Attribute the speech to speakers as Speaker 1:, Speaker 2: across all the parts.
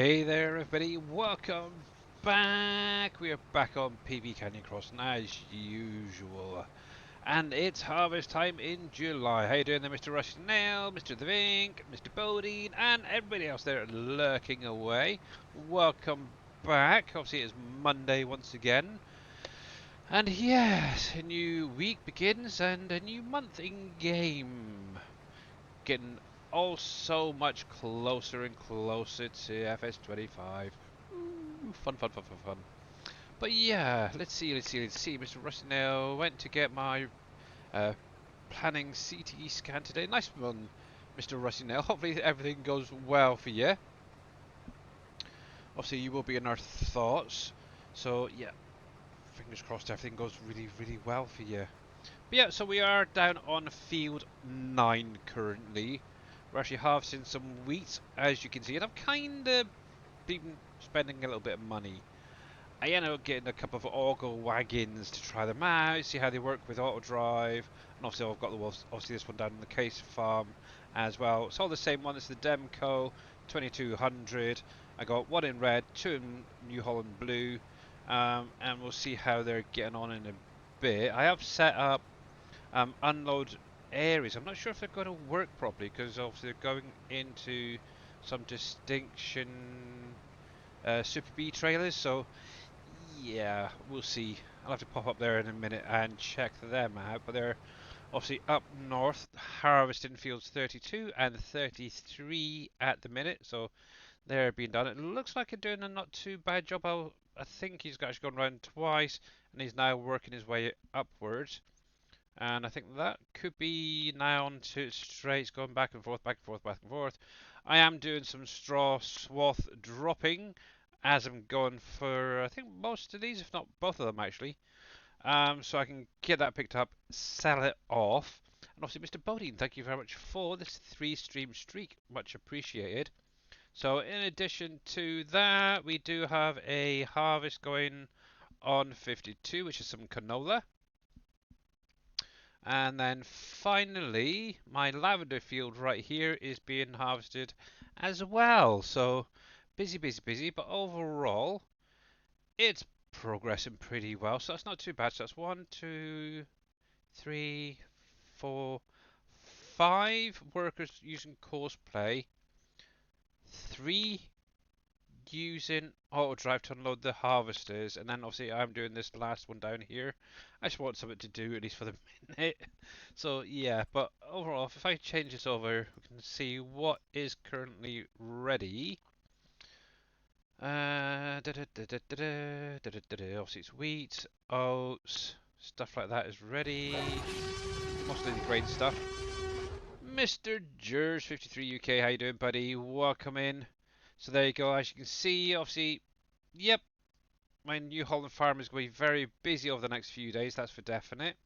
Speaker 1: Hey there, everybody. Welcome back. We are back on PB Canyon Crossing as usual. And it's harvest time in July. How you doing there, Mr. Rush Nail, Mr. The Vink, Mr. Bodine, and everybody else there lurking away? Welcome back. Obviously, it's Monday once again. And yes, a new week begins and a new month in game. Getting all so much closer and closer to FS25. Ooh, fun, fun, fun, fun, fun. But yeah, let's see. Mr. Rustinell went to get my uh, planning CT scan today. Nice one, Mr. Rustinell. Hopefully everything goes well for you. Obviously, you will be in our thoughts. So yeah, fingers crossed everything goes really, really well for you. But yeah, so we are down on field 9 currently. We're actually harvesting some wheat, as you can see, and I've kind of been spending a little bit of money. I ended up getting a couple of auger wagons to try them out, see how they work with auto drive, and obviously I've got obviously this one down in the case farm as well. It's all the same one. It's the Demco 2200. I got one in red, two in New Holland blue, and we'll see how they're getting on in a bit. I have set up unload areas. I'm not sure if they're going to work properly because obviously they're going into some distinction Super B trailers. So yeah, we'll see. I'll have to pop up there in a minute and check them out. But they're obviously up north, harvesting fields 32 and 33 at the minute. So they're being done. It looks like they're doing a not too bad job. I think he's actually gone around twice and he's now working his way upwards. And I think that could be now on to straights, going back and forth, back and forth, back and forth. I am doing some straw swath dropping as I'm going for, I think, most of these, if not both of them actually. So I can get that picked up, sell it off. And obviously, Mr. Bodine, thank you very much for this 3-stream streak. Much appreciated. So in addition to that, we do have a harvest going on 52, which is some canola. And then finally, my lavender field right here is being harvested as well. So busy, busy, busy. But overall, it's progressing pretty well. So that's not too bad. So that's 1, 2, 3, 4, 5 workers using courseplay, 3 using auto drive to unload the harvesters, and then obviously I'm doing this last one down here. I just want something to do at least for the minute. So yeah, but overall, if I change this over, we can see what is currently ready. Obviously it's wheat, oats, stuff like that is ready. Mostly the grain stuff. Mr. Jers 53 UK, how you doing, buddy? Welcome in. So there you go. As you can see, obviously, yep, my New Holland farm is going to be very busy over the next few days. That's for definite.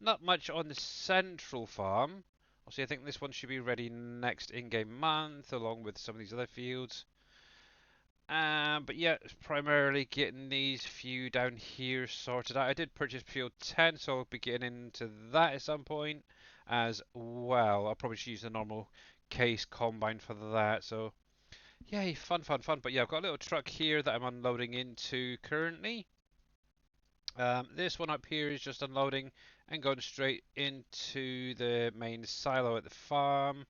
Speaker 1: Not much on the central farm. Obviously, I think this one should be ready next in-game month, along with some of these other fields. But yeah, it's primarily getting these few down here sorted out. I did purchase field 10, so I'll be getting into that at some point as well. I'll probably just use the normal case combine for that. So yay, fun, fun, fun. But yeah, I've got a little truck here that I'm unloading into currently. This one up here is just unloading and going straight into the main silo at the farm.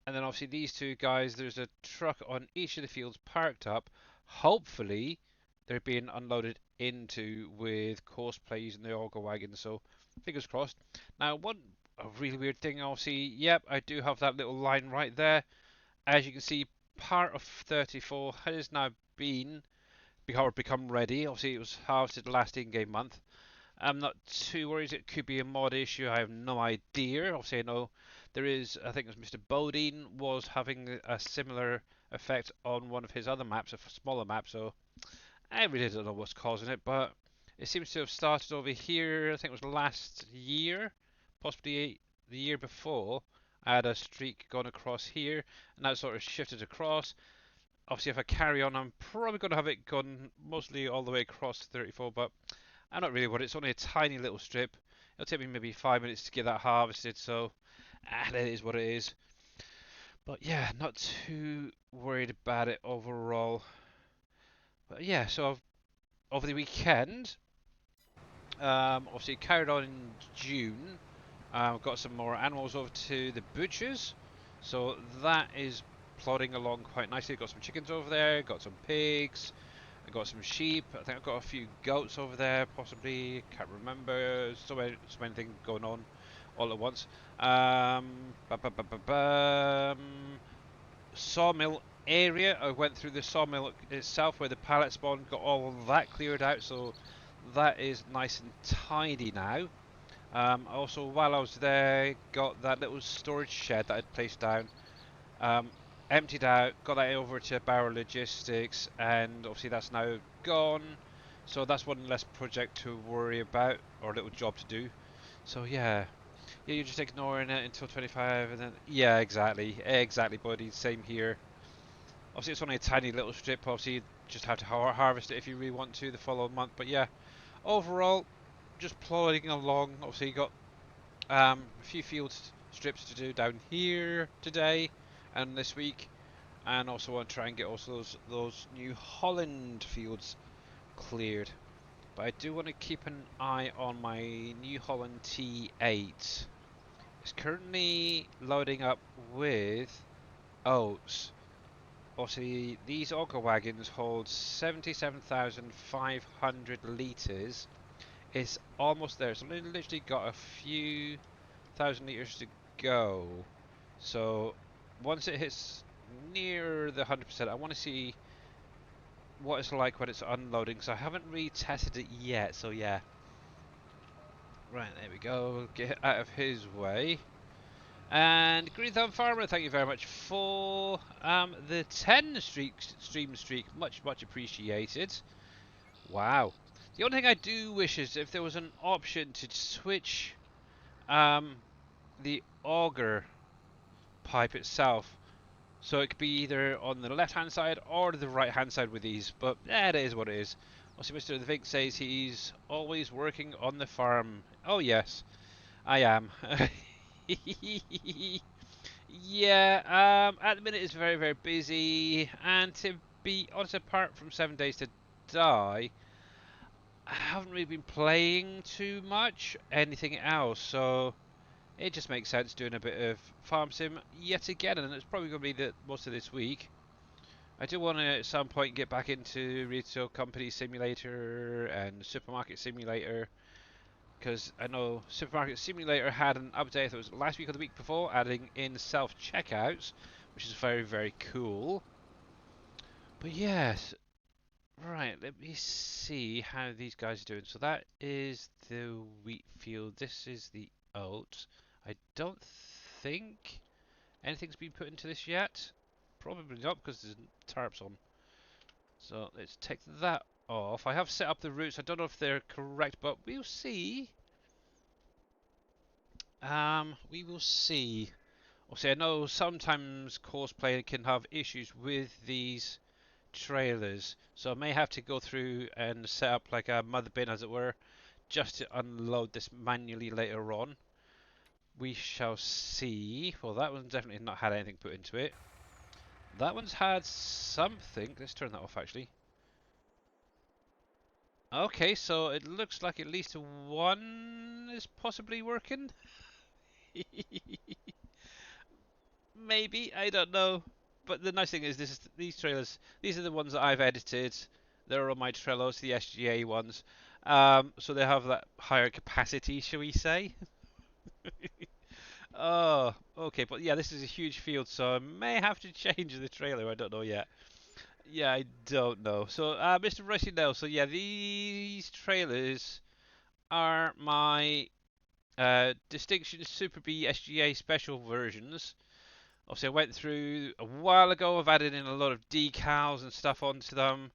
Speaker 1: And then obviously these two guys, there's a truck on each of the fields parked up. Hopefully they're being unloaded into with courseplay using the auger wagon. So fingers crossed. Now one a really weird thing, obviously, yep, I do have that little line right there. As you can see, part of 34 has now become ready. Obviously, it was harvested last in-game month. I'm not too worried. It could be a mod issue. I have no idea. Obviously, I know there is. I think it was Mr. Bodine was having a similar effect on one of his other maps, a smaller map. So I really don't know what's causing it, but it seems to have started over here. I think it was last year, possibly the year before. I had a streak gone across here, and that sort of shifted across. Obviously, if I carry on, I'm probably going to have it gone mostly all the way across 34, but I'm not really worried. It's only a tiny little strip. It'll take me maybe 5 minutes to get that harvested, so it is what it is. But yeah, not too worried about it overall. But yeah, so over the weekend, obviously carried on in June. Got some more animals over to the butchers, so that is plodding along quite nicely. Got some chickens over there, got some pigs, I got some sheep. I think I've got a few goats over there, possibly. Can't remember. So many things going on all at once. Sawmill area. I went through the sawmill itself where the pallet spawn, got all of that cleared out, so that is nice and tidy now. Also, while I was there, got that little storage shed that I'd placed down, um, emptied out, got that over to Barrow Logistics, and obviously that's now gone. So that's one less project to worry about, or a little job to do. So yeah, you're just ignoring it until 25, and then yeah, exactly, buddy. Same here. Obviously, it's only a tiny little strip. Obviously, you just have to harvest it if you really want to the following month. But yeah, overall, just plodding along. Obviously, you got a few field strips to do down here today and this week, and also want to try and get also those New Holland fields cleared. But I do want to keep an eye on my New Holland T8. It's currently loading up with oats. Obviously, these auger wagons hold 77,500 litres. It's almost there. So literally got a few thousand litres to go. So once it hits near the 100%, I want to see what it's like when it's unloading. So I haven't really tested it yet. So yeah. Right, there we go. Get out of his way. And Green Thumb Farmer, thank you very much for the 10 stream streak. Much appreciated. Wow. The only thing I do wish is if there was an option to switch um, the auger pipe itself, so it could be either on the left hand side or the right hand side with these. But yeah, it is what it is. Also, Mr. The Vig says he's always working on the farm. Oh yes, I am. Yeah, at the minute it's very busy, and to be honest, apart from 7 days to die, I haven't really been playing too much anything else, so it just makes sense doing a bit of farm sim yet again, and it's probably going to be the most of this week. I do want to at some point get back into Retail Company Simulator and Supermarket Simulator, because I know Supermarket Simulator had an update that was last week or the week before, adding in self-checkouts, which is very cool. But yes, right, let me see how these guys are doing. So that is the wheat field, this is the oat. I don't think anything's been put into this yet. Probably not, because there's tarps on. So let's take that off. I have set up the routes. I don't know if they're correct, but we'll see. We will see. Obviously, I know sometimes cosplay can have issues with these trailers, so I may have to go through and set up like a mother bin, as it were, just to unload this manually later on. We shall see. Well, that one's definitely not had anything put into it. That one's had something. Let's turn that off, actually. Okay, so it looks like at least one is possibly working. Maybe, I don't know. But the nice thing is, these trailers, these are the ones that I've edited. They're on my Trellos, the SGA ones. So they have that higher capacity, shall we say? Oh, okay. But yeah, this is a huge field, so I may have to change the trailer. I don't know yet. Yeah, I don't know. So, Mr. Rusty Nail. So yeah, these trailers are my Distinction Super B SGA special versions. Obviously, I went through a while ago. I've added in a lot of decals and stuff onto them.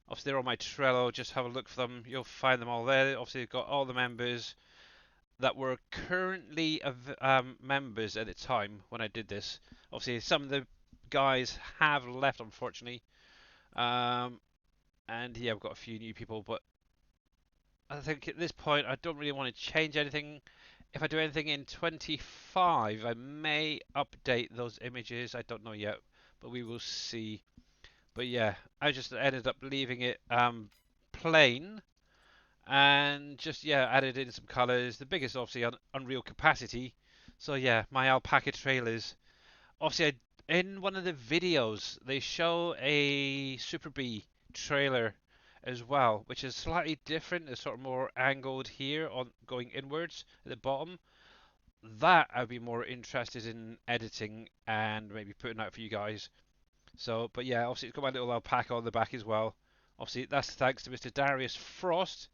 Speaker 1: Obviously, they're on my Trello. Just have a look for them. You'll find them all there. Obviously, I've got all the members that were currently members at the time when I did this. Obviously, some of the guys have left, unfortunately. Um, and yeah, I've got a few new people, but I think at this point I don't really want to change anything. if I do anything in 25, I may update those images. I don't know yet, but we will see. But yeah, I just ended up leaving it plain and just yeah added in some colors. The biggest obviously Unreal capacity. So yeah, my alpaca trailers. Obviously, in one of the videos they show a Super Bee trailer as well, which is slightly different. It's sort of more angled here on going inwards at the bottom. That I'd be more interested in editing and maybe putting out for you guys. So, but yeah, obviously it's got my little alpaca on the back as well. Obviously, that's thanks to Mr. Darius Frost.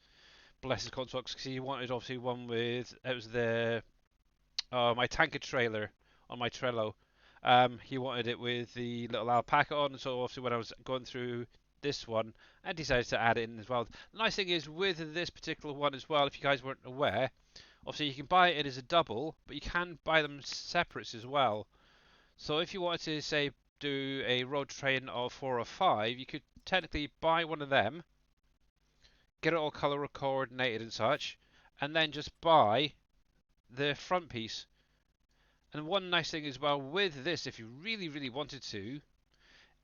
Speaker 1: Bless his console, because he wanted obviously one with it was the my tanker trailer on my Trello. He wanted it with the little alpaca on, so obviously when I was going through this one, I decided to add it in as well. The nice thing is with this particular one as well, if you guys weren't aware, obviously you can buy it as a double, but you can buy them separates as well. So if you wanted to say do a road train of 4 or 5, you could technically buy one of them, get it all color coordinated and such, and then just buy the front piece. And one nice thing as well with this, if you really, really wanted to,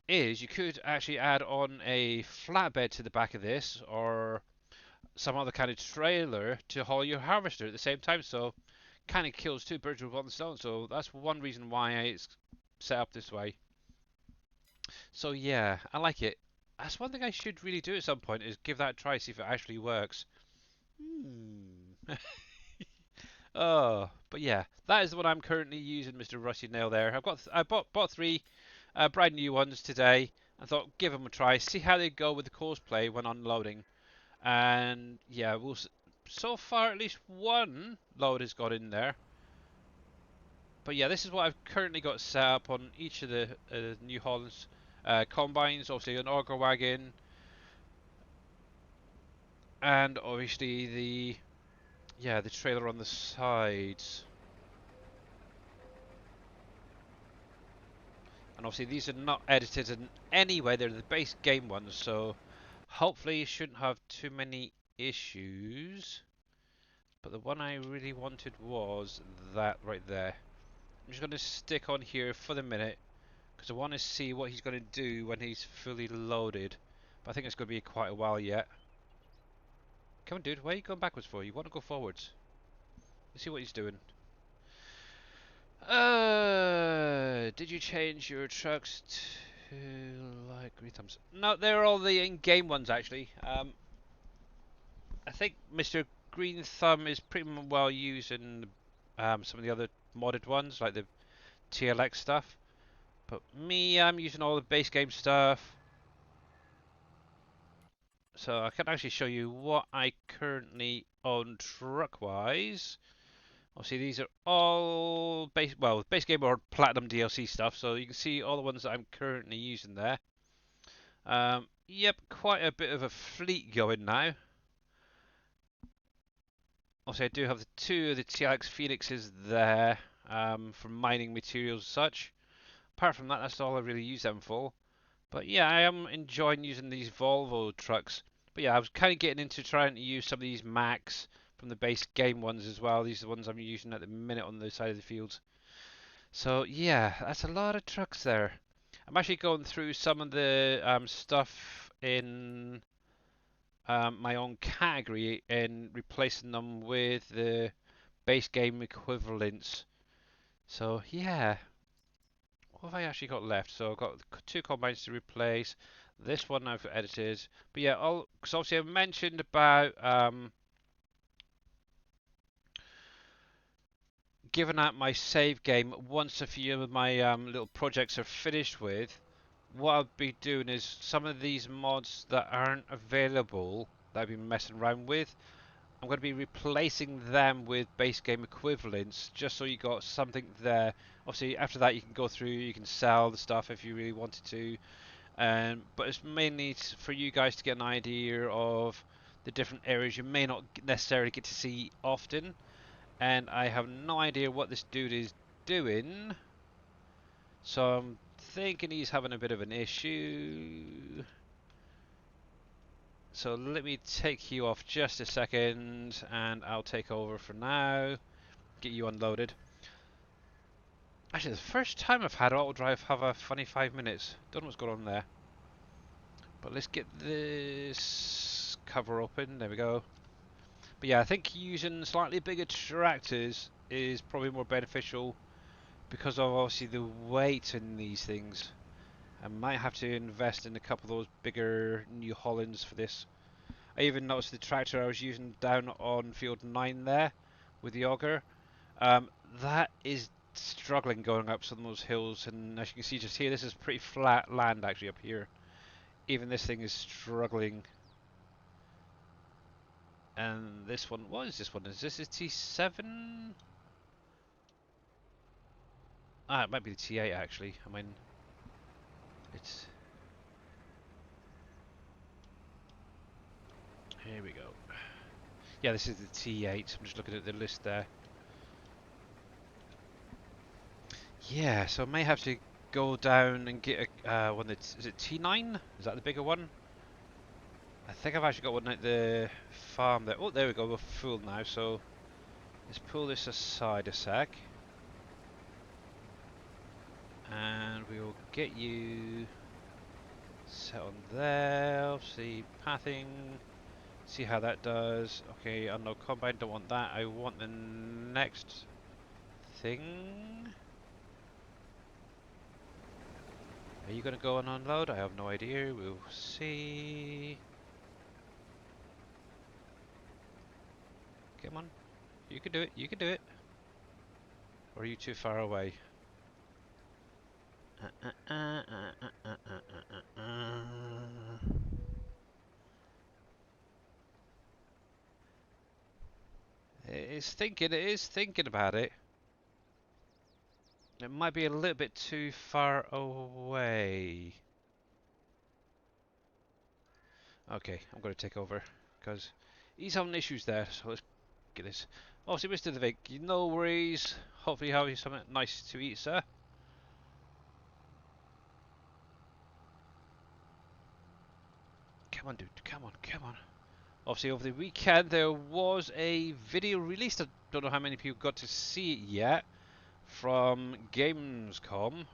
Speaker 1: is you could actually add on a flatbed to the back of this or some other kind of trailer to haul your harvester at the same time. So kind of kills two birds with one stone. So that's one reason why it's set up this way. So yeah, I like it. That's one thing I should really do at some point is give that a try, see if it actually works. Hmm. Oh, but yeah, that is the one I'm currently using, Mr. Rusty Nail. There, I bought three brand new ones today. I thought give them a try, see how they go with the cosplay when unloading. And yeah, so far at least one load has got in there. But yeah, this is what I've currently got set up on each of the New Holland's combines. Obviously an auger wagon, and obviously the trailer on the sides. And obviously these are not edited in any way, they're the base game ones, so hopefully you shouldn't have too many issues. But the one I really wanted was that right there. I'm just going to stick on here for the minute, because I want to see what he's going to do when he's fully loaded. But I think it's going to be quite a while yet. Come on dude, where are you going backwards for? You want to go forwards. Let's see what he's doing. Did you change your trucks to like green thumbs? No, they're all the in-game ones actually. I think Mr. Green Thumb is pretty well used in some of the other modded ones, like the TLX stuff. But me, I'm using all the base game stuff. So I can actually show you what I currently own truck-wise. Obviously, these are all base game or platinum DLC stuff. So you can see all the ones that I'm currently using there. Yep, quite a bit of a fleet going now. Obviously, I do have the two of the TLX Phoenixes there for mining materials and such. Apart from that, that's all I really use them for. But yeah, I am enjoying using these Volvo trucks. But yeah, I was kind of getting into trying to use some of these Macs from the base game ones as well. These are the ones I'm using at the minute on the side of the fields. So yeah, that's a lot of trucks there. I'm actually going through some of the stuff in my own category and replacing them with the base game equivalents. So yeah, what have I actually got left? So I've got two combines to replace. This one I've edited. But yeah, because obviously I mentioned about giving out my save game once a few of my little projects are finished with. What I'll be doing is some of these mods that aren't available that I've been messing around with, I'm going to be replacing them with base game equivalents just so you got something there. Obviously after that you can go through, you can sell the stuff if you really wanted to. But it's mainly for you guys to get an idea of the different areas you may not necessarily get to see often. And I have no idea what this dude is doing. So I'm thinking he's having a bit of an issue. So let me take you off just a second and I'll take over for now. get you unloaded. Actually, the first time I've had auto drive have a funny 5 minutes. Don't know what's going on there. But let's get this cover open. There we go. But yeah, I think using slightly bigger tractors is probably more beneficial because of obviously the weight in these things. I might have to invest in a couple of those bigger New Hollands for this. I even noticed the tractor I was using down on field 9 there with the auger. Um, that is struggling going up some of those hills, and as you can see just here, this is pretty flat land actually up here. Even this thing is struggling. And this one, what is this one? Is this a T7? Ah, it might be the T8 actually. I mean, it's... Here we go. Yeah, this is the T8. I'm just looking at the list there. Yeah, so I may have to go down and get a one that's... Is it T9? Is that the bigger one? I think I've actually got one at the farm there. Oh, there we go. We're full now, so let's pull this aside a sec. And we will get you set on there. Obviously, pathing. See how that does. Okay, unload combine. Don't want that. I want the next thing. Are you going to go and unload? I have no idea. We'll see. Come on. You can do it. You can do it. Or are you too far away? It is thinking about it. It might be a little bit too far away. Okay, I'm going to take over because he's having issues there. So let's get this. Obviously, Mr. DeVic, no worries. Hopefully, you have something nice to eat, sir. Come on, dude. Come on, come on. Obviously, over the weekend there was a video released. I don't know how many people got to see it yet from Gamescom.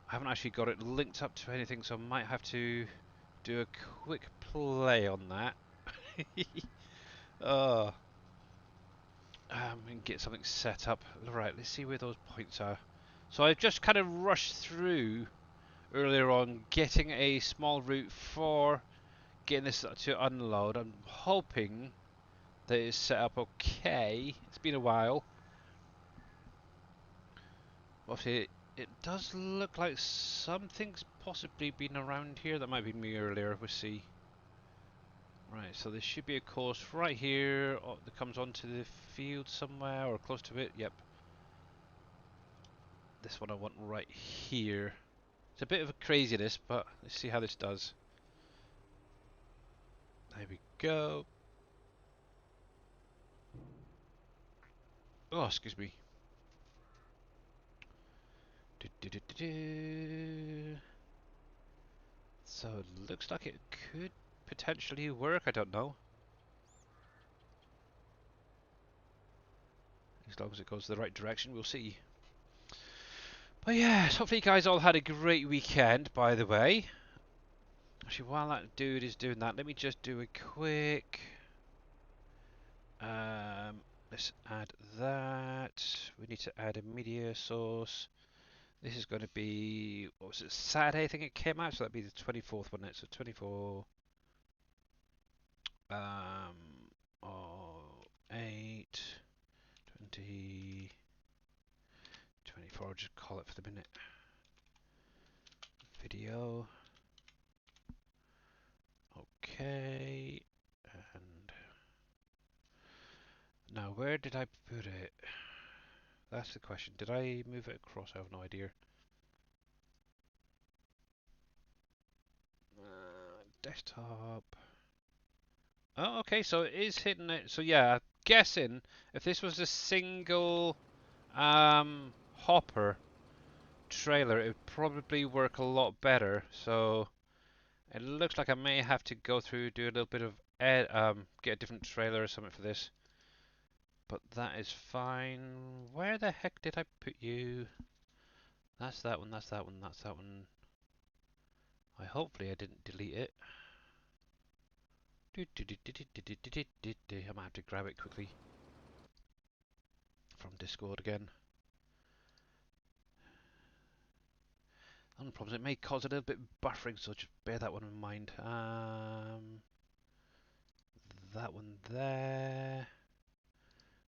Speaker 1: I haven't actually got it linked up to anything, so I might have to do a quick play on that. Oh, and get something set up. Right, let's see where those points are. So I've just kind of rushed through earlier on getting a small route for getting this to unload. I'm hoping that it's set up okay. It's been a while. Obviously, it does look like something's possibly been around here. That might be me earlier. We'll see. Right, so there should be a course right here that comes onto the field somewhere or close to it. Yep. This one I want right here. It's a bit of a craziness, but let's see how this does. There we go. Oh, excuse me. So it looks like it could potentially work. I don't know. As long as it goes the right direction, we'll see. But yes, hopefully you guys all had a great weekend, by the way. Actually, while that dude is doing that, let me just do a quick... let's add that. We need to add a media source. This is going to be, what was it, Saturday I think it came out, so that'd be the 24th, wouldn't it? So 24, oh, 8, 20, 24, I'll just call it for the minute. Video. Okay, and now where did I put it? That's the question. Did I move it across? I have no idea. Desktop. Oh, okay, so it is hitting it. So yeah, guessing if this was a single hopper trailer, it would probably work a lot better. So it looks like I may have to go through, do a little bit of get a different trailer or something for this. but that is fine. Where the heck did I put you? That's that one, that's that one, that's that one. Hopefully I didn't delete it. I might have to grab it quickly from Discord again. One problem is it may cause a little bit of buffering, so just bear that one in mind. That one there.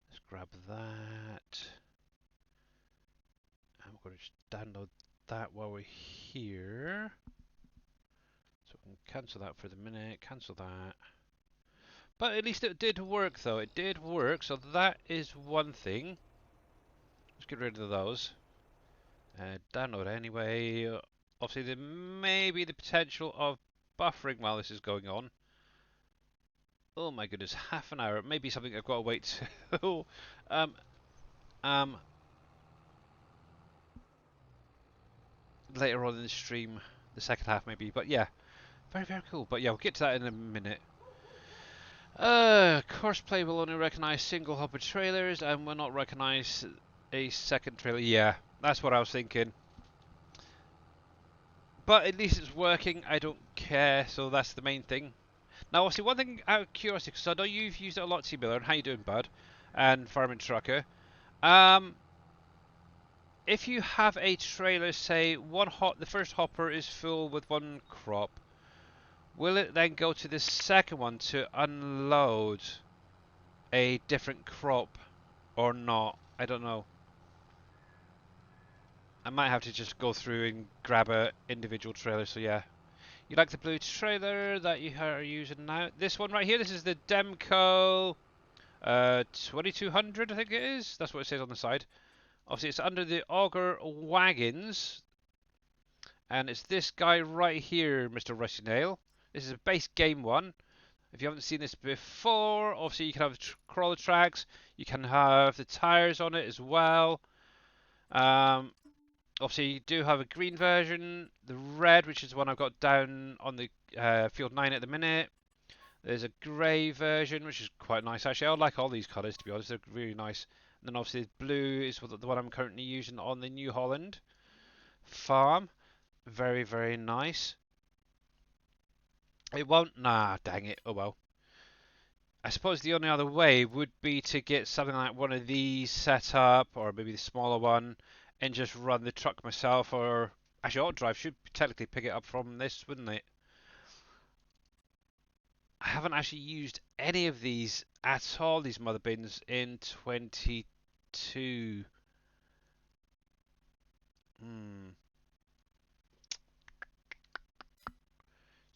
Speaker 1: Let's grab that. And we're going to just download that while we're here. So we can cancel that for the minute, cancel that. But at least it did work though, it did work, so that is one thing. Let's get rid of those. Download anyway. Obviously there may be the potential of buffering while this is going on. Oh my goodness, half an hour. Maybe something I've got to wait till. Later on in the stream, the second half maybe. But yeah, very, very cool. But yeah, we'll get to that in a minute. Course play will only recognise single hopper trailers and will not recognise a second trailer. Yeah, that's what I was thinking. But at least it's working. I don't care, so that's the main thing. Now, obviously, one thing out of curiosity, because I know you've used it a lot, T-Miller, and how you doing, bud? And Farming Trucker. If you have a trailer, say, the first hopper is full with one crop, will it then go to the second one to unload a different crop or not? I don't know. I might have to just go through and grab a individual trailer, so yeah. You like the blue trailer that you are using now? This one right here, this is the Demco 2200, I think it is. That's what it says on the side. Obviously, it's under the auger wagons. And it's this guy right here, Mr. Rusty Nail. This is a base game one. If you haven't seen this before, obviously you can have crawler tracks. You can have the tires on it as well. Obviously, you do have a green version, the red, which is the one I've got down on the Field 9 at the minute. There's a grey version, which is quite nice, actually. I like all these colours, to be honest. They're really nice. And then, obviously, blue is the one I'm currently using on the New Holland farm. Very, very nice. It won't... Nah, dang it. Oh, well. I suppose the only other way would be to get something like one of these set up, or maybe the smaller one, and just run the truck myself, or actually auto drive should technically pick it up from this, wouldn't it? I haven't actually used any of these at all, these mother bins, in 22. See,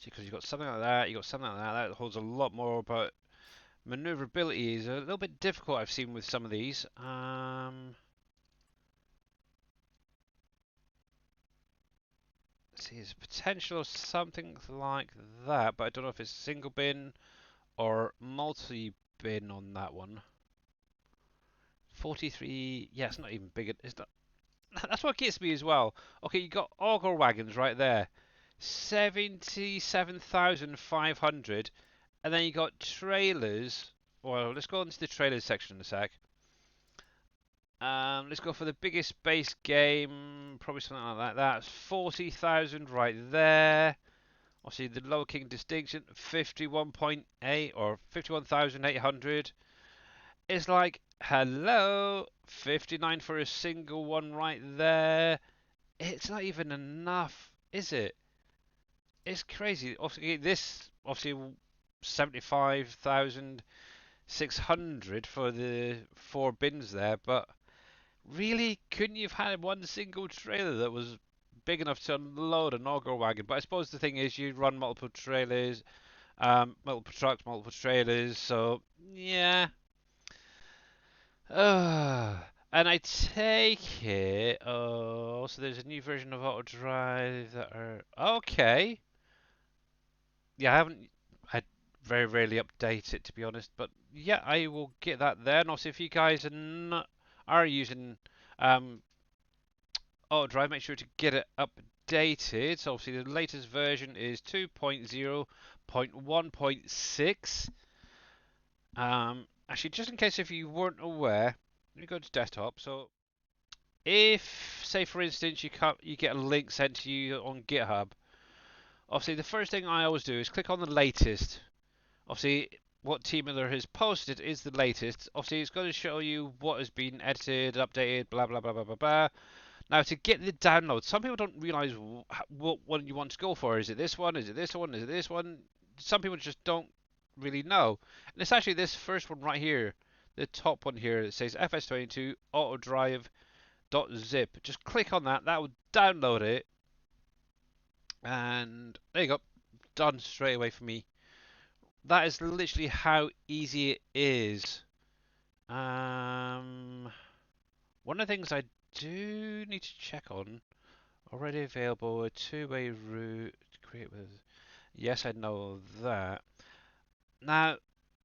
Speaker 1: because you've got something like that, you've got something like that, that holds a lot more, but maneuverability is a little bit difficult, I've seen with some of these. See, there's potential of something like that, but I don't know if it's single bin or multi-bin on that one. 43, yeah, it's not even big. It's not. That's what gets me as well. Okay, you got auger wagons right there, 77,500, and then you got trailers. Well, let's go into the trailers section in a sec. Let's go for the biggest base game, probably something like that. That's 40,000 right there. Obviously, the Lower King Distinction, 51.8 or 51,800. It's like, hello, 59 for a single one right there. It's not even enough, is it? It's crazy. Obviously, this, obviously, 75,600 for the 4 bins there, but really, couldn't you have had one single trailer that was big enough to unload an auger wagon? But I suppose the thing is, you run multiple trailers, multiple trucks, multiple trailers, so yeah. And I take it. Oh, so there's a new version of auto drive that are okay. Yeah, I very rarely update it, to be honest, but yeah, I will get that there. And also, if you guys are using auto drive, make sure to get it updated. So obviously the latest version is 2.0.1.6. And actually, just in case if you weren't aware, let me go to desktop. So if, say for instance, you get a link sent to you on GitHub, obviously the first thing I always do is click on the latest. Obviously, what Team Miller has posted is the latest. Obviously, it's going to show you what has been edited, updated, blah blah blah blah blah blah. Now, to get the download, some people don't realize what one you want to go for. Is it this one? Is it this one? Is it this one? Some people just don't really know. And it's actually this first one right here, the top one here that says FS22 autodrive.zip. Just click on that. That will download it. And there you go. Done straight away for me. That is literally how easy it is. One of the things I do need to check on, already available, a two-way route, create with, yes, I know that. Now,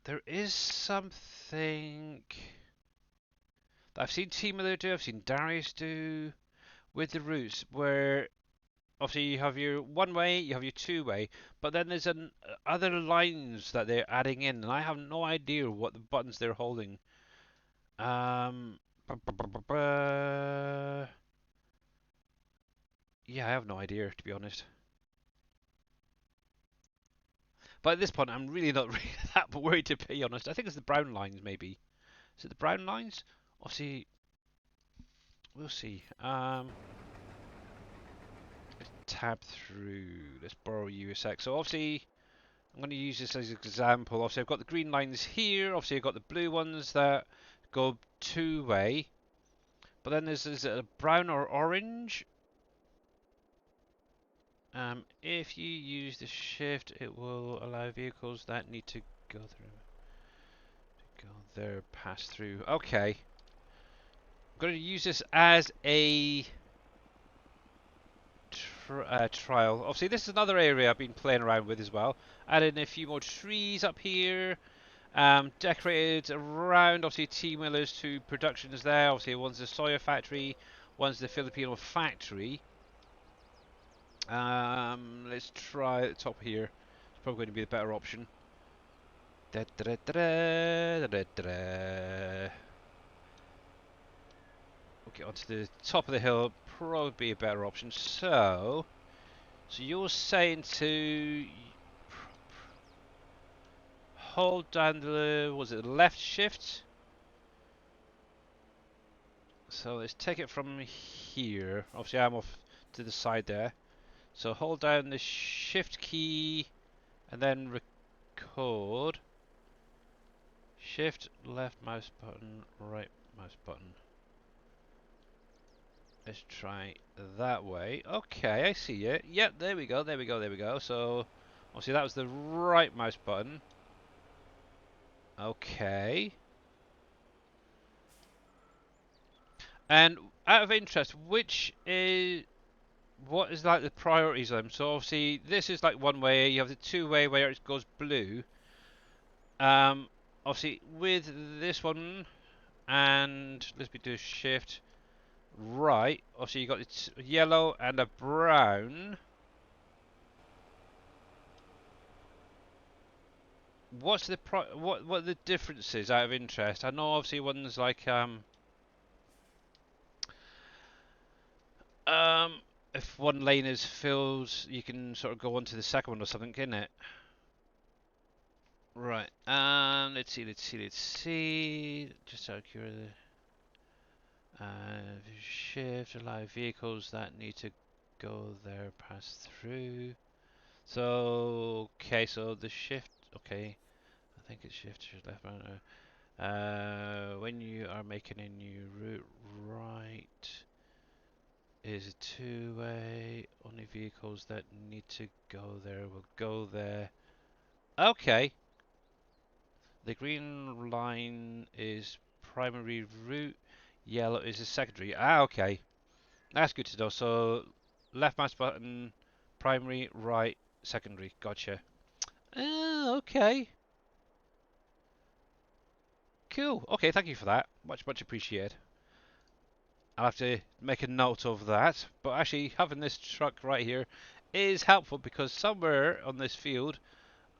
Speaker 1: there is something that I've seen Team Miller do, I've seen Darius do, with the routes, where obviously you have your one way, you have your two way, but then there's other lines that they're adding in, and I have no idea what the buttons they're holding. Yeah, I have no idea, to be honest. But at this point, I'm really not really that worried, to be honest. I think it's the brown lines, maybe. Is it the brown lines? Obviously, we'll see. Let's tab through. Let's borrow you a sec. So obviously, I'm going to use this as an example. Obviously, I've got the green lines here. Obviously, I've got the blue ones that go two-way. But then there's a brown or orange. If you use the shift, it will allow vehicles that need to go there, pass through. Okay. I'm going to use this as a trial. Obviously, this is another area I've been playing around with as well. Adding a few more trees up here. Decorated around, obviously, Team Miller's two productions there. Obviously, one's the soya factory, one's the Filipino factory. Let's try at the top here. It's probably going to be the better option. Da, da, da, da, da, da, da. We'll get onto the top of the hill. Probably be a better option. So you're saying to hold down the, was it the left shift? So let's take it from here. Obviously, I'm off to the side there. So hold down the shift key and then record. Shift, left mouse button, right mouse button. Let's try that way. Okay, I see it. Yep, there we go, there we go, there we go. So, obviously that was the right mouse button. Okay. And out of interest, what is like the priorities of them? So obviously this is like one way, you have the two way where it goes blue. Obviously with this one, and let's do shift right. Obviously you got it's yellow and a brown. What's the what are the differences out of interest? I know obviously one's like if one lane is filled, you can sort of go on to the second one or something, can it? Right. Let's see. Just out of curiosity. Shift, allow vehicles that need to go there, pass through. So, okay, so the shift, okay. I think it's shift, left, right. When you are making a new route, right is a two-way. Only vehicles that need to go there will go there. Okay. The green line is primary route. Yellow is a secondary. Ah, okay. That's good to know. So, left mouse button, primary, right, secondary. Gotcha. Okay. Cool. Okay, thank you for that. Much appreciated. I'll have to make a note of that. But actually, having this truck right here is helpful because somewhere on this field,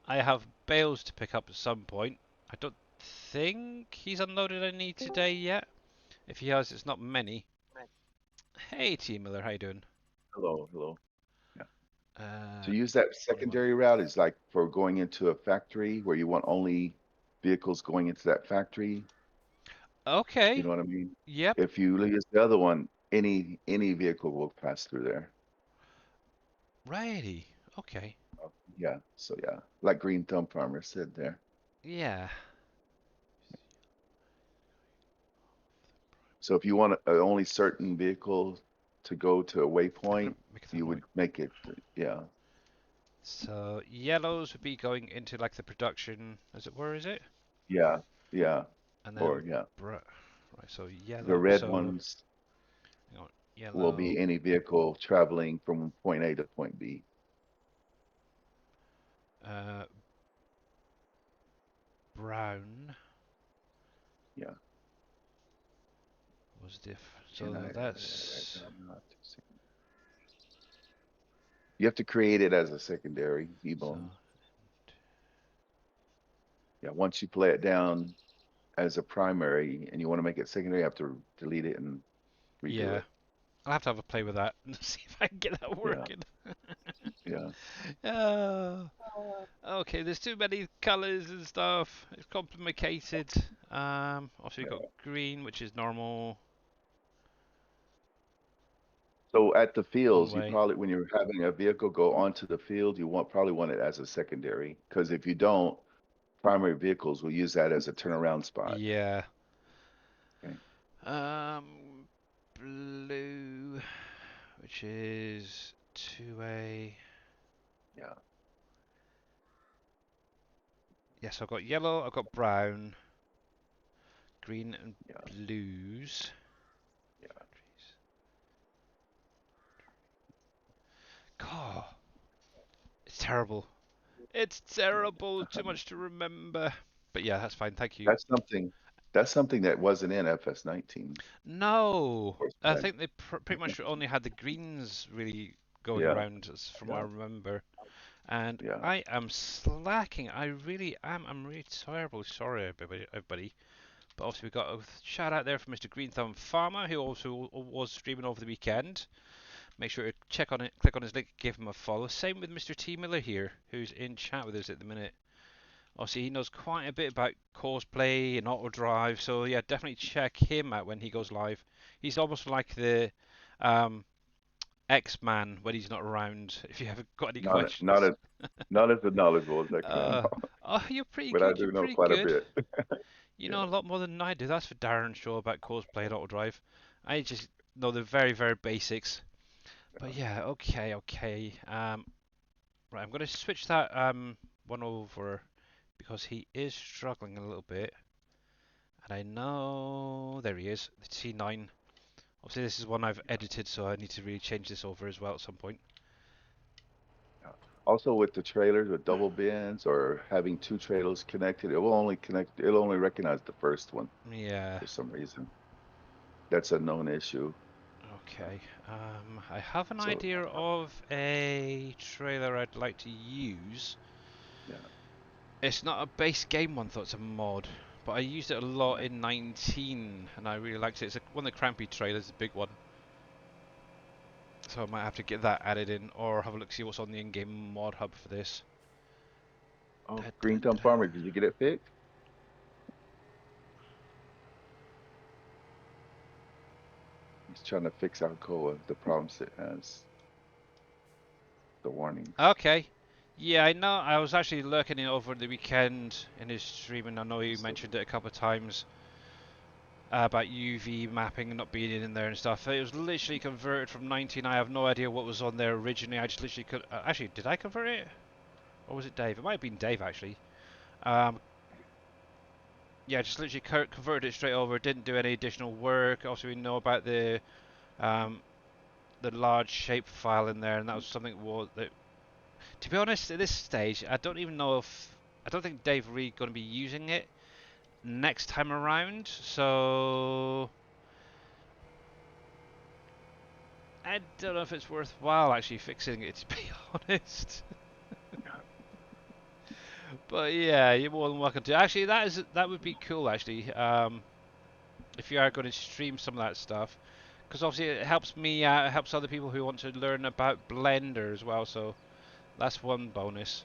Speaker 1: I have bales to pick up at some point. I don't think he's unloaded any today yet. If he has, it's not many. Hey, T Miller, how you doing?
Speaker 2: Hello, hello. Yeah.
Speaker 1: Uh,
Speaker 2: To use that
Speaker 1: what do you want?
Speaker 2: secondary route is like for going into a factory where you want only vehicles going into that factory. You
Speaker 1: Okay.
Speaker 2: know what I mean?
Speaker 1: Yep.
Speaker 2: If you use the other one, any vehicle will pass through there.
Speaker 1: Righty. Okay.
Speaker 2: Yeah. So yeah, like Green Thumb Farmer said there.
Speaker 1: Yeah.
Speaker 2: So if you want only certain vehicles to go to a
Speaker 1: I'm gonna
Speaker 2: waypoint,
Speaker 1: make that
Speaker 2: you
Speaker 1: white.
Speaker 2: would make it. Yeah.
Speaker 1: So yellows would be going into like the production, as it were, is it?
Speaker 2: Yeah. Yeah.
Speaker 1: And
Speaker 2: Or
Speaker 1: then
Speaker 2: yeah,
Speaker 1: right. So
Speaker 2: the
Speaker 1: yellow.
Speaker 2: red
Speaker 1: So
Speaker 2: ones
Speaker 1: hang on,
Speaker 2: will
Speaker 1: yellow,
Speaker 2: be any vehicle traveling from point A to point B.
Speaker 1: uh, brown
Speaker 2: Yeah.
Speaker 1: was diff.
Speaker 2: Can I
Speaker 1: So
Speaker 2: edit it right
Speaker 1: that's
Speaker 2: now? Not to see. You have to create it as a secondary
Speaker 1: so
Speaker 2: Ebone. Yeah, once you play it down as a primary and you want to make it secondary, you have to delete it and redo
Speaker 1: yeah.
Speaker 2: it.
Speaker 1: I'll have to have a play with that and see if I can get that
Speaker 2: Yeah,
Speaker 1: working.
Speaker 2: yeah.
Speaker 1: Oh, okay, there's too many colours and stuff. It's complicated. Also you've got
Speaker 2: Yeah.
Speaker 1: green, which is normal,
Speaker 2: So at the
Speaker 1: one
Speaker 2: fields, you
Speaker 1: way.
Speaker 2: probably, when you're having a vehicle go onto the field, you probably want it as a secondary. Because if you don't, primary vehicles will use that as a turnaround spot.
Speaker 1: Yeah.
Speaker 2: Okay.
Speaker 1: Um, blue, which is two-way.
Speaker 2: Yeah,
Speaker 1: Yes, I've got yellow, I've got brown, green, and
Speaker 2: yeah,
Speaker 1: blues.
Speaker 2: yeah.
Speaker 1: God, it's terrible. It's terrible. Too much to remember. But yeah, that's fine. Thank you.
Speaker 2: That's something. That's something that wasn't in FS19.
Speaker 1: No,
Speaker 2: Of course,
Speaker 1: I
Speaker 2: that,
Speaker 1: think they pretty much only had the greens really going
Speaker 2: yeah,
Speaker 1: around, as from what I
Speaker 2: yeah,
Speaker 1: remember. And
Speaker 2: yeah.
Speaker 1: I am slacking. I really am. I'm really terribly sorry, everybody. But obviously we got a shout out there from Mr. Green Thumb Farmer, who also was streaming over the weekend. Make sure to check on it, click on his link, give him a follow. Same with Mr. T Miller here, who's in chat with us at the minute. Obviously, he knows quite a bit about cosplay and auto drive, so yeah, definitely check him out when he goes live. He's almost like the um, X-Man when he's not around. If you haven't got any
Speaker 2: Not not
Speaker 1: questions,
Speaker 2: as not as knowledgeable as X-Men,
Speaker 1: uh,
Speaker 2: no.
Speaker 1: oh, you're pretty
Speaker 2: But I
Speaker 1: good. You're
Speaker 2: do know
Speaker 1: pretty
Speaker 2: quite a
Speaker 1: good.
Speaker 2: bit.
Speaker 1: You know
Speaker 2: Yeah.
Speaker 1: a lot more than I do. That's for Darren's show about cosplay and auto drive. I just know the very, very basics. But yeah, okay, okay. Right, I'm going to switch that one over because he is struggling a little bit. And I know there he is, the T9. Obviously, this is one I've edited, so I need to really change this over as well at some point.
Speaker 2: Yeah. Also with the trailers with double bins or having two trailers connected, it will only connect, it'll only recognize the first one
Speaker 1: Yeah.
Speaker 2: for some reason. That's a known issue. Uh,
Speaker 1: Okay. I have an
Speaker 2: so
Speaker 1: idea of a trailer I'd like to use.
Speaker 2: yeah.
Speaker 1: It's not a base game one, though it's a mod. But I used it a lot
Speaker 2: Right.
Speaker 1: in 19, and I really liked it. It's one of the crampy trailers, the big one. So I might have to get that added in, or have a look see what's on the in-game mod hub for this.
Speaker 2: Oh,
Speaker 1: Da, da,
Speaker 2: Green Thumb
Speaker 1: da.
Speaker 2: Farmer, did you get it fixed? He's trying to fix Alcoa, the problems it has, the warnings.
Speaker 1: Okay. Yeah, I know. I was actually lurking it over the weekend in his stream, and I know he
Speaker 2: So
Speaker 1: mentioned it a couple of times about UV mapping not being in there and stuff. It was literally converted from 19. I have no idea what was on there originally. I just literally could. Actually, did I convert it? Or was it Dave? It might have been Dave actually. Um, yeah, just literally converted it straight over. Didn't do any additional work. Also, we know about um, the large shape file in there, and that was something that, to be honest, at this stage, I don't even know if I don't think Dave really going to be using it next time around. So I don't know if it's worthwhile actually fixing it. To be honest, But yeah, you're more than welcome to. Actually, that would be cool. Actually, if you are going to stream some of that stuff, because obviously it helps me out. It helps other people who want to learn about Blender as well. So that's one bonus.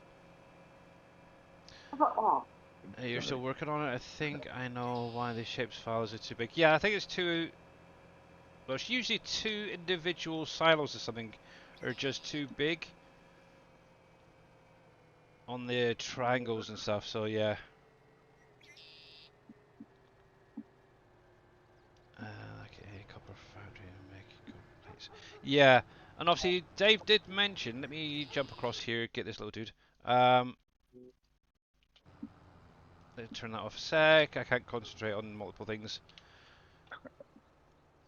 Speaker 1: You're
Speaker 2: Got
Speaker 1: still
Speaker 2: it.
Speaker 1: working on it. I think I know why the shapes files are too big. Yeah, I think it's too. Well, it's usually two individual silos or something are just too big on the triangles and stuff. So yeah. Okay, copper foundry and make gold plates. Yeah, and obviously Dave did mention. Let me jump across here, get this little dude. Um, let me turn that off a sec. I can't concentrate on multiple things.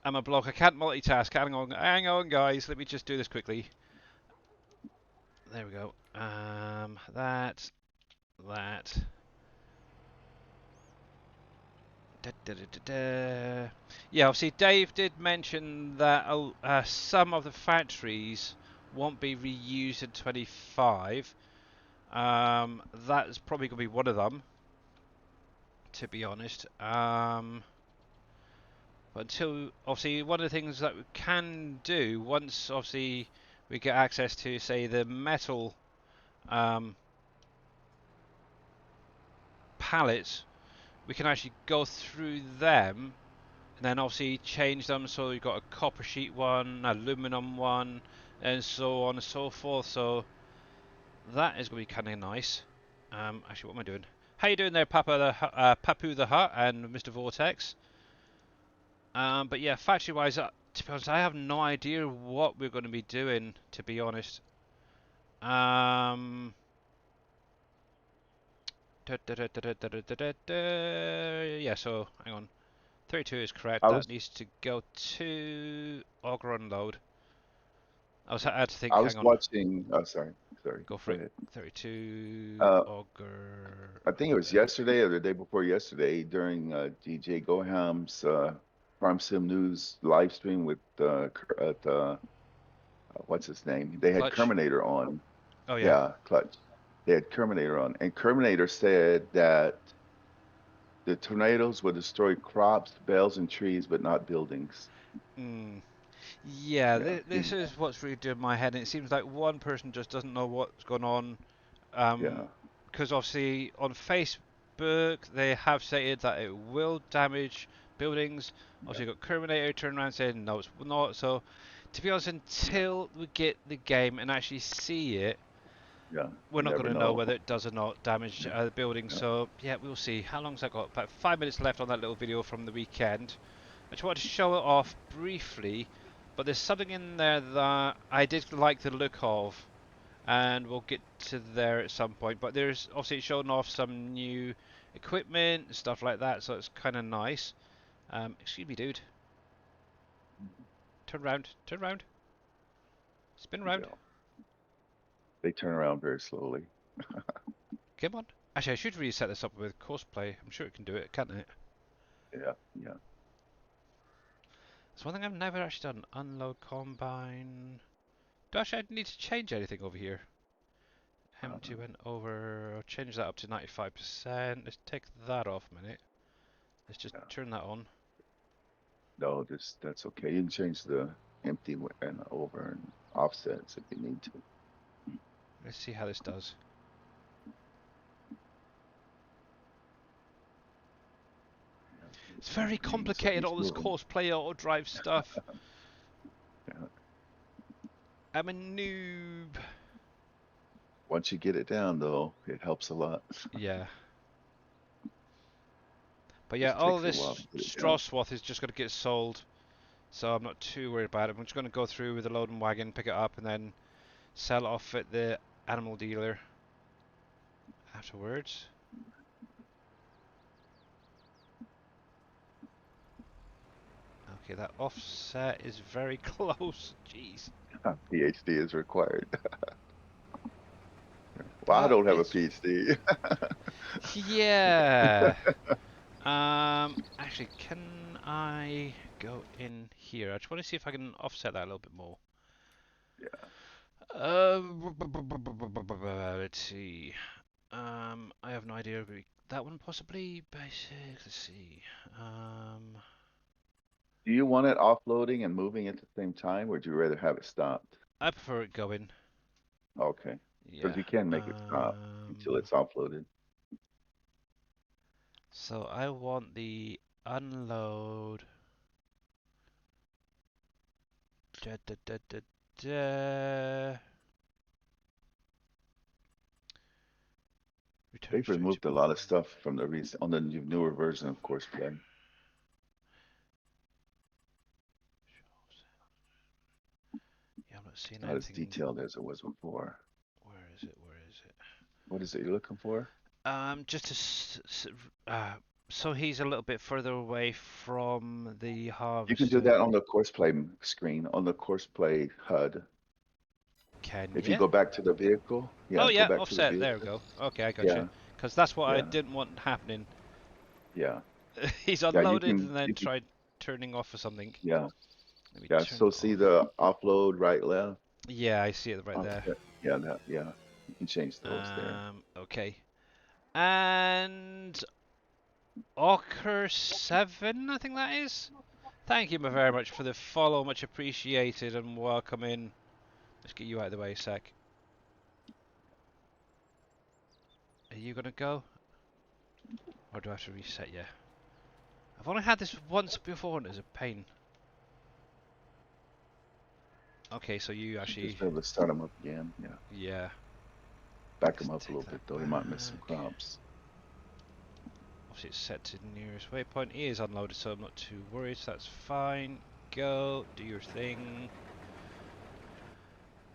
Speaker 1: I'm a bloke. I can't multitask. Hang on, guys. Let me just do this quickly. There we go. That. Da, da, da, da, da. Yeah, obviously Dave did mention that some of the factories won't be reused in 25. That's probably going to be one of them, to be honest. But until, obviously, one of the things that we can do once, obviously, we get access to, say, the metal um, pallets, we can actually go through them and then obviously change them. So you've got a copper sheet one, aluminum one, and so on and so forth. So that is going to be kind of nice. Actually, what am I doing? How you doing there, Papu the Hut and Mr. Vortex? But yeah, factory-wise, to be honest, I have no idea what we're going to be doing. To be honest, um, yeah. So hang on, 32 is correct.
Speaker 2: I
Speaker 1: That
Speaker 2: was
Speaker 1: needs to go to Auger Unload. I had to think.
Speaker 2: I
Speaker 1: Hang
Speaker 2: was
Speaker 1: on,
Speaker 2: watching. Oh, sorry.
Speaker 1: go for
Speaker 2: Go
Speaker 1: it.
Speaker 2: ahead.
Speaker 1: 32
Speaker 2: Uh,
Speaker 1: Auger.
Speaker 2: I think it was yesterday or the day before yesterday during DJ Goham's Farm Sim News live stream with what's his name? They had
Speaker 1: Clutch.
Speaker 2: Terminator on.
Speaker 1: Oh yeah.
Speaker 2: Yeah, Clutch. They had Terminator on, and Terminator said that the tornadoes will destroy crops, bales, and trees, but not buildings.
Speaker 1: Mm. Yeah,
Speaker 2: Yeah,
Speaker 1: this is what's really doing my head. And it seems like one person just doesn't know what's going on.
Speaker 2: yeah,
Speaker 1: Because obviously on Facebook they have stated that it will damage buildings.
Speaker 2: yeah,
Speaker 1: Obviously, you've got Terminator turning around saying no, it's not. So, to be honest,
Speaker 2: yeah,
Speaker 1: until we get the game and actually see it,
Speaker 2: yeah.
Speaker 1: we're
Speaker 2: You
Speaker 1: not going
Speaker 2: never
Speaker 1: to know
Speaker 2: know.
Speaker 1: whether it does or not damage
Speaker 2: Yeah,
Speaker 1: the building.
Speaker 2: yeah,
Speaker 1: So, yeah, we'll see. How long's that got? About 5 minutes left on that little video from the weekend. I just wanted to show it off briefly, but there's something in there that I did like the look of, and we'll get to there at some point. But there's obviously showing off some new equipment and stuff like that, so it's kind of nice. Excuse me, dude. Turn round, spin round.
Speaker 2: yeah. They turn around very slowly.
Speaker 1: Come on. Actually, I should really set this up with cosplay. I'm sure it can do it, can't it?
Speaker 2: Yeah, yeah.
Speaker 1: It's one thing I've never actually done. Unload combine. Do I actually need to change anything over here?
Speaker 2: Uh,
Speaker 1: M2 went over. I'll change that up to 95%. Let's take that off a minute. Let's just
Speaker 2: yeah.
Speaker 1: turn that on.
Speaker 2: No, just that's okay. You can change the and over and offsets if you need to.
Speaker 1: Let's see how this does.
Speaker 2: Yeah,
Speaker 1: It's
Speaker 2: yeah,
Speaker 1: very
Speaker 2: so
Speaker 1: complicated,
Speaker 2: he's
Speaker 1: all this
Speaker 2: moving.
Speaker 1: cosplay auto drive stuff.
Speaker 2: Yeah.
Speaker 1: I'm a noob.
Speaker 2: Once you get it down, though, it helps a lot.
Speaker 1: Yeah. But yeah,
Speaker 2: Just
Speaker 1: all
Speaker 2: takes a while to
Speaker 1: this
Speaker 2: get it
Speaker 1: straw
Speaker 2: down.
Speaker 1: swath is just going to get sold. So I'm not too worried about it. I'm just going to go through with the loading wagon, pick it up, and then sell it off at the animal dealer afterwards. Okay, that offset is very close. Jeez.
Speaker 2: PhD is required. Well, I
Speaker 1: But
Speaker 2: don't have a
Speaker 1: it's
Speaker 2: PhD.
Speaker 1: yeah. Actually, can I go in here? I just want to see if I can offset that a little bit more.
Speaker 2: Yeah.
Speaker 1: Uh, let's see. I have no idea. That one possibly basic. Let's see.
Speaker 2: Do you want it offloading and moving at the same time, or would you rather have it stopped?
Speaker 1: I prefer it going.
Speaker 2: Okay, because
Speaker 1: Yeah.
Speaker 2: you can make it stop until it's offloaded.
Speaker 1: So I want the unload. Da, da, da, da, da. Return
Speaker 2: They've
Speaker 1: straight to.
Speaker 2: removed a lot of stuff from the recent on the newer version of Courseplay.
Speaker 1: Yeah, I'm not seeing
Speaker 2: Not as
Speaker 1: anything.
Speaker 2: detailed as it was before.
Speaker 1: Where is it? Where is it?
Speaker 2: What is it you're looking for?
Speaker 1: Just so he's a little bit further away from the
Speaker 2: You can do
Speaker 1: harvester.
Speaker 2: that on the Courseplay screen, on the Courseplay HUD.
Speaker 1: Can
Speaker 2: If you
Speaker 1: ya?
Speaker 2: go back to the vehicle,
Speaker 1: Oh
Speaker 2: yeah, go
Speaker 1: yeah,
Speaker 2: back to the
Speaker 1: offset. There we
Speaker 2: vehicle.
Speaker 1: go. Okay, I got you.
Speaker 2: Yeah,
Speaker 1: Because that's what I
Speaker 2: yeah,
Speaker 1: didn't want happening.
Speaker 2: yeah,
Speaker 1: He's
Speaker 2: yeah. You
Speaker 1: unloaded
Speaker 2: can,
Speaker 1: and then
Speaker 2: you can,
Speaker 1: tried turning off or something.
Speaker 2: yeah,
Speaker 1: Let me
Speaker 2: yeah.
Speaker 1: turn
Speaker 2: So
Speaker 1: it
Speaker 2: see
Speaker 1: off.
Speaker 2: the offload right, left,
Speaker 1: Yeah, I see it right there.
Speaker 2: offset. Yeah, that, yeah. You can change those there.
Speaker 1: Okay. And Ocker 7, I think that is. Thank you very much for the follow, much appreciated, and welcome in. Let's get you out of the way a sec. Are you gonna go? Or do I have to reset you? I've only had this once before and it's a pain. Okay, so you
Speaker 2: Should just
Speaker 1: actually...
Speaker 2: be able to start them up again. Yeah,
Speaker 1: Yeah.
Speaker 2: back
Speaker 1: Let's
Speaker 2: them up a
Speaker 1: take
Speaker 2: little
Speaker 1: that
Speaker 2: bit though. You might miss some
Speaker 1: back.
Speaker 2: crops.
Speaker 1: Obviously it's set to nearest waypoint. He is unloaded, so I'm not too worried, so that's fine. Go, do your thing.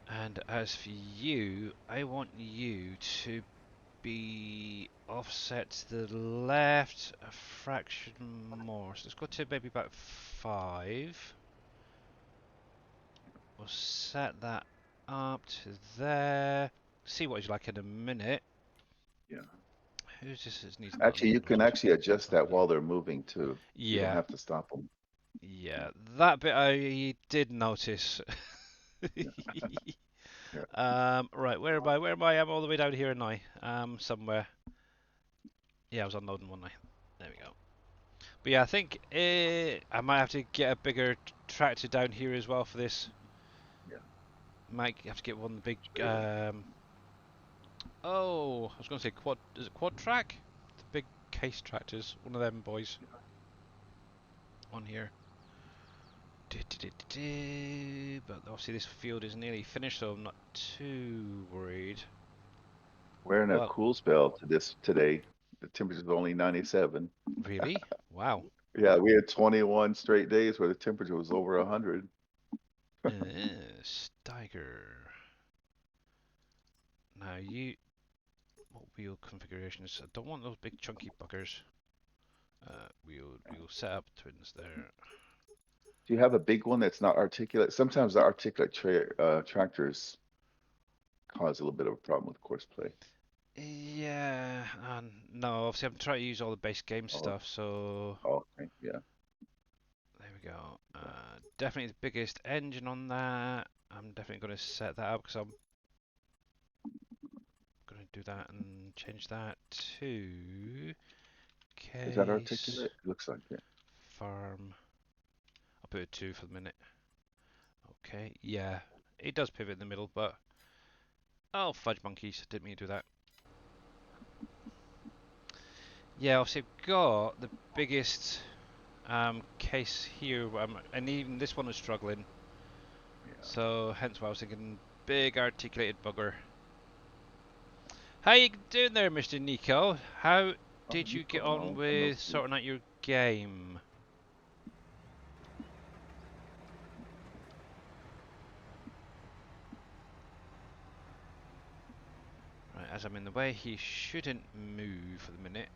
Speaker 1: And as for you, I want you to be offset to the left a fraction more. So let's go to maybe about 5. We'll set that up to there. See what he's like in a minute.
Speaker 2: Yeah.
Speaker 1: Who's this that needs not
Speaker 2: Actually, you can
Speaker 1: loaded?
Speaker 2: actually adjust that while they're moving too. You don't
Speaker 1: Yeah,
Speaker 2: have to stop them.
Speaker 1: yeah. That bit I did notice.
Speaker 2: Yeah, yeah.
Speaker 1: Right, where am I? Where am I? I'm all the way down here now. Somewhere. Yeah, I was unloading one night. There we go. But yeah, I think I might have to get a bigger tractor down here as well for this.
Speaker 2: Yeah.
Speaker 1: Might have to get one of the big.
Speaker 2: Sure.
Speaker 1: Oh, I was going to say quad. Is it quad track? The big case tractors. One of them boys on here. But obviously this field is nearly finished, so I'm not too worried.
Speaker 2: We're in a
Speaker 1: Well,
Speaker 2: cool spell to this today. The temperature's only 97.
Speaker 1: really? Wow.
Speaker 2: Yeah, we had 21 straight days where the temperature was over 100.
Speaker 1: Steiger. Now you, what wheel configurations? I don't want those big chunky buggers. We'll set up twins there.
Speaker 2: Do you have a big one that's not articulate? Sometimes the articulate tractors cause a little bit of a problem with courseplay.
Speaker 1: Yeah, no, obviously I'm trying to use all the base game
Speaker 2: Oh,
Speaker 1: stuff, so
Speaker 2: oh, okay, yeah.
Speaker 1: there we go. Definitely the biggest engine on that. I'm definitely going to set that up because I'm going to do that and change that to
Speaker 2: Is that
Speaker 1: case
Speaker 2: articulate? Looks like it.
Speaker 1: farm. I'll put a 2 for the minute. Okay, yeah, it does pivot in the middle, but oh fudge monkeys, didn't mean to do that. Yeah, obviously I've got the biggest case here, and even this one was struggling.
Speaker 2: Yeah.
Speaker 1: So hence why I was thinking big articulated bugger. How you doing there, Mr. Nico? How
Speaker 2: Oh,
Speaker 1: did
Speaker 2: you
Speaker 1: you get
Speaker 2: put
Speaker 1: on
Speaker 2: on
Speaker 1: with
Speaker 2: those two.
Speaker 1: sorting out your game? Right, as I'm in the way, he shouldn't move for the minute.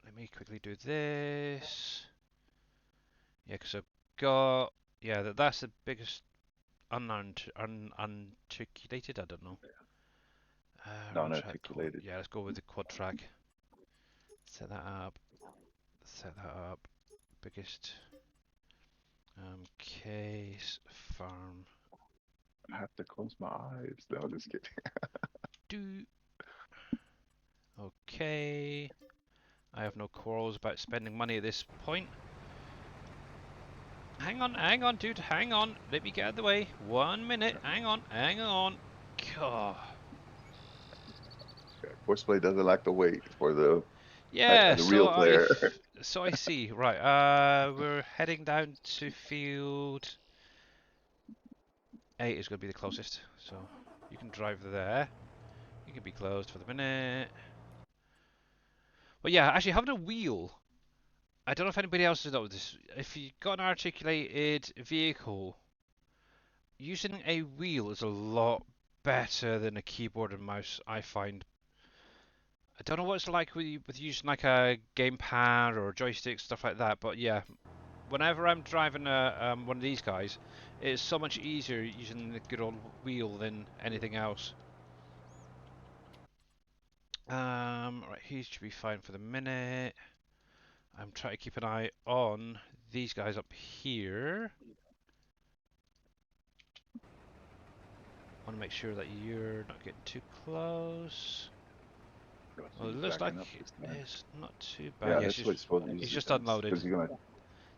Speaker 1: Let me quickly do this. Yeah, because I've got... Yeah, that's the biggest unarticulated, I don't know. Road track quad.
Speaker 2: Non-articulated.
Speaker 1: Yeah, let's go with the quad track. Set that up. Set that up. Biggest case farm.
Speaker 2: I have to close my eyes. No, just kidding.
Speaker 1: Do okay. I have no quarrels about spending money at this point. Hang on, dude, hang on. Let me get out of the way. 1 minute. Hang on, hang on. God.
Speaker 2: Yeah, Horseplay doesn't like to wait for
Speaker 1: Yeah,
Speaker 2: the real player.
Speaker 1: so I see. Right, we're heading down to field 8 is going to be the closest. So you can drive there. You can be closed for the minute. But yeah, actually having a wheel. I don't know if anybody else has noticed this. If you've got an articulated vehicle, using a wheel is a lot better than a keyboard and mouse, I find. I don't know what it's like with using like a gamepad or joystick, stuff like that, but yeah, whenever I'm driving one of these guys, it's so much easier using the good old wheel than anything else. Right, he should be fine for the minute. I'm trying to keep an eye on these guys up here. Want to make sure that you're not getting too close. Well, it
Speaker 2: He's
Speaker 1: looks like
Speaker 2: backing up this time.
Speaker 1: it's not too bad.
Speaker 2: Yeah,
Speaker 1: Yes,
Speaker 2: that's what he's supposed to
Speaker 1: he's
Speaker 2: usually
Speaker 1: just
Speaker 2: does.
Speaker 1: unloaded.
Speaker 2: Because he's gonna,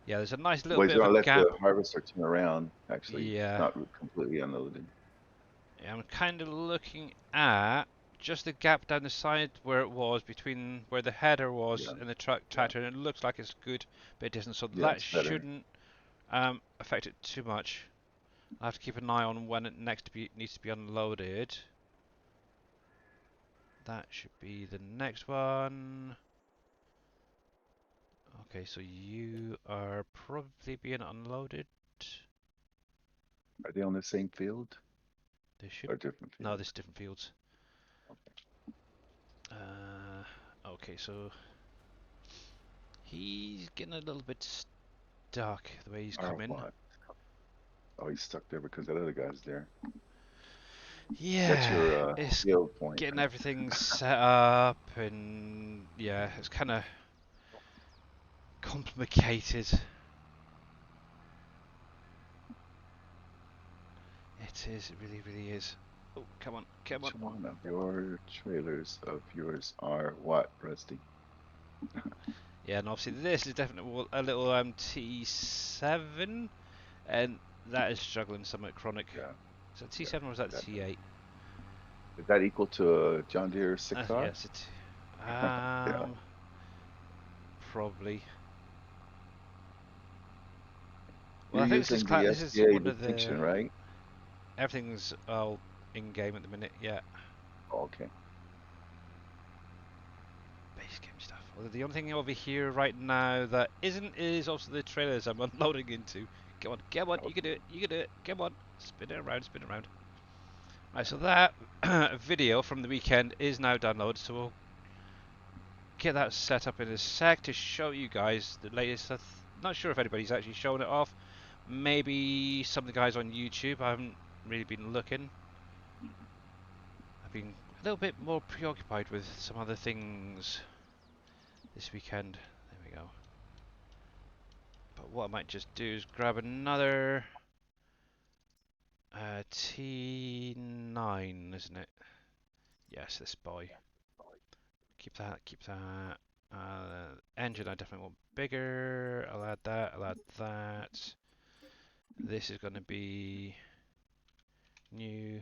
Speaker 1: Yeah, there's a nice little
Speaker 2: well, he's
Speaker 1: bit of a
Speaker 2: gonna let
Speaker 1: gap.
Speaker 2: the harvester turn around. Actually, it's
Speaker 1: Yeah,
Speaker 2: not completely unloaded.
Speaker 1: yeah, I'm kind of looking at just the gap down the side where it was between where the header was
Speaker 2: Yeah,
Speaker 1: and the
Speaker 2: yeah,
Speaker 1: tractor, and it looks like it's good bit of distance, so
Speaker 2: yeah.
Speaker 1: that
Speaker 2: It's better.
Speaker 1: shouldn't affect it too much. I have to keep an eye on when it needs to be unloaded. That should be the next one. Okay, so you are probably being unloaded.
Speaker 2: Are they on the same field
Speaker 1: They should.
Speaker 2: or different
Speaker 1: No,
Speaker 2: field?
Speaker 1: there's different fields. Okay, so he's getting a little bit stuck the way he's
Speaker 2: Or
Speaker 1: coming.
Speaker 2: what? Oh, he's stuck there because that other guy's there. That's
Speaker 1: Yeah,
Speaker 2: your
Speaker 1: it's
Speaker 2: field point.
Speaker 1: getting everything set up, and yeah, it's kind of complicated. It is, it really, really is. Oh, come on, come on.
Speaker 2: Which one of your trailers of yours are what, Rusty?
Speaker 1: Yeah, and obviously this is definitely a little T7, and that is struggling somewhat chronic.
Speaker 2: Yeah,
Speaker 1: Is that
Speaker 2: yeah.
Speaker 1: T7 or is that
Speaker 2: Definitely.
Speaker 1: T8?
Speaker 2: Is that equal to a John Deere 6R?
Speaker 1: Yes, it.
Speaker 2: Yeah.
Speaker 1: Probably. Well,
Speaker 2: You're
Speaker 1: I think
Speaker 2: using the
Speaker 1: this is
Speaker 2: SGA
Speaker 1: one of the.
Speaker 2: distinction, right?
Speaker 1: Everything's all in game at the minute. Yeah,
Speaker 2: Oh, okay.
Speaker 1: base game stuff. Well, the only thing over here right now that isn't is also the trailers I'm unloading into. Come on, you can do it, you can do it. Come on, spin it around, spin it around. Right, so that video from the weekend is now downloaded, so we'll get that set up in a sec to show you guys the latest. Not sure if anybody's actually shown it off. Maybe some of the guys on YouTube. I haven't really been looking. I've been a little bit more preoccupied with some other things this weekend. There we go. But what I might just do is grab another T9, isn't it? Yes, this boy. Keep that, keep that. Engine I definitely want bigger. I'll add that, I'll add that. This is going to be new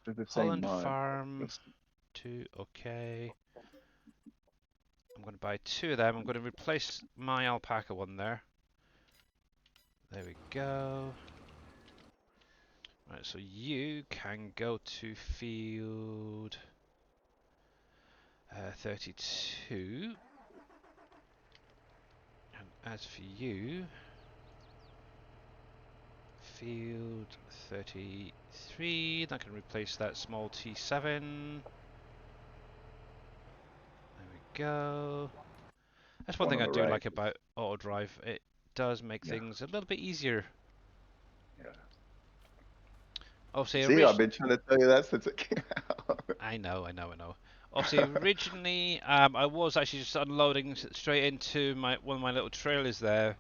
Speaker 2: They're the same
Speaker 1: Holland
Speaker 2: mod.
Speaker 1: Farm 2, okay. I'm going to buy 2 of them. I'm going to replace my alpaca one there. There we go. Right, so you can go to field 32. And as for you, field 33, that can replace that small T7. There we go. That's one
Speaker 2: One
Speaker 1: thing
Speaker 2: on
Speaker 1: I
Speaker 2: the
Speaker 1: do
Speaker 2: right.
Speaker 1: like about auto drive. It does make
Speaker 2: Yeah,
Speaker 1: things a little bit easier.
Speaker 2: yeah.
Speaker 1: Obviously,
Speaker 2: See, I've been trying to tell you that since it came out.
Speaker 1: I know, I know, I know. Obviously, originally, I was actually just unloading straight into one of my little trailers there.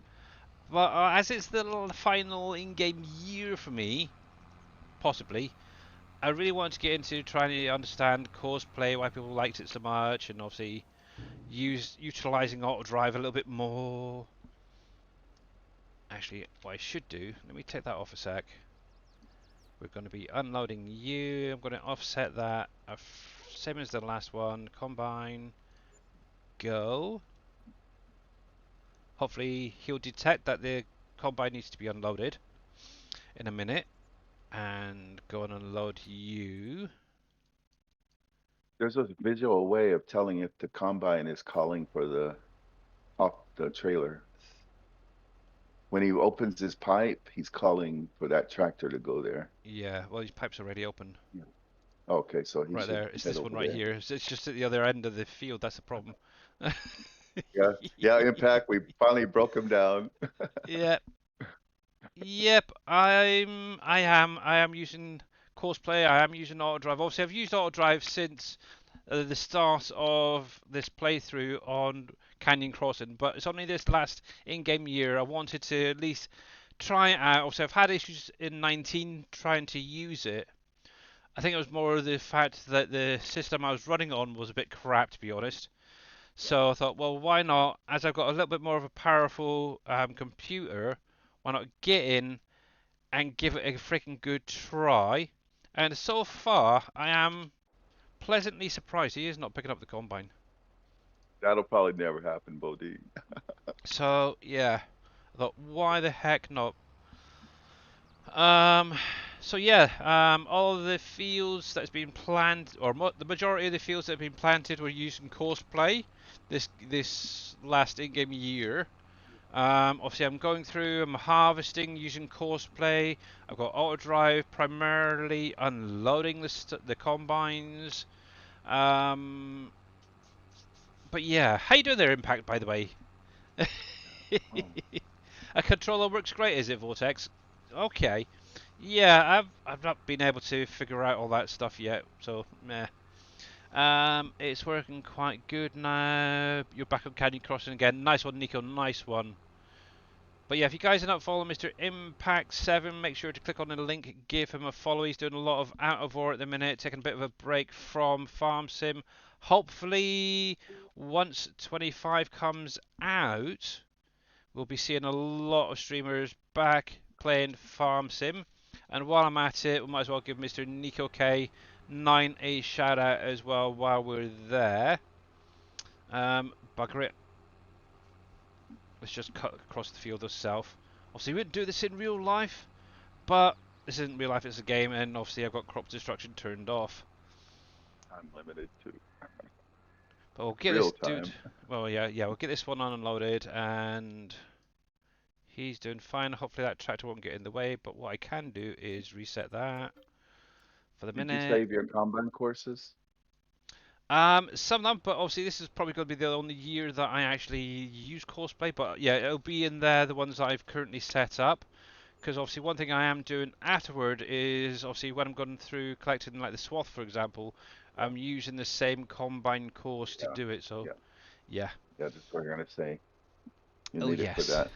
Speaker 1: But as it's the final in-game year for me, possibly, I really wanted to get into trying to understand cosplay, why people liked it so much, and obviously utilizing auto drive a little bit more. Actually, what I should do, let me take that off a sec. We're going to be unloading you. I'm going to offset that. Same as the last one. Combine. Go. Hopefully he'll detect that the combine needs to be unloaded in a minute. And go and unload you.
Speaker 2: There's a visual way of telling if the combine is calling for the off the trailer. When he opens his pipe, he's calling for that tractor to go there.
Speaker 1: Yeah, well, his pipe's already open.
Speaker 2: Yeah. Okay, so he
Speaker 1: Right
Speaker 2: should
Speaker 1: there. It's
Speaker 2: head
Speaker 1: this one
Speaker 2: over
Speaker 1: right
Speaker 2: there.
Speaker 1: here. It's just at the other end of the field. That's the problem.
Speaker 2: Yeah, yeah, impact. We finally broke him down.
Speaker 1: Yeah. Yep, I am using Courseplay. I am using Auto Drive. Obviously, I've used Auto Drive since the start of this playthrough on Canyon Crossing, but it's only this last in-game year I wanted to at least try it out. Obviously, I've had issues in 19 trying to use it. I think it was more the fact that the system I was running on was a bit crap, to be honest. So I thought, well, why not? As I've got a little bit more of a powerful computer, why not get in and give it a freaking good try? And so far, I am pleasantly surprised he is not picking up the combine.
Speaker 2: That'll probably never happen, Bodie.
Speaker 1: So yeah, I thought, why the heck not? Um, so yeah, all of the fields that's been planted, or the majority of the fields that have been planted were using Courseplay this last in-game year. Obviously, I'm going through, I'm harvesting using Courseplay. I've got auto drive primarily unloading the combines. Um, but yeah, how you doing there, Impact? By the way,
Speaker 2: Oh,
Speaker 1: a controller works great, is it, Vortex? Okay. Yeah, I've not been able to figure out all that stuff yet, so meh. It's working quite good now. You're back on Canyon Crossing again. Nice one, Nico. Nice one. But yeah, if you guys are not following Mr. Impact 7, make sure to click on the link, give him a follow. He's doing a lot of out of war at the minute, taking a bit of a break from Farm Sim. Hopefully, once 25 comes out, we'll be seeing a lot of streamers back playing Farm Sim. And while I'm at it, we might as well give Mr. Nico K9 a shout out as well while we're there. Bugger it. Let's just cut across the field itself. Obviously, we wouldn't do this in real life, but this isn't real life, it's a game, and obviously I've got crop destruction turned off.
Speaker 2: unlimited too.
Speaker 1: But we'll get
Speaker 2: Real
Speaker 1: this dude.
Speaker 2: time.
Speaker 1: Well, yeah, we'll get this one unloaded, and he's doing fine. Hopefully that tractor won't get in the way. But what I can do is reset that for the
Speaker 2: Did you
Speaker 1: minute.
Speaker 2: save your combine courses?
Speaker 1: Some of them, but obviously this is probably going to be the only year that I actually use Courseplay. But yeah, it'll be in there, the ones that I've currently set up. Because obviously one thing I am doing afterward is obviously when I'm going through collecting like the swath, for example,
Speaker 2: Yeah,
Speaker 1: I'm using the same combine course to
Speaker 2: yeah,
Speaker 1: do it. So
Speaker 2: yeah,
Speaker 1: yeah.
Speaker 2: yeah. That's what you're gonna say. You
Speaker 1: Oh
Speaker 2: need it for
Speaker 1: yes.
Speaker 2: that.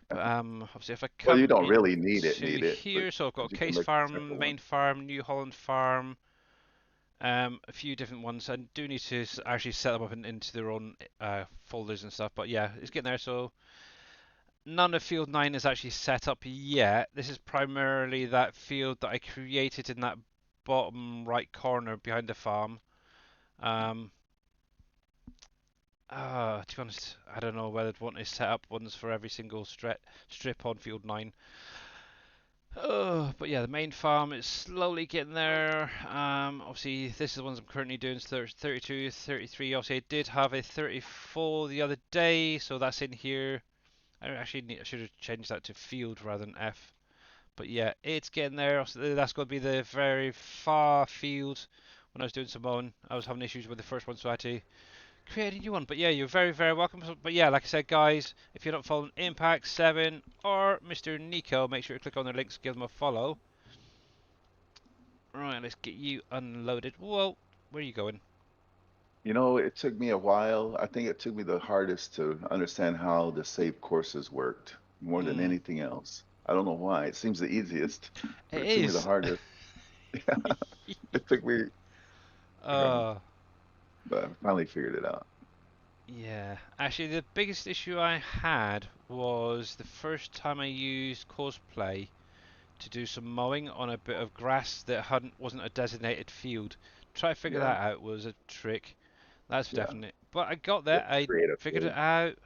Speaker 1: But obviously if I
Speaker 2: Well, you
Speaker 1: come
Speaker 2: don't really
Speaker 1: into
Speaker 2: need it, but
Speaker 1: here, so I've got
Speaker 2: you can
Speaker 1: Case
Speaker 2: make a simple
Speaker 1: Farm,
Speaker 2: one.
Speaker 1: Main Farm, New Holland Farm, a few different ones. I do need to actually set them up into their own folders and stuff. But yeah, it's getting there. So none of Field 9 is actually set up yet. This is primarily that field that I created in that bottom right corner behind the farm. Um, to be honest, I don't know whether I'd want to set up ones for every single strip on Field 9. Oh, but yeah, the main farm is slowly getting there. Obviously, this is the ones I'm currently doing, 32, 33. Obviously, I did have a 34 the other day, so that's in here. I should have changed that to field rather than F. But yeah, it's getting there. That's going to be the very far field. When I was doing some mowing, I was having issues with the first one, so I had to create a new one. But yeah, you're very, very welcome. But yeah, like I said, guys, if you're not following Impact 7 or Mr. Nico, make sure to click on their links, give them a follow. Right, let's get you unloaded. Whoa, where are you going?
Speaker 2: You know, it took me a while. I think it took me the hardest to understand how the save courses worked more than
Speaker 1: Hmm,
Speaker 2: anything else. I don't know why. It seems the easiest,
Speaker 1: it
Speaker 2: but it took me the
Speaker 1: is.
Speaker 2: hardest. Yeah, it took me forever,
Speaker 1: Oh,
Speaker 2: but I finally figured it out.
Speaker 1: yeah. Actually, the biggest issue I had was the first time I used cosplay to do some mowing on a bit of grass that hadn't wasn't a designated field. Try to figure
Speaker 2: Yeah,
Speaker 1: that out was a trick. That's for
Speaker 2: yeah.
Speaker 1: definite. But I got
Speaker 2: You
Speaker 1: there.
Speaker 2: have to
Speaker 1: I
Speaker 2: create a
Speaker 1: figured it
Speaker 2: field.
Speaker 1: out.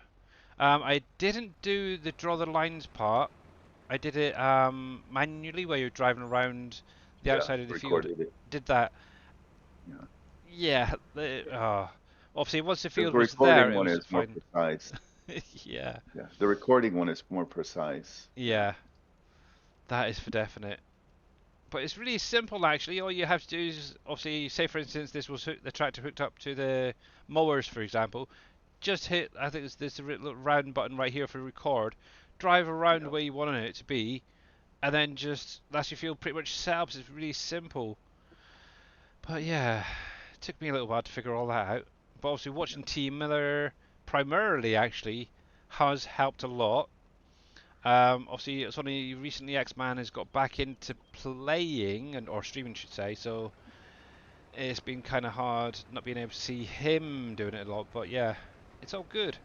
Speaker 1: I didn't do the draw the lines part. I did it manually, where you're driving around the
Speaker 2: Yeah,
Speaker 1: outside of the field.
Speaker 2: recorded it.
Speaker 1: Did that.
Speaker 2: Yeah,
Speaker 1: Yeah. Obviously, once the
Speaker 2: because
Speaker 1: field
Speaker 2: the
Speaker 1: was there,
Speaker 2: recording
Speaker 1: it
Speaker 2: one
Speaker 1: was
Speaker 2: is more
Speaker 1: fine.
Speaker 2: precise.
Speaker 1: Yeah.
Speaker 2: Yeah, the recording one is more precise. Yeah,
Speaker 1: Yeah. That is for definite. But it's really simple actually. All you have to do is obviously say for instance this was the tractor hooked up to the mowers for example. Just hit I think it's this little round button right here for record. Drive around
Speaker 2: yeah,
Speaker 1: where you want it to be, and then just that's your field pretty much set up. So it's really simple. But yeah, it took me a little while to figure all that out. But obviously
Speaker 2: yeah.
Speaker 1: watching T Miller primarily actually has helped a lot. Obviously, it's only recently X-Man has got back into playing and or streaming, should say. So it's been kind of hard not being able to see him doing it a lot. But yeah, it's all good.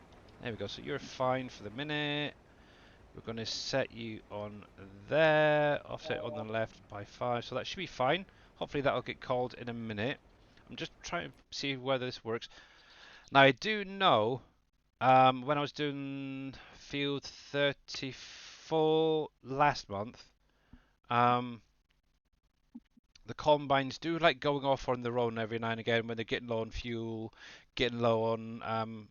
Speaker 1: There we go. So you're fine for the minute. We're going to set you on there, offset on the left by 5. So that should be fine. Hopefully that'll get called in a minute. I'm just trying to see whether this works. Now I do know when I was doing field 34 last month, um, the combines do like going off on their own every now and again when they're getting low on fuel, getting low on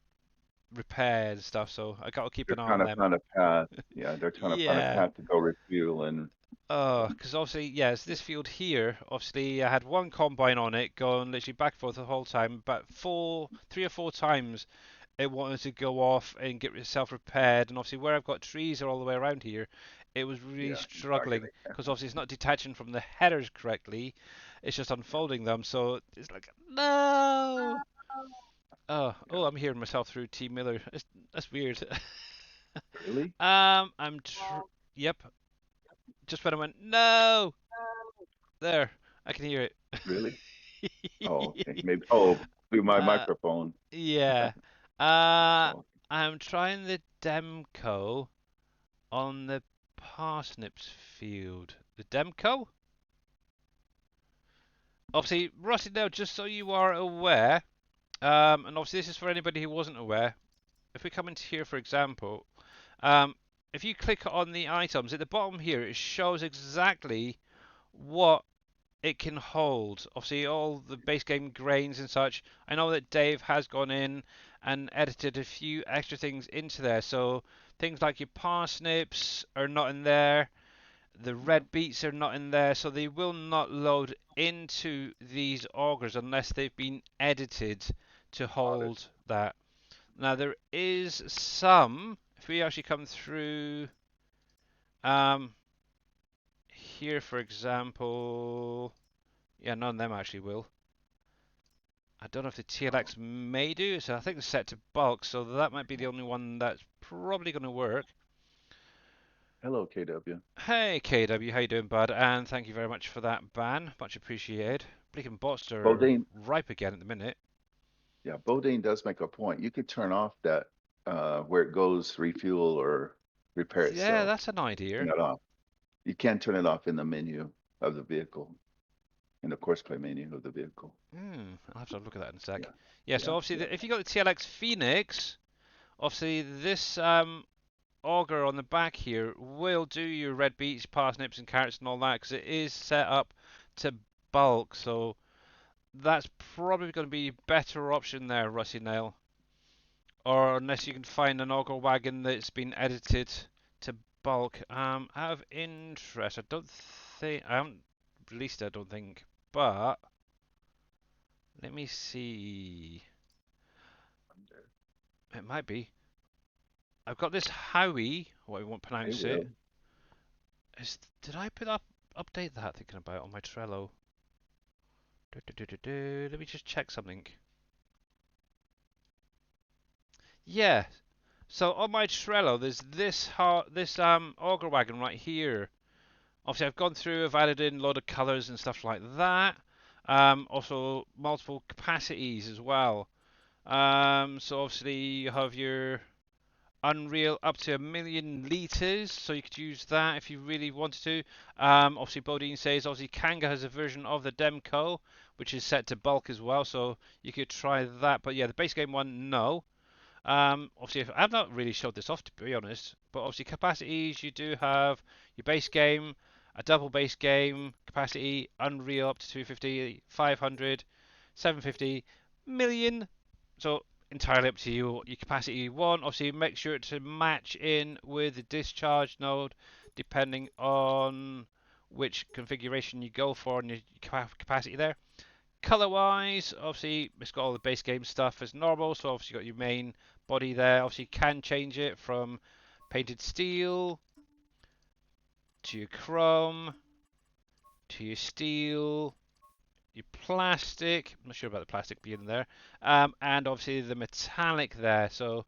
Speaker 1: repairs and stuff. So I got to keep
Speaker 2: They're
Speaker 1: an eye
Speaker 2: trying
Speaker 1: on
Speaker 2: to
Speaker 1: them.
Speaker 2: find a path. Yeah, they're trying to find a
Speaker 1: Yeah.
Speaker 2: path to go refuel and
Speaker 1: Because obviously, yes, this field here, obviously, I had one combine on it going literally back and forth the whole time, but 3 or 4 times it wanted to go off and get itself repaired. And obviously, where I've got trees all the way around here, it was really
Speaker 2: yeah, it's not
Speaker 1: struggling
Speaker 2: gonna.
Speaker 1: because obviously it's not detaching from the headers correctly. It's just unfolding them. So it's like, no. Oh,
Speaker 2: Yeah,
Speaker 1: oh, I'm hearing myself through T Miller. That's weird.
Speaker 2: really,
Speaker 1: I'm yep. Just when I went no, there, I can hear
Speaker 2: really. Oh, okay.
Speaker 1: it.
Speaker 2: Maybe. Oh, through my
Speaker 1: uh,
Speaker 2: microphone.
Speaker 1: yeah. Uh,
Speaker 2: Oh,
Speaker 1: I'm trying the Demco on the parsnips field. The Demco? Obviously, Rusty, now, just so you are aware, and obviously this is for anybody who wasn't aware. If we come into here, for example, um, if you click on the items at the bottom here, it shows exactly what it can hold. Obviously, all the base game grains and such. I know that Dave has gone in and edited a few extra things into there. So things like your parsnips are not in there. The
Speaker 2: yeah,
Speaker 1: red beets are not in there, so they will not load into these augers unless they've been edited to
Speaker 2: got it.
Speaker 1: hold that. Now there is some. If we actually come through um, here, for example, yeah, none of them actually will. I don't know if the
Speaker 2: Oh,
Speaker 1: TLX may do, so I think it's set to bulk, so that might be the only one that's probably going to work.
Speaker 2: hello, KW.
Speaker 1: Hey KW, how you doing, bud? And thank you very much for that ban, much appreciated. Bleaking bots are
Speaker 2: Bodine,
Speaker 1: ripe again at the minute.
Speaker 2: yeah, Bodine does make a point. You could turn off that where it goes refuel or repair
Speaker 1: Yeah,
Speaker 2: itself.
Speaker 1: that's an
Speaker 2: Turn
Speaker 1: idea.
Speaker 2: that off. You can turn it off in the menu of the vehicle, in the course play menu of the vehicle.
Speaker 1: I'll have to look at that in a sec.
Speaker 2: Yeah,
Speaker 1: Yeah, so
Speaker 2: yeah,
Speaker 1: obviously,
Speaker 2: yeah.
Speaker 1: if you got the TLX Phoenix, obviously this auger on the back here will do your red beets, parsnips, and carrots and all that because it is set up to bulk. So that's probably going to be a better option there, Rusty Nail. Or unless you can find an auger wagon that's been edited to bulk. Out of interest, I don't think I haven't released it. I don't think, but let me see. It might be. I've got this Howie. What I won't
Speaker 2: It
Speaker 1: pronounce it.
Speaker 2: will.
Speaker 1: Did I put up update that thinking about on my Trello? Let me just check something. Yeah. So on my Trello, there's this auger wagon right here Obviously, I've gone through, I've added in a lot of colors and stuff like that. Also, multiple capacities as well. So obviously, you have your Unreal up to 1,000,000 liters, so you could use that if you really wanted to. Obviously, Bodine says obviously Kanga has a version of the Demco, which is set to bulk as well, so you could try that. But yeah, the base game one, no. Obviously, I've not really showed this off to be honest, but obviously capacities you do have your base game, a double base game capacity, Unreal up to 250, 500, 750, million. So entirely up to you. Your capacity you want. Obviously, make sure to match in with the discharge node, depending on which configuration you go for and your capacity there. Color wise, obviously it's got all the base game stuff as normal, so obviously you got your main body there. Obviously you can change it from painted steel to your chrome to your steel, your plastic. I'm not sure about the plastic being there, and obviously the metallic there. So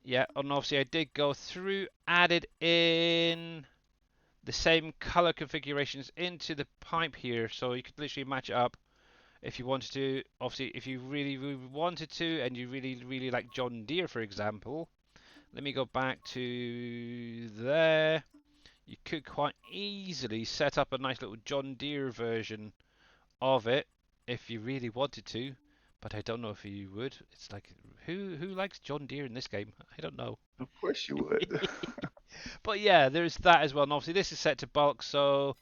Speaker 1: yeah, and obviously I did go through, added in the same color configurations into the pipe here, so you could literally match it up if you wanted to. Obviously, if you really, really wanted to, and you really, really like John Deere, for example, let me go back to there. You could quite easily set up a nice little John Deere version of it if you really wanted to, but I don't know if you would. It's like who likes John Deere in this game? I don't know.
Speaker 2: Of course you would.
Speaker 1: But yeah, there's that as well. And obviously, this is set to bulk, so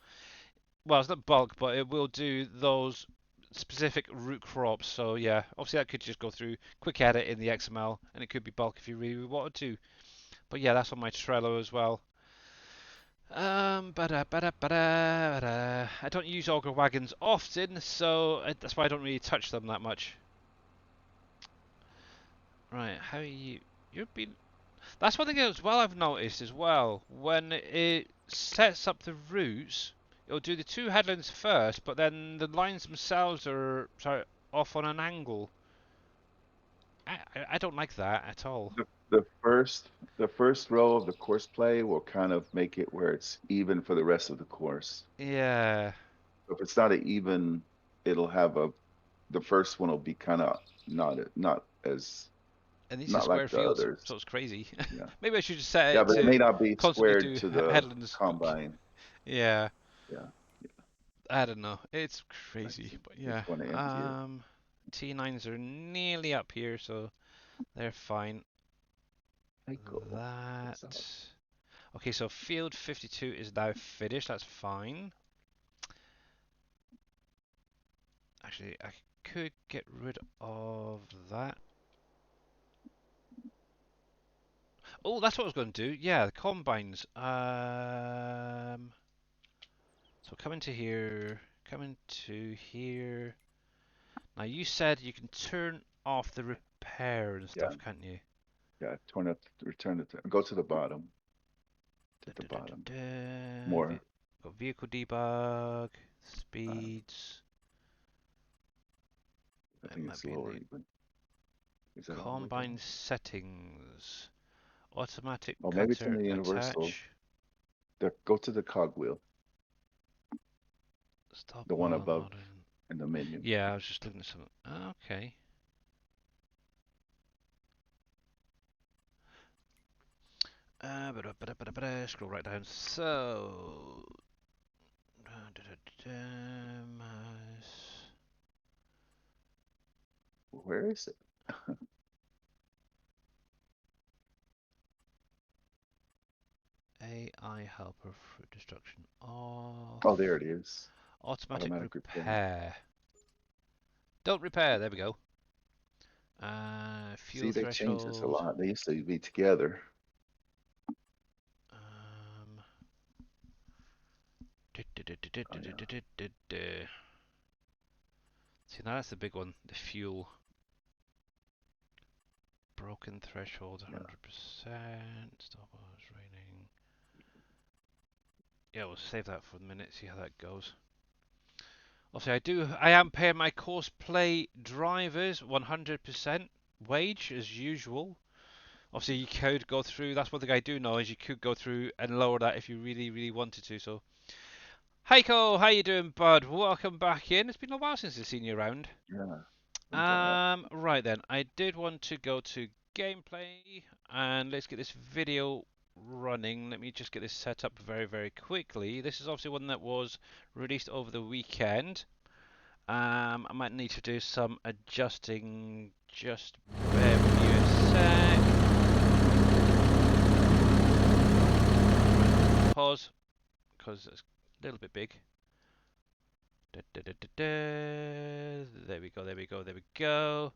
Speaker 1: well, it's not bulk, but it will do those specific root crops. So yeah, obviously that could just go through quick edit in the XML, and it could be bulk if you really wanted to. But yeah, that's on my Trello as well. I don't use auger wagons often, so that's why I don't really touch them that much. Right, how you? You've been. That's one thing as well I've noticed as well. When it sets up the routes, it'll do the two headlands first, but then the lines themselves are sorry, off on an angle. I don't like that at all.
Speaker 2: The first row of the course play will kind of make it where it's even for the rest of the course.
Speaker 1: Yeah,
Speaker 2: If it's not an even, it'll have the first one will be kind of not as
Speaker 1: and these are
Speaker 2: not
Speaker 1: square
Speaker 2: like the
Speaker 1: fields,
Speaker 2: others.
Speaker 1: so it's crazy.
Speaker 2: Yeah.
Speaker 1: Maybe I should just set
Speaker 2: Yeah,
Speaker 1: it
Speaker 2: but it may
Speaker 1: to
Speaker 2: not be
Speaker 1: constantly
Speaker 2: squared
Speaker 1: do
Speaker 2: to the
Speaker 1: headlands.
Speaker 2: combine.
Speaker 1: Yeah,
Speaker 2: Yeah.
Speaker 1: I don't know. It's
Speaker 2: I
Speaker 1: crazy,
Speaker 2: just
Speaker 1: but
Speaker 2: just
Speaker 1: yeah.
Speaker 2: want to empty it.
Speaker 1: T9s are nearly up here, so they're fine.
Speaker 2: Hey, cool.
Speaker 1: That.
Speaker 2: What's up?
Speaker 1: Okay, so field 52 is now finished. That's fine. Actually, I could get rid of that. Oh, that's what I was going to do. Yeah, the combines. So come into here. Come into here. Now you said you can turn off the repair and
Speaker 2: Yeah,
Speaker 1: stuff, can't you?
Speaker 2: yeah. Return it. Go to the bottom. To the bottom. More.
Speaker 1: Got vehicle debug,
Speaker 2: Uh,
Speaker 1: speeds.
Speaker 2: I
Speaker 1: It
Speaker 2: think
Speaker 1: might
Speaker 2: it's
Speaker 1: be in
Speaker 2: lower
Speaker 1: the
Speaker 2: even. Is that all the way
Speaker 1: combine
Speaker 2: down?
Speaker 1: settings. Automatic
Speaker 2: Oh, maybe it's in
Speaker 1: cutter
Speaker 2: the universal.
Speaker 1: attach.
Speaker 2: Go to the cogwheel,
Speaker 1: Stop
Speaker 2: the one
Speaker 1: while
Speaker 2: above
Speaker 1: modern.
Speaker 2: in the menu.
Speaker 1: Yeah, I was just looking at something. Okay. Scroll right down. So. Mouse.
Speaker 2: Where is it?
Speaker 1: AI helper fruit destruction off.
Speaker 2: Oh, there it is.
Speaker 1: Automatic
Speaker 2: Automatic repair.
Speaker 1: repair. Don't repair. There we go.
Speaker 2: See,
Speaker 1: Fuel
Speaker 2: they changed this a
Speaker 1: threshold.
Speaker 2: lot. They used to be together.
Speaker 1: Um,
Speaker 2: Oh yeah.
Speaker 1: See, now that's the big one. The fuel. Broken threshold,
Speaker 2: Yeah.
Speaker 1: 100%. Stop while it's raining. Yeah, we'll save that for a minute. See how that goes. Obviously, I am paying my course play drivers 100% wage as usual. Obviously, you could go through. That's one thing I do know is you could go through and lower that if you really, really wanted to. So Heiko, how you doing, bud? Welcome back in. It's been a while since I've seen you around.
Speaker 2: Yeah, I'm glad.
Speaker 1: Right then, I did want to go to gameplay and let's get this video running. Let me just get this set up very, very quickly. This is obviously one that was released over the weekend. I might need to do some adjusting. Just bear with me a sec. Pause, because it's a little bit big. Da, da, da, da, da. There we go, there we go, there we go.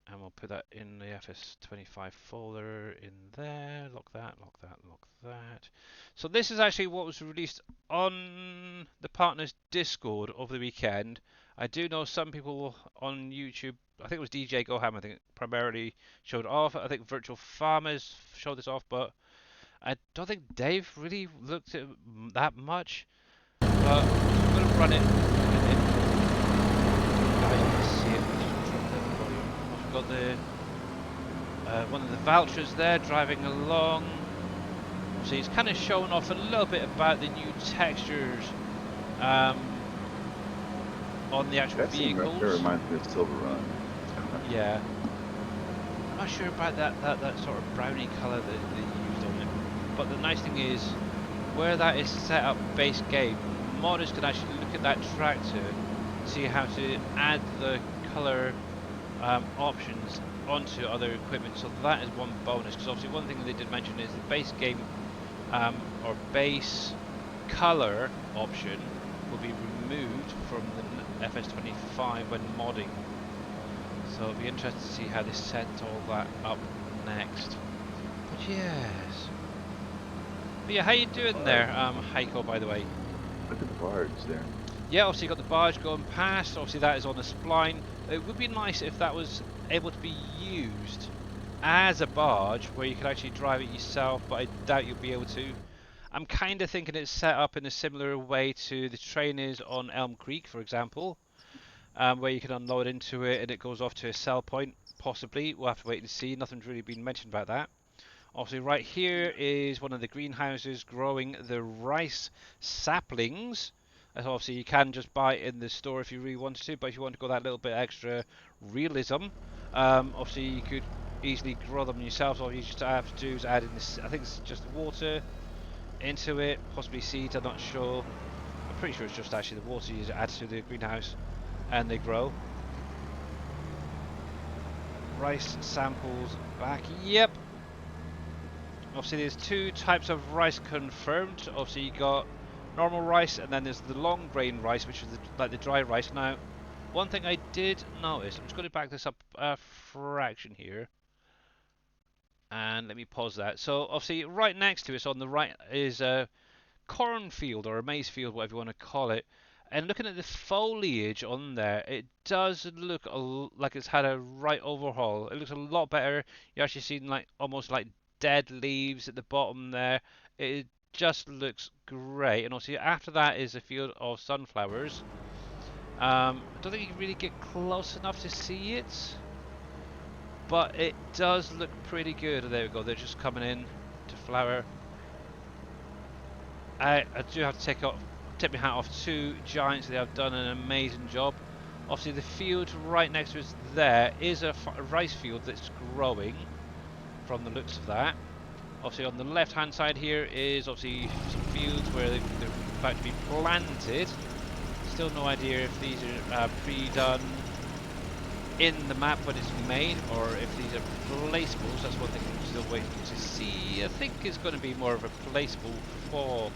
Speaker 1: And we'll put that in the FS25 folder in there. Lock that, lock that, lock that. So this is actually what was released on the partners Discord over the weekend. I do know some people on YouTube, I think it was DJ Goham, I think primarily showed off. I think Virtual Farmers showed this off, but I don't think Dave really looked at that much. But I'm going to run it. You can see it. We've got the one of the vultures there driving along. So he's kind of showing off a little bit about the new textures um, on the actual vehicles.
Speaker 2: That reminds me of Silver Run.
Speaker 1: Yeah. I'm not sure about that sort of brownie colour that they used on it. But the nice thing is, where that is set up base game, modders can actually look at that tractor, see how to add the colour options onto other equipment. So that is one bonus, because obviously one thing they did mention is the base game or base colour option will be removed from the FS25 when modding. So it'll be interesting to see how they set all that up next. But yes. But yeah, how you doing there, Heiko, by the way?
Speaker 2: Look at the barge there.
Speaker 1: Yeah, obviously you've got the barge going past, obviously that is on a spline. It would be nice if that was able to be used as a barge, where you could actually drive it yourself, but I doubt you'll be able to. I'm kind of thinking it's set up in a similar way to the trainers on Elm Creek, for example, where you can unload into it and it goes off to a sell point, possibly. We'll have to wait and see, nothing's really been mentioned about that. Obviously right here is one of the greenhouses growing the rice saplings. As obviously you can just buy it in the store if you really wanted to, but if you want to go that little bit extra realism, obviously you could easily grow them yourself. All you just have to do is add in this, I think it's just water into it, possibly seeds, I'm not sure. I'm pretty sure it's just actually the water you add to the greenhouse and they grow. Rice samples back, yep. Obviously there's two types of rice confirmed. Obviously you got normal rice and then there's the long grain rice, which is like the dry rice. Now, one thing I did notice, I'm just going to back this up a fraction here. And let me pause that. So obviously right next to us on the right is a cornfield or a maize field, whatever you want to call it. And looking at the foliage on there, it does look like it's had a right overhaul. It looks a lot better. You're actually seeing like almost like dead leaves at the bottom there. It just looks great. And obviously after that is a field of sunflowers. I don't think you can really get close enough to see it, but it does look pretty good. There we go. They're just coming in to flower. I do have to take my hat off to Giants. They have done an amazing job. Obviously the field right next to us there is a rice field that's growing from the looks of that. Obviously on the left hand side here is obviously some fields where they're about to be planted. Still no idea if these are pre-done in the map when it's made or if these are placeables. That's one thing I'm still waiting to see. I think it's going to be more of a placeable for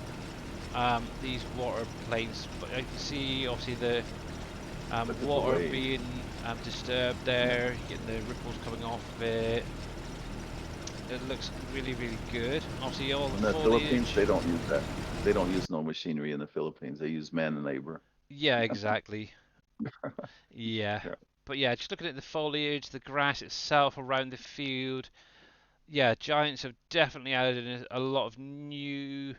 Speaker 1: these water planes, but I can see obviously the water being disturbed there, getting the ripples coming off of it. It looks really, really good. Obviously all the foliage.
Speaker 2: Philippines, they don't use that. They don't use no machinery in the Philippines. They use man and labor.
Speaker 1: Yeah, exactly. Yeah.
Speaker 2: Yeah.
Speaker 1: But yeah, just looking at the foliage, the grass itself around the field, yeah, Giants have definitely added in a lot of new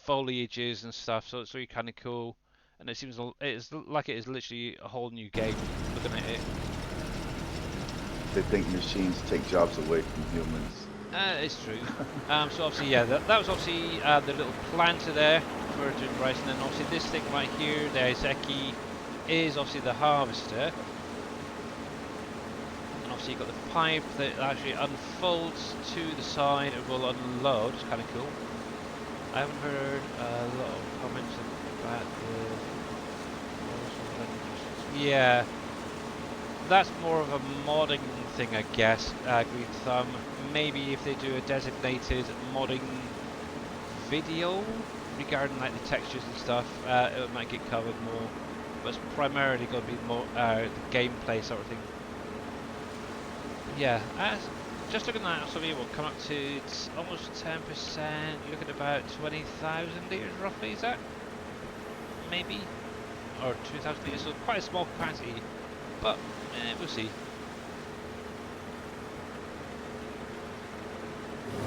Speaker 1: foliages and stuff, so it's really kind of cool. And it seems it's like it is literally a whole new game. Looking at it.
Speaker 2: They think machines take jobs away from humans.
Speaker 1: It's true. So obviously, yeah, that was obviously the little planter there for doing rice, and then obviously this thing right here, the Iseki, is obviously the harvester. And obviously you've got the pipe that actually unfolds to the side and will unload. It's kind of cool. I haven't heard a lot of comments about the. Yeah, that's more of a modding thing, I guess. Green Thumb. Maybe if they do a designated modding video regarding like the textures and stuff, it might get covered more. But it's primarily going to be more the gameplay sort of thing. Yeah, just looking at that, so will come up to it's almost 10%. You look at about 20,000 liters roughly. Is that maybe or 2,000 liters? So quite a small capacity, but we'll see.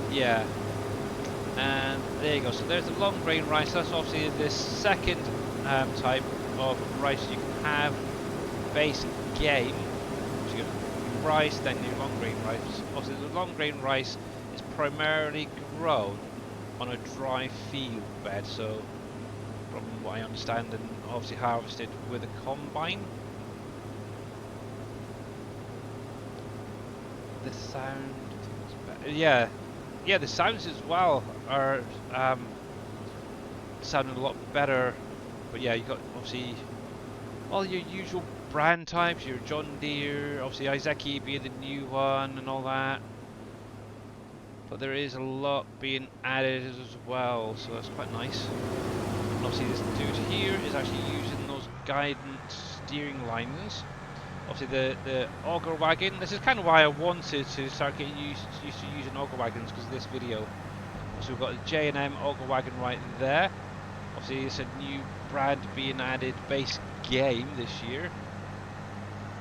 Speaker 1: Yeah, and there you go. So there's the long grain rice. That's obviously the second type of rice you can have. Base game. So you got rice, then your long grain rice. Obviously, the long grain rice is primarily grown on a dry field bed. So, from what I understand, and obviously harvested with a combine. The sound, yeah, yeah, the sounds as well are sounding a lot better. But yeah, you got obviously all your usual brand types, your John Deere, obviously Iseki being the new one and all that. But there is a lot being added as well, so that's quite nice. And obviously this dude here is actually using those guidance steering lines. Obviously the auger wagon, this is kind of why I wanted to start getting used to using auger wagons because of this video. So we've got the J&M auger wagon right there. Obviously it's a new brand being added, base game this year.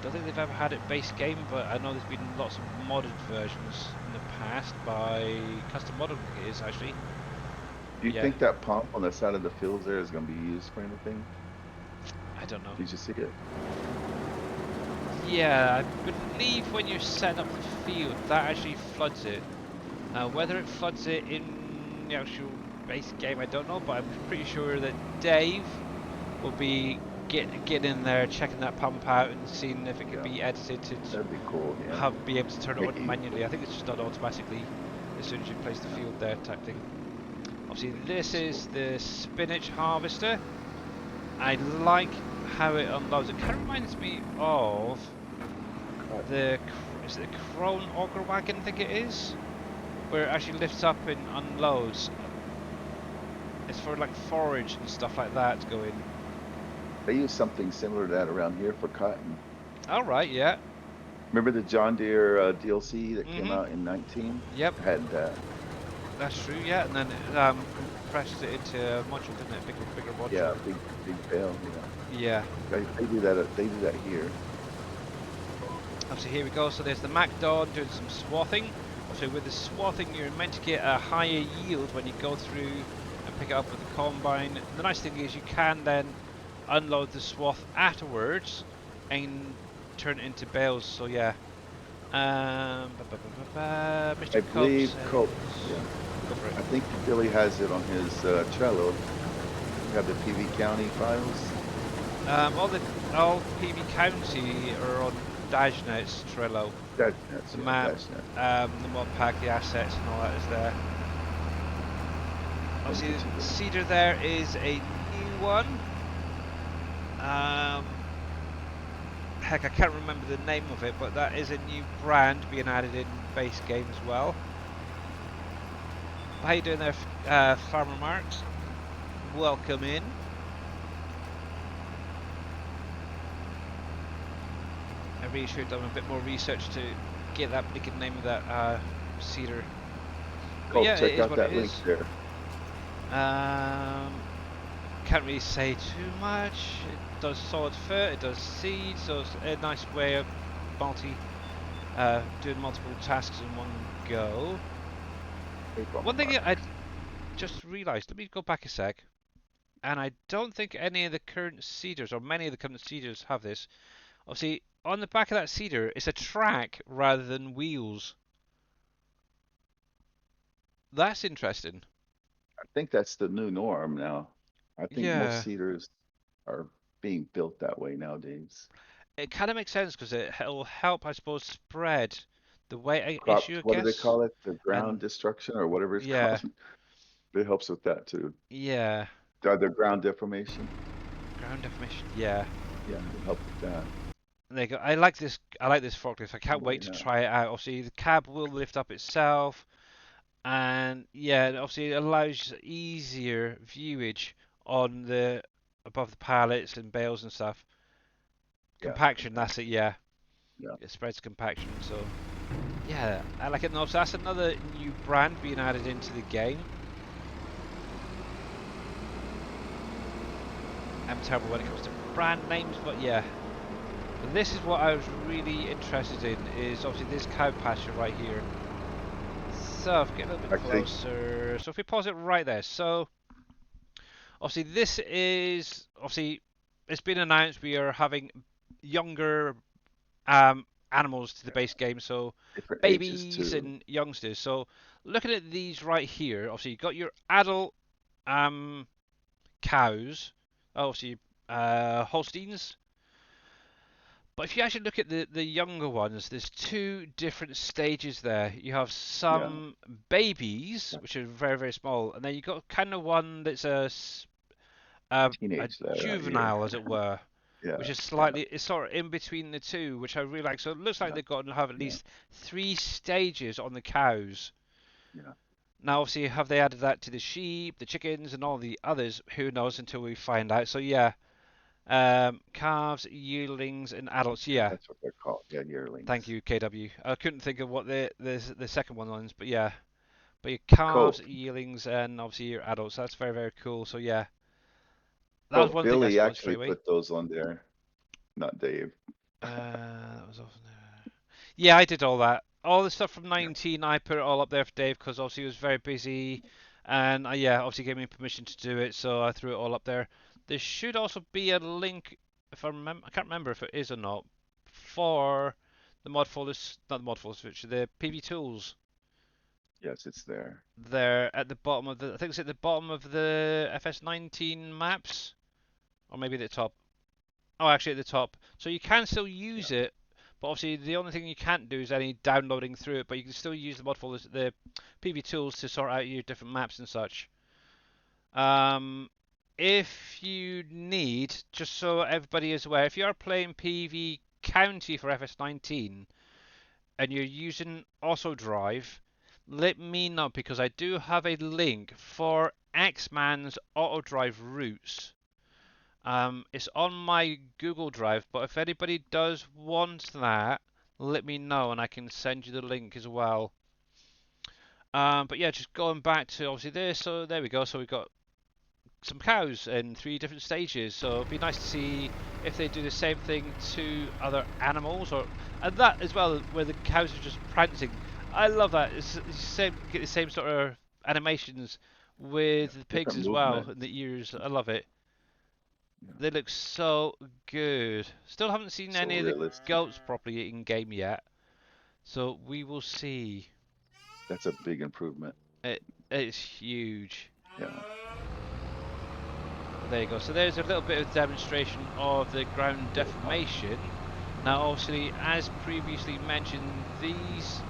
Speaker 1: Don't think they've ever had it base game, but I know there's been lots of modded versions in the past by custom model it is actually.
Speaker 2: Do you
Speaker 1: Yeah,
Speaker 2: think that pump on the side of the fields there is going to be used for anything?
Speaker 1: I don't know.
Speaker 2: Did you see it?
Speaker 1: Yeah, I believe when you're setting up the field, that actually floods it. Whether it floods it in the actual base game, I don't know, but I'm pretty sure that Dave will be getting in there, checking that pump out, and seeing if it can
Speaker 2: Yeah,
Speaker 1: be edited to
Speaker 2: that'd be cool. Yeah,
Speaker 1: be able to turn it
Speaker 2: make
Speaker 1: on
Speaker 2: it
Speaker 1: manually. I
Speaker 2: easier.
Speaker 1: think it's just done automatically as soon as you place the field there, type thing. Obviously, this
Speaker 2: Useful.
Speaker 1: is the spinach harvester. I like how it unloads. It kind of reminds me of the is it the Krone auger wagon? I think it is, where it actually lifts up and unloads. It's for like forage and stuff like that to go in.
Speaker 2: They use something similar to that around here for cotton.
Speaker 1: All right, yeah.
Speaker 2: Remember the John Deere DLC that came
Speaker 1: Mhm.
Speaker 2: out in 19?
Speaker 1: Yep,
Speaker 2: Had that.
Speaker 1: that's true. Yeah, and then it compressed it into a module, didn't it? Bigger
Speaker 2: Yeah,
Speaker 1: module.
Speaker 2: big bale. Yeah,
Speaker 1: Yeah.
Speaker 2: they do that. They do that here.
Speaker 1: So here we go. So there's the MacDon doing some swathing. So with the swathing, you're meant to get a higher yield when you go through and pick it up with the combine. The nice thing is you can then unload the swath afterwards and turn it into bales. So yeah.
Speaker 2: I
Speaker 1: Mr. Cope
Speaker 2: believe
Speaker 1: says,
Speaker 2: Cope. Yeah,
Speaker 1: go for it.
Speaker 2: I think Billy has it on his Trello. You have the PV County files.
Speaker 1: All the PB County are on Dajnet's Trello.
Speaker 2: That's
Speaker 1: The
Speaker 2: yeah,
Speaker 1: map,
Speaker 2: that's not.
Speaker 1: the mod pack, the assets, and all that is there.
Speaker 2: Let me
Speaker 1: Obviously,
Speaker 2: get you
Speaker 1: the
Speaker 2: there.
Speaker 1: cedar there is a new one. Um, heck, I can't remember the name of it, but that is a new brand being added in base game as well. How you doing there, Farmer Marks? Welcome in. I really should have done a bit more research to get that particular name of that cedar. But
Speaker 2: Cope,
Speaker 1: yeah, it
Speaker 2: check
Speaker 1: is
Speaker 2: out
Speaker 1: what it
Speaker 2: that link
Speaker 1: is.
Speaker 2: there.
Speaker 1: Can't really say too much. It does solid fur, it does seed, so it's a nice way of doing multiple tasks in one go.
Speaker 2: Hey, Farmer
Speaker 1: One thing I
Speaker 2: Mark.
Speaker 1: just realised, let me go back a sec, and I don't think any of the current seeders, or many of the current seeders have this. Obviously, on the back of that seeder, it's a track rather than wheels. That's interesting.
Speaker 2: I think that's the new norm now. I think most
Speaker 1: Yeah,
Speaker 2: cedars are being built that way nowadays.
Speaker 1: it kind of makes sense because it'll help, I suppose, spread the weight
Speaker 2: Crop,
Speaker 1: issue, I
Speaker 2: what do they
Speaker 1: guess.
Speaker 2: call it? The ground
Speaker 1: And
Speaker 2: destruction or whatever it's
Speaker 1: yeah,
Speaker 2: called. It helps with that too.
Speaker 1: yeah,
Speaker 2: The ground deformation.
Speaker 1: ground definition. Yeah.
Speaker 2: Yeah, it helps with that.
Speaker 1: There you go. I like this. I like this forklift. I can't
Speaker 2: Oh
Speaker 1: wait to
Speaker 2: yeah,
Speaker 1: try it out. Obviously, the cab will lift up itself, and yeah, and obviously it allows easier viewage on the above the pallets and bales and stuff.
Speaker 2: yeah,
Speaker 1: Compaction.
Speaker 2: compact.
Speaker 1: That's it. Yeah,
Speaker 2: Yeah,
Speaker 1: it spreads compaction. So yeah, I like it. No, so that's another new brand being added into the game. I'm terrible when it comes to brand names, but yeah. But this is what I was really interested in. Is obviously this cow pasture right here. So if we get a little bit
Speaker 2: actually,
Speaker 1: closer. So if we pause it right there. So obviously this is obviously it's been announced we are having younger animals to the
Speaker 2: yeah,
Speaker 1: base game. So
Speaker 2: different ages
Speaker 1: babies
Speaker 2: too.
Speaker 1: and youngsters. So looking at these right here, obviously you've got your adult um, cows, obviously Holsteins. But if you actually look at the younger ones, there's two different stages there. You have
Speaker 2: Yeah,
Speaker 1: some babies, which are very, very small, and then you got kind of one that's a
Speaker 2: teenage lad out here.
Speaker 1: juvenile, as it were,
Speaker 2: Yeah,
Speaker 1: which is
Speaker 2: yeah,
Speaker 1: slightly, it's sort of in between the two, which I really like. So it looks like
Speaker 2: yeah,
Speaker 1: they've got to have at
Speaker 2: yeah,
Speaker 1: least three stages on the cows.
Speaker 2: yeah.
Speaker 1: Now, obviously, have they added that to the sheep, the chickens, and all the others? Who knows until we find out. So yeah, calves, yearlings, and adults. Yeah,
Speaker 2: That's what they're called. Yeah,
Speaker 1: thank
Speaker 2: yearlings.
Speaker 1: you, KW. I couldn't think of what the second one was, but yeah. But your calves,
Speaker 2: Colt.
Speaker 1: yearlings, and obviously your adults. That's very, very cool. So yeah, that was
Speaker 2: Colt.
Speaker 1: one thing I
Speaker 2: Billy
Speaker 1: spotted straight
Speaker 2: actually
Speaker 1: away.
Speaker 2: put those on there, not Dave.
Speaker 1: That was awesome. Yeah, I did all that. All the stuff from
Speaker 2: Yeah,
Speaker 1: 19, I put it all up there for Dave because obviously he was very busy, and yeah, obviously gave me permission to do it, so I threw it all up there. There should also be a link, if I remember, I can't remember if it is or not, for the mod folders, not the mod folders, which are the PV tools.
Speaker 2: yes, it's there.
Speaker 1: They're at the bottom of the, I think it's at the bottom of the FS19 maps, or maybe at the top. Oh, actually at the top. So you can still
Speaker 2: Yeah,
Speaker 1: use it, but obviously the only thing you can't do is any downloading through it. But you can still use the mod folders, the PV tools to sort out your different maps and such. Um, if you need, just so everybody is aware, if you are playing PV County for FS19 and you're using Auto Drive, let me know because I do have a link for X-Man's Auto Drive routes. It's on my Google Drive, but if anybody does want that, let me know and I can send you the link as well. But yeah, just going back to obviously this, so there we go. So we've got some cows in three different stages. So it'd be nice to see if they do the same thing to other animals, or and that as well, where the cows are just prancing. I love that. It's same, get the same sort of animations
Speaker 2: yeah.
Speaker 1: with the pigs
Speaker 2: Different
Speaker 1: as well,
Speaker 2: movement.
Speaker 1: and the ears. I love it.
Speaker 2: Yeah,
Speaker 1: They look so good. Still haven't seen
Speaker 2: so
Speaker 1: any of the
Speaker 2: realistic.
Speaker 1: goats properly in game yet, so we will see.
Speaker 2: That's a big improvement.
Speaker 1: It's huge.
Speaker 2: Yeah,
Speaker 1: There you go. So there's a little bit of demonstration of the ground
Speaker 2: little pop
Speaker 1: deformation. Now, obviously, as previously mentioned, these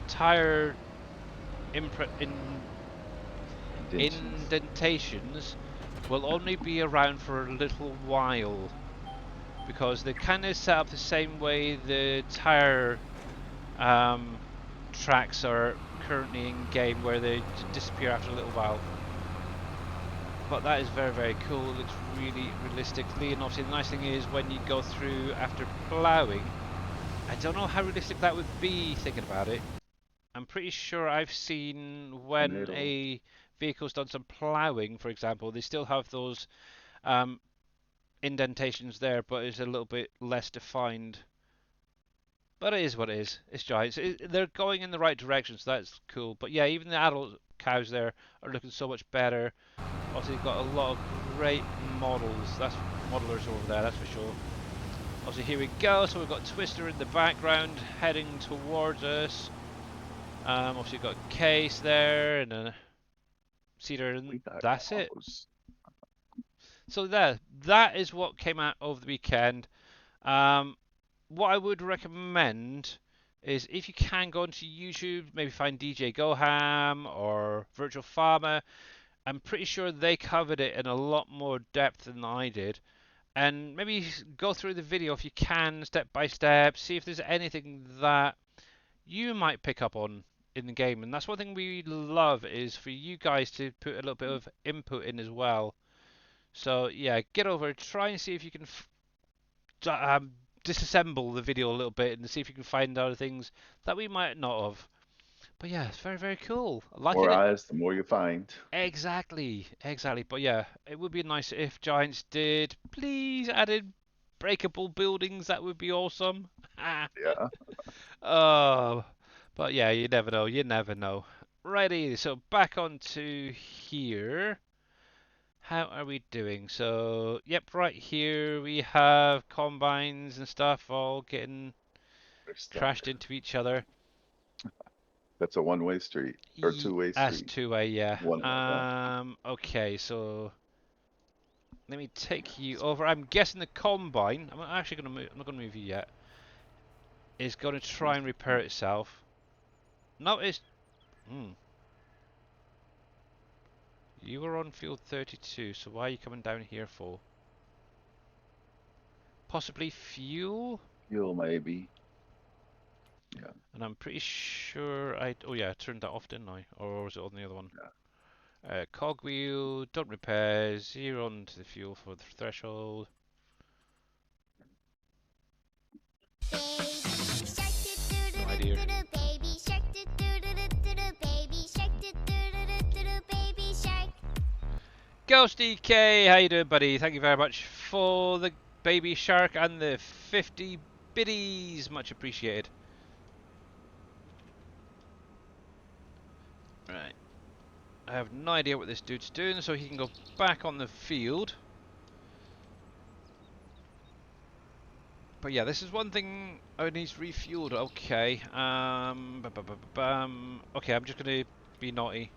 Speaker 1: tire
Speaker 2: indentions.
Speaker 1: indentations will only be around for a little while because they're kind of set up the same way the tire um, tracks are currently in game where they disappear after a little while. But that is very, very cool. It looks really realistically, and obviously the nice thing is when you go through after ploughing, I don't know how realistic that would be thinking about it. I'm pretty sure I've seen when
Speaker 2: Tornado.
Speaker 1: a vehicle's done some ploughing, for example, they still have those um, indentations there, but it's a little bit less defined. But it is what it is. It's giants. They're going in the right direction, so that's cool. But yeah, even the adult cows there are looking so much better. Obviously, you've got a lot of great models. That's modelers over there, that's for sure. Obviously, here we go. So we've got Twister in the background heading towards us. Obviously, you've got a case there and a cedar, and
Speaker 2: We got
Speaker 1: that's it.
Speaker 2: cows.
Speaker 1: So there, that is what came out over the weekend. Um, what I would recommend is if you can go onto YouTube, maybe find DJ Goham or Virtual Farmer. I'm pretty sure they covered it in a lot more depth than I did. And maybe go through the video if you can, step by step, see if there's anything that you might pick up on in the game. And that's one thing we love is for you guys to put a little bit of input in as well. So yeah, get over, try and see if you can disassemble the video a little bit and see if you can find other things that we might not have. But yeah, it's very, very cool. I like
Speaker 2: More
Speaker 1: it.
Speaker 2: eyes, the more you find.
Speaker 1: Exactly, exactly. But yeah, it would be nice if Giants did please added breakable buildings. That would be awesome.
Speaker 2: Yeah.
Speaker 1: Oh, but yeah, you never know. You never know. Righty, so back onto here. How are we doing? So, yep, right here we have combines and stuff all getting
Speaker 2: They're stuck.
Speaker 1: crashed into each other.
Speaker 2: That's a one-way street or two-way
Speaker 1: That's
Speaker 2: street.
Speaker 1: two-way, yeah.
Speaker 2: One-way, yeah.
Speaker 1: Okay, so let me take you over. I'm guessing the combine. I'm not actually gonna move. I'm not gonna move you yet. Is going to try and repair itself. No, it's. Hmm. You were on field 32, so why are you coming down here for? Possibly fuel?
Speaker 2: Fuel maybe. Yeah.
Speaker 1: And I'm pretty sure I. Oh yeah, I turned that off, didn't I? Or was it on the other one?
Speaker 2: Yeah.
Speaker 1: Cogwheel, don't repair, 0 onto the fuel for the threshold. My dear. Ghosty K, how you doing, buddy? Thank you very much for the baby shark and the 50 biddies. Much appreciated. Right. I have no idea what this dude's doing, so he can go back on the field. But yeah, this is one thing I need refueled. Okay. Okay, I'm just gonna be naughty.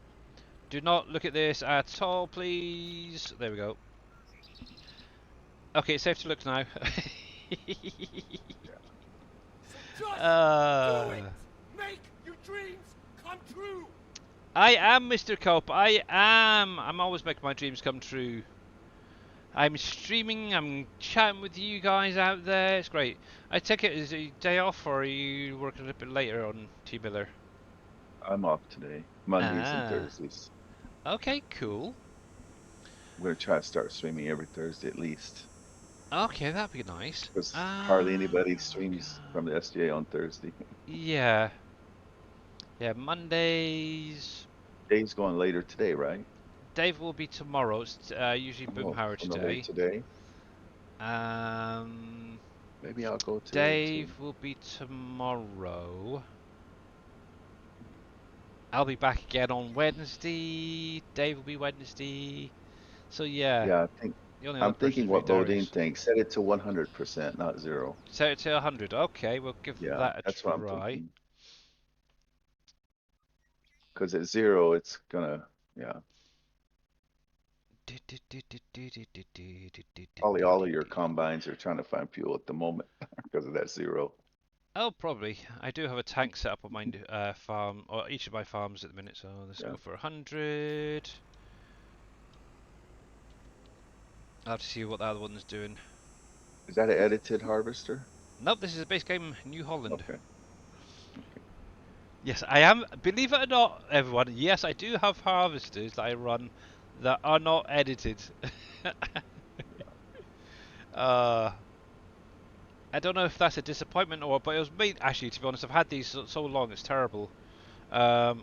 Speaker 1: Do not look at this at all, please. There we go. Okay, it's safe to look now.
Speaker 3: Just do it!
Speaker 1: uh,
Speaker 3: Make your dreams come true!
Speaker 1: I am Mr. Cope. I am. I'm always making my dreams come true. I'm streaming. I'm chatting with you guys out there. It's great. I take it as a day off, or are you working a little bit later on T Miller?
Speaker 2: I'm off today. Mondays and
Speaker 1: Ah.
Speaker 2: Thursdays.
Speaker 1: Okay. Cool.
Speaker 2: I'm gonna try to start streaming every Thursday at least.
Speaker 1: Okay, that'd be nice.
Speaker 2: Because hardly anybody
Speaker 1: Okay.
Speaker 2: streams from the SGA on Thursday.
Speaker 1: Yeah. Yeah. Mondays.
Speaker 2: Dave's going later today, right?
Speaker 1: Dave will be tomorrow. It's usually
Speaker 2: Oh,
Speaker 1: Boomhauer
Speaker 2: on the late
Speaker 1: today.
Speaker 2: today.
Speaker 1: Um,
Speaker 2: Maybe I'll go today too.
Speaker 1: Dave will be tomorrow. I'll be back again on Wednesday. Dave will be Wednesday. So yeah,
Speaker 2: Yeah,
Speaker 1: the only other
Speaker 2: I'm
Speaker 1: person
Speaker 2: thinking
Speaker 1: is really
Speaker 2: what Bodine
Speaker 1: Darius.
Speaker 2: thinks. Set it to 100%, not zero.
Speaker 1: Set it to 100. Okay, we'll give
Speaker 2: Yeah,
Speaker 1: that a
Speaker 2: that's what I'm
Speaker 1: try.
Speaker 2: thinking. Because at zero, it's gonna, yeah. Probably all of your combines are trying to find fuel at the moment because of that zero.
Speaker 1: Oh, probably. I do have a tank set up on my farm, or each of my farms at the minute, so let's
Speaker 2: Yeah.
Speaker 1: go for 100. I'll have to see what the other one's doing.
Speaker 2: Is that an edited harvester?
Speaker 1: Nope, this is a base game New Holland.
Speaker 2: Okay.
Speaker 1: Yes, I am. Believe it or not, everyone. Yes, I do have harvesters that I run that are not edited. uh, I don't know if that's a disappointment or, but it was me. Actually, to be honest, I've had these so long, it's terrible. Um,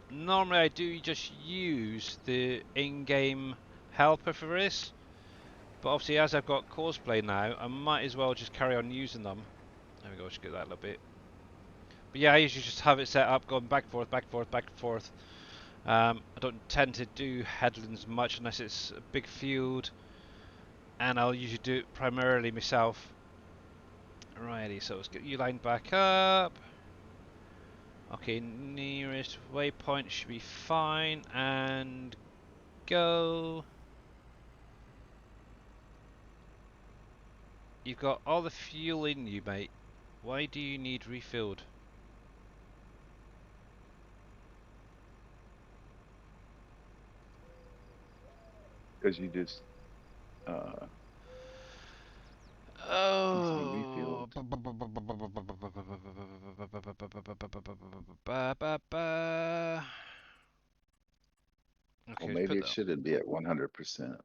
Speaker 1: normally, I do just use the in-game helper for this, but obviously, as I've got cosplay now, I might as well just carry on using them. There we go. Just get that a little bit. But yeah, I usually just have it set up, going back and forth, back and forth, back and forth. I don't tend to do headlands much unless it's a big field, and I'll usually do it primarily myself. Alrighty, so let's get you lined back up. Okay, nearest waypoint should be fine, and go. You've got all the fuel in you, mate. Why do you need refilled?
Speaker 2: Because you just easily
Speaker 1: Oh.
Speaker 2: refilled.
Speaker 1: Okay,
Speaker 2: Well,
Speaker 1: let's
Speaker 2: maybe
Speaker 1: put
Speaker 2: it
Speaker 1: that.
Speaker 2: shouldn't be at 100%.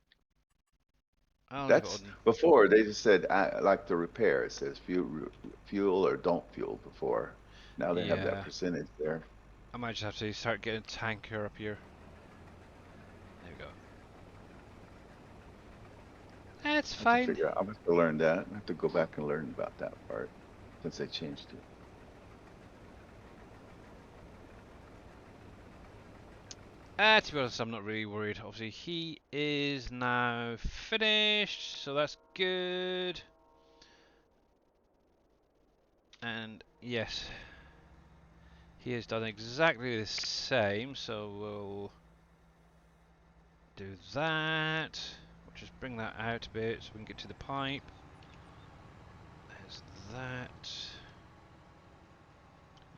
Speaker 1: I'll leave it
Speaker 2: That's
Speaker 1: on.
Speaker 2: before they just said like the repair. It says fuel or don't fuel before. Now they have that
Speaker 1: Yeah,
Speaker 2: percentage there.
Speaker 1: I might just have to start getting a tanker up here. There we go. That's
Speaker 2: I have to
Speaker 1: fine.
Speaker 2: figure out. I'm gonna have to learn that. I have to go back and learn about that part since they changed it.
Speaker 1: To be honest, I'm not really worried. Obviously, he is now finished, so that's good. And yes, he has done exactly the same, so we'll do that. We'll just bring that out a bit so we can get to the pipe. There's that.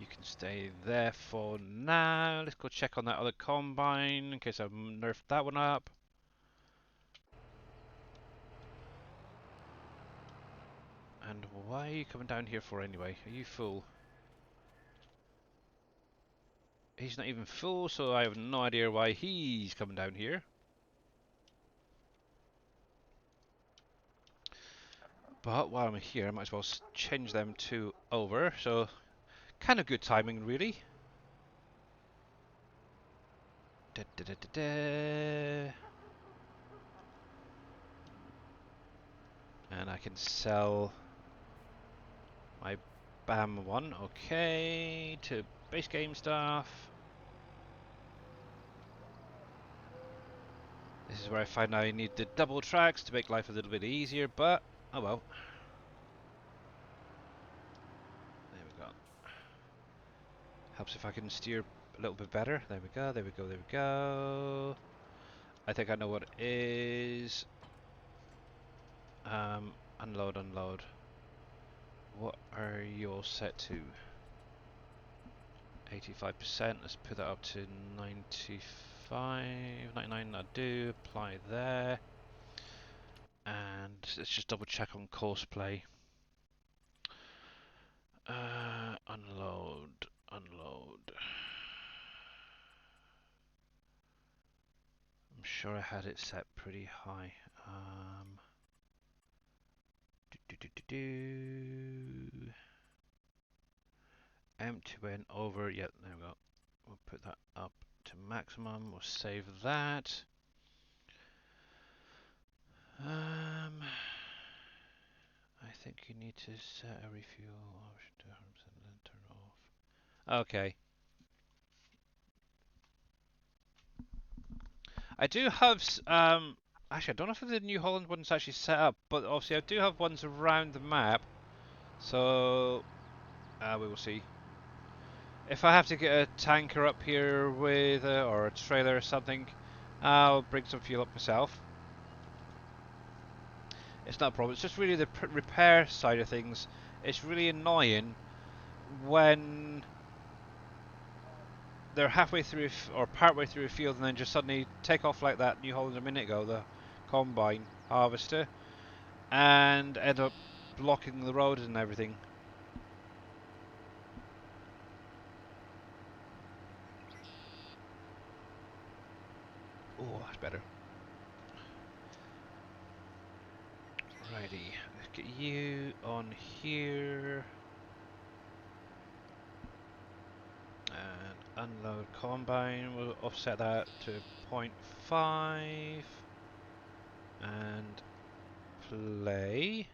Speaker 1: You can stay there for now. Let's go check on that other combine in case I've nerfed that one up. And why are you coming down here for anyway? Are you full? He's not even full, so I have no idea why he's coming down here. But while I'm here, I might as well change them two over. So, kind of good timing, really. Da, da, da, da, da. And I can sell my BAM one, okay, to base game stuff. This is where I find I need the double tracks to make life a little bit easier, but oh well. There we go. Helps if I can steer a little bit better. There we go, there we go, there we go. I think I know what it is. Unload, unload. What are you all set to? 85%. Let's put that up to 95, 99. I do. Apply there. And let's just double check on courseplay. Unload, unload. I'm sure I had it set pretty high. Do, do, do, do. M2N over. Yep, there we go. We'll put that up to maximum. We'll save that. I think you need to set a refuel option to 100% then turn it off. Okay. I do have actually I don't know if the New Holland one's actually set up, but obviously I do have ones around the map. So we will see. If I have to get a tanker up here with or a trailer or something, I'll bring some fuel up myself. It's not a problem. It's just really the repair side of things. It's really annoying when they're halfway through or partway through a field and then just suddenly take off like that New Holland a minute ago, the combine harvester, and end up blocking the road and everything. Oh, that's better. Righty, let's get you on here. And unload combine, we'll offset that to 0.5 and play.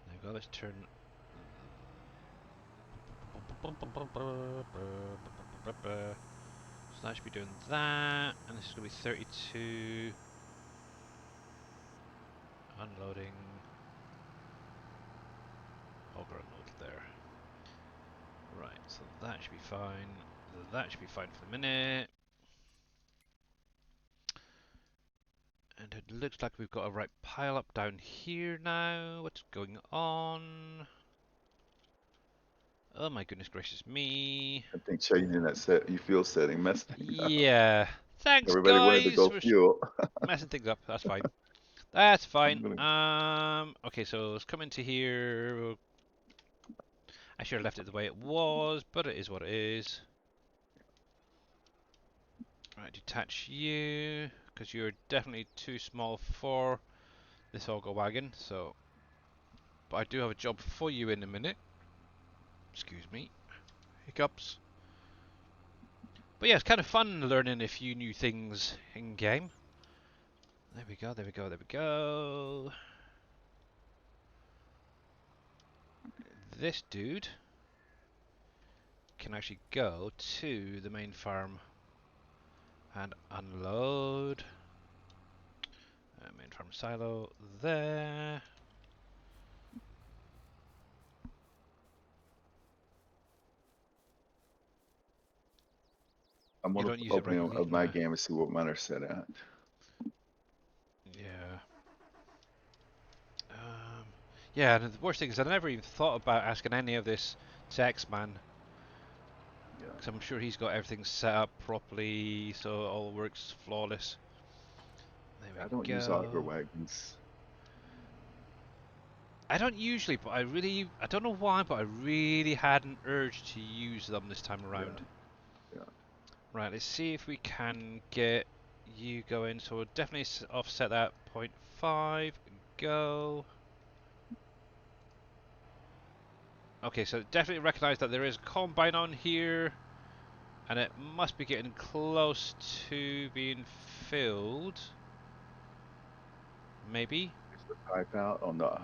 Speaker 1: There we go, let's turn. So that should be doing that, and this is going to be 32. Unloading. Over unload there. Right, so that should be fine. That should be fine for the minute. And it looks like we've got a right pile up down here now. What's going on? Oh my goodness gracious me.
Speaker 2: I think changing that set you fuel setting messed things up.
Speaker 1: Yeah. Thanks
Speaker 2: Everybody wanted to
Speaker 1: guys
Speaker 2: go
Speaker 1: for
Speaker 2: fuel.
Speaker 1: messing things up. That's fine. That's
Speaker 2: I'm
Speaker 1: fine.
Speaker 2: gonna
Speaker 1: Okay, so let's come into here. I should have left it the way it was, but it is what it is. Right, detach you, because you're definitely too small for this auger wagon, so... But I do have a job for you in a minute. Excuse me. Hiccups. But yeah, it's kind of fun learning a few new things in game. There we go, there we go, there we go. This dude can actually go to the main farm and unload. Main farm silo there.
Speaker 2: I'm
Speaker 1: You
Speaker 2: gonna
Speaker 1: don't use it
Speaker 2: open
Speaker 1: regularly?
Speaker 2: up my
Speaker 1: No.
Speaker 2: game and see what mine are set at.
Speaker 1: Yeah. Yeah, and the worst thing is I never even thought about asking any of this text man.
Speaker 2: Yeah.
Speaker 1: Because I'm sure he's got everything set up properly so it all works flawless. There
Speaker 2: I
Speaker 1: we
Speaker 2: don't use auger
Speaker 1: go.
Speaker 2: wagons.
Speaker 1: I don't usually, but I don't know why, but I really had an urge to use them this time
Speaker 2: Yeah,
Speaker 1: around.
Speaker 2: yeah.
Speaker 1: Right, let's see if we can get you going. So we'll definitely offset that 0.5. Go. Okay, so definitely recognize that there is a combine on here. And it must be getting close to being filled. Maybe?
Speaker 2: Is the pipe out on the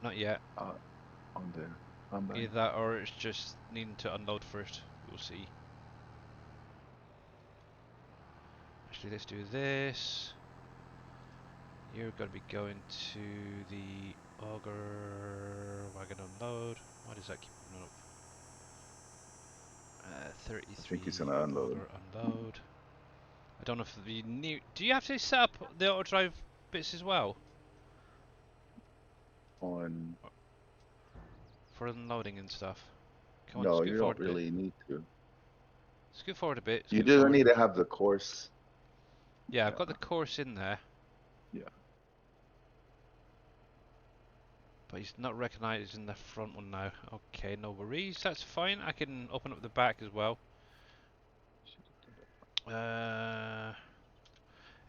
Speaker 1: Not yet.
Speaker 2: on the combine?
Speaker 1: Either that or it's just needing to unload first. We'll see. Actually, let's do this. You're going to be going to the auger wagon unload. Why does that keep coming up?
Speaker 2: I
Speaker 1: 33
Speaker 2: think he's gonna unload
Speaker 1: auger unload. I don't know if the new... Do you have to set up the auto drive bits as well?
Speaker 2: on.
Speaker 1: For unloading and stuff? Come on,
Speaker 2: No,
Speaker 1: scoot
Speaker 2: you
Speaker 1: forward
Speaker 2: don't
Speaker 1: a bit.
Speaker 2: really need to.
Speaker 1: Scoot forward a bit,
Speaker 2: You
Speaker 1: scoot
Speaker 2: do
Speaker 1: forward.
Speaker 2: need to have the course.
Speaker 1: Yeah, I've
Speaker 2: Yeah,
Speaker 1: got the course in there,
Speaker 2: yeah.
Speaker 1: but he's not recognising the front one now. Okay, no worries, that's fine. I can open up the back as well. Uh,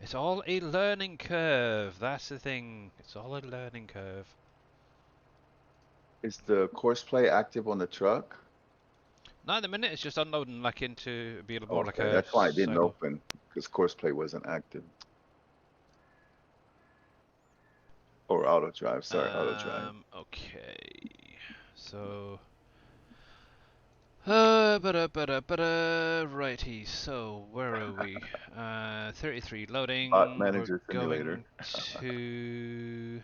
Speaker 1: it's all a learning curve. That's the thing. It's all a learning curve.
Speaker 2: Is the course play active on the truck?
Speaker 1: Now at the minute it's just unloading like into being more like
Speaker 2: Okay,
Speaker 1: a
Speaker 2: that's why it didn't
Speaker 1: silo.
Speaker 2: open, because course play wasn't active. Or auto drive, sorry, auto drive.
Speaker 1: Okay. So righty, so where are we? 33
Speaker 2: Bot
Speaker 1: loading. We're
Speaker 2: manager simulator.
Speaker 1: going to...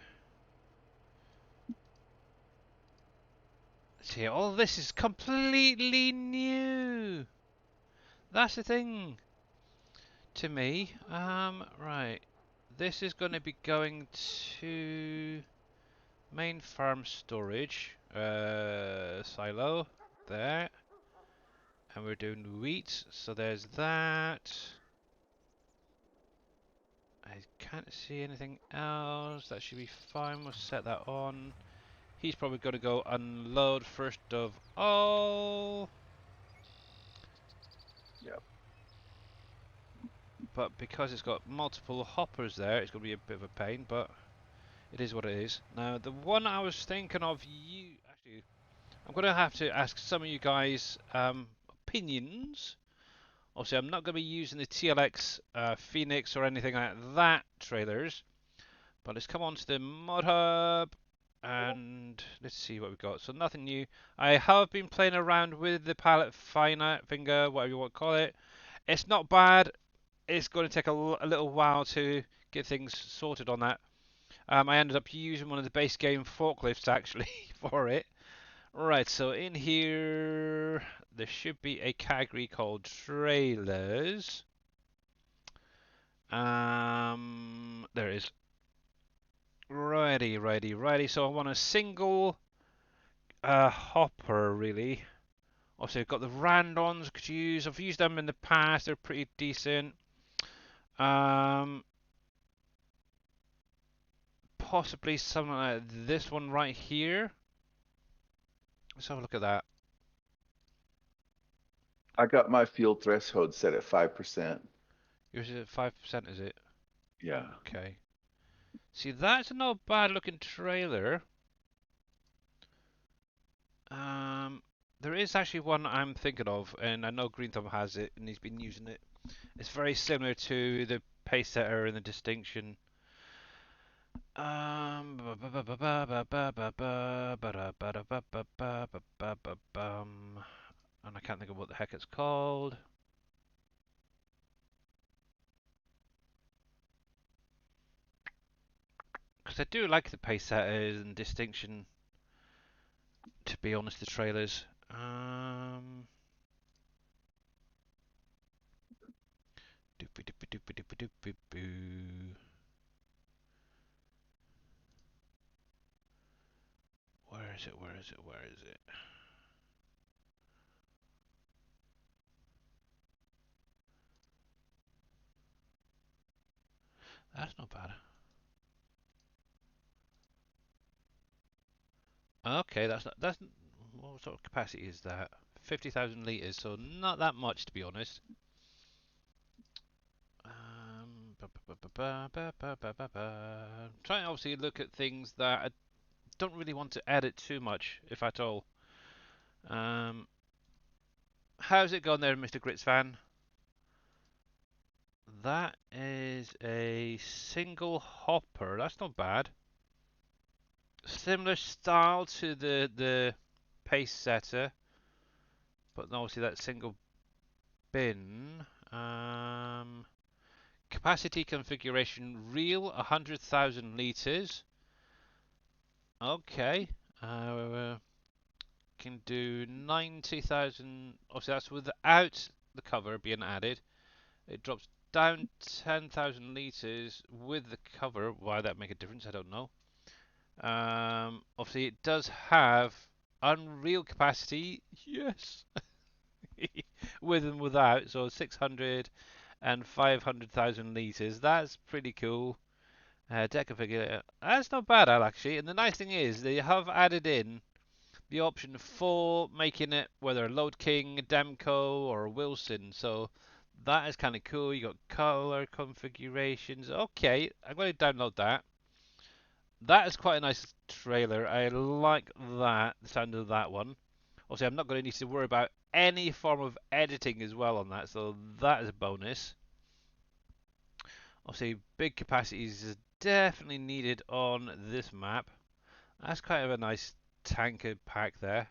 Speaker 1: See, all this is completely new. That's the thing to me. Right. This is going to be going to main farm storage. Silo. There. And we're doing wheat, so there's that. I can't see anything else. That should be fine. We'll set that on. He's probably going to go unload first of all.
Speaker 2: Yep.
Speaker 1: But because it's got multiple hoppers there, it's going to be a bit of a pain, but it is what it is. Now, the one I was thinking of you... Actually, I'm going to have to ask some of you guys opinions. Obviously, I'm not going to be using the TLX Phoenix or anything like that trailers. But let's come on to the mod hub and let's see what we've got. So nothing new. I have been playing around with the palette finger, whatever you want to call it. It's not bad. It's going to take a little while to get things sorted on that. I ended up using one of the base game forklifts actually for it. Right, so in here there should be a category called trailers. There is. Righty, righty, righty. So I want a single hopper, really. Obviously, I've got the Randons I could use. I've used them in the past. They're pretty decent. Um, Possibly something like this one right here. Let's have a look at that.
Speaker 2: I got my fuel threshold set at 5%.
Speaker 1: Yours is at 5%, is it?
Speaker 2: Yeah.
Speaker 1: Okay. See, that's not a bad looking trailer. Um, there is actually one I'm thinking of, and I know Green Thumb has it, and he's been using it. It's very similar to the Pacesetter and the Distinction. And I can't think of what the heck it's called. Because I do like the Pacesetters and Distinction, to be honest, the trailers. Doopy doopy doopy doopy doopy boo. Where is it? Where is it? Where is it? That's not bad. Okay, that's not. That's what sort of capacity is that? 50,000 liters, so not that much to be honest. Trying to obviously look at things that I don't really want to edit too much, if at all. How's it gone there, Mr. Grits fan? That is a single hopper. That's not bad. Similar style to the pace setter, but obviously that single bin. Capacity configuration real 100,000 liters. Okay. Can do 90,000. Obviously that's without the cover being added. It drops down 10,000 liters with the cover. Why that make a difference, I don't know. Obviously, it does have unreal capacity. Yes, with and without. So 600 and 500,000 liters. That's pretty cool. Deck configurator. That's not bad, Al, actually. And the nice thing is they have added in the option for making it whether Load King, Demco, or Wilson. So that is kind of cool. You got color configurations. Okay, I'm going to download that. That is quite a nice trailer. I like that, the sound of that one. Obviously, I'm not going to need to worry about any form of editing as well on that, so that is a bonus. Obviously, big capacities is definitely needed on this map. That's kind of a nice tanker pack there.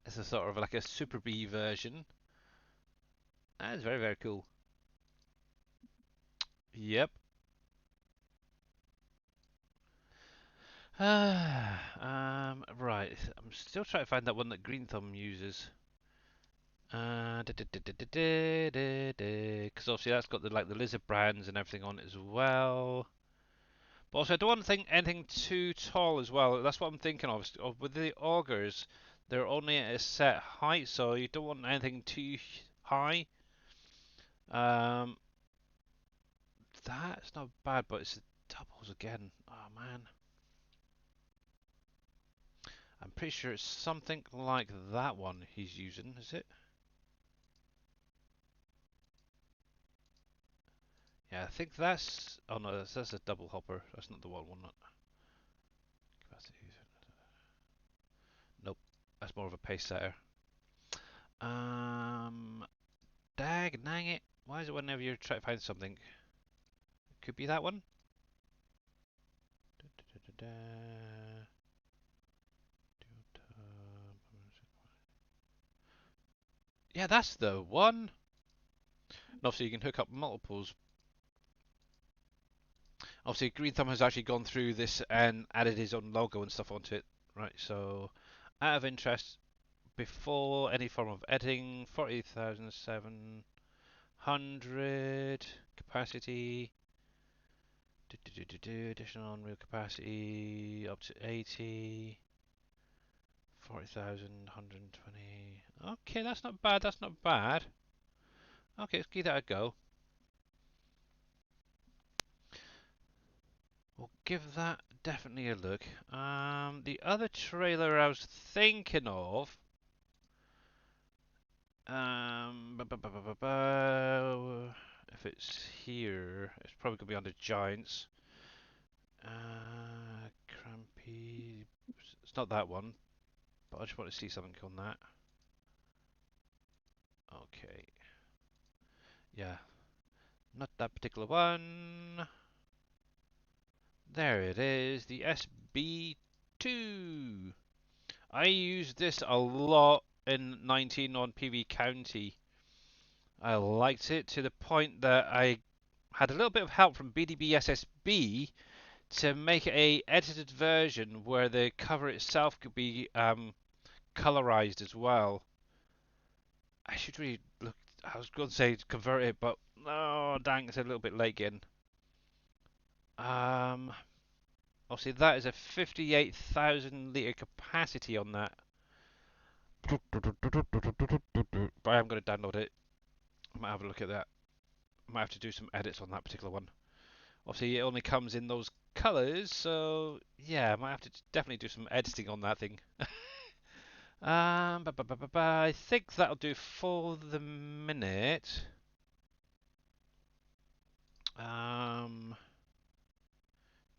Speaker 1: It's a sort of like a Super B version. That is very, very cool. Yep. Right. I'm still trying to find that one that Green Thumb uses. Because obviously that's got the like the lizard brands and everything on it as well. But also I don't want to think anything too tall as well. That's what I'm thinking of. With the augers, they're only at a set height, so you don't want anything too high. Um, that's not bad, but it's the doubles again. Oh man. I'm pretty sure it's something like that one he's using, is it? Yeah, I think that's. Oh no, that's a double hopper. That's not the one. Capacity. Nope, that's more of a pace setter. Dag, dang it. Why is it whenever you try to find something? It could be that one. Yeah, that's the one. And obviously you can hook up multiples. Obviously, Green Thumb has actually gone through this and added his own logo and stuff onto it. Right, so out of interest, before any form of editing, 40,700 capacity. Additional unreal capacity up to 80. 40,120. Okay, that's not bad. That's not bad. Okay, let's give that a go. We'll give that definitely a look. The other trailer I was thinking of. If it's here, it's probably gonna be under Giants. Crampy. It's not that one, but I just want to see something on that. Okay. Yeah, not that particular one. There it is, the SB2. I used this a lot in 19 on PV County. I liked it to the point that I had a little bit of help from BDB SSB to make a edited version where the cover itself could be colorized as well. I should really look. I was going to say convert it, but oh dang, it's a little bit late again. Obviously that is a 58,000 litre capacity on that. But I am going to download it. I might have a look at that. I might have to do some edits on that particular one. Obviously it only comes in those colours, so yeah, I might have to definitely do some editing on that thing. I think that'll do for the minute.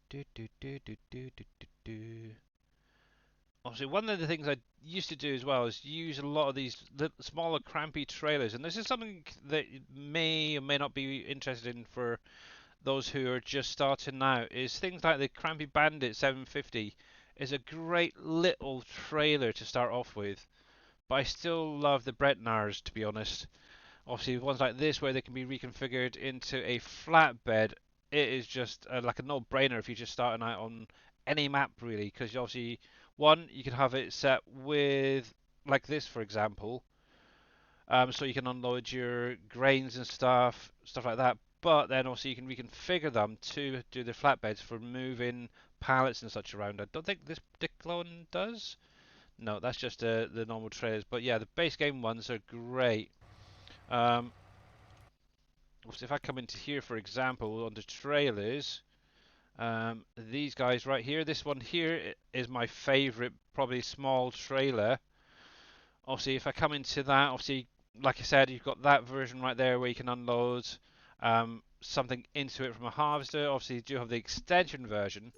Speaker 1: Do do do do do do do do. Obviously, one of the things I used to do as well is use a lot of these smaller, crampy trailers, and this is something that may or may not be interested in for those who are just starting out. Is things like the Crampy Bandit 750 is a great little trailer to start off with, but I still love the Bretnars, to be honest. Obviously, ones like this where they can be reconfigured into a flatbed, it is just like a no-brainer if you're just starting out on any map really, because obviously one, you can have it set with like this for example, so you can unload your grains and stuff like that, but then also you can reconfigure them to do the flatbeds for moving pallets and such around. I don't think this particular one does. No, that's just the normal trailers, but yeah, the base game ones are great. Um, if I come into here, for example, on the trailers, these guys right here, this one here is my favorite, probably small trailer. Obviously, if I come into that, obviously, like I said, you've got that version right there where you can unload something into it from a harvester. Obviously, you do have the extension version,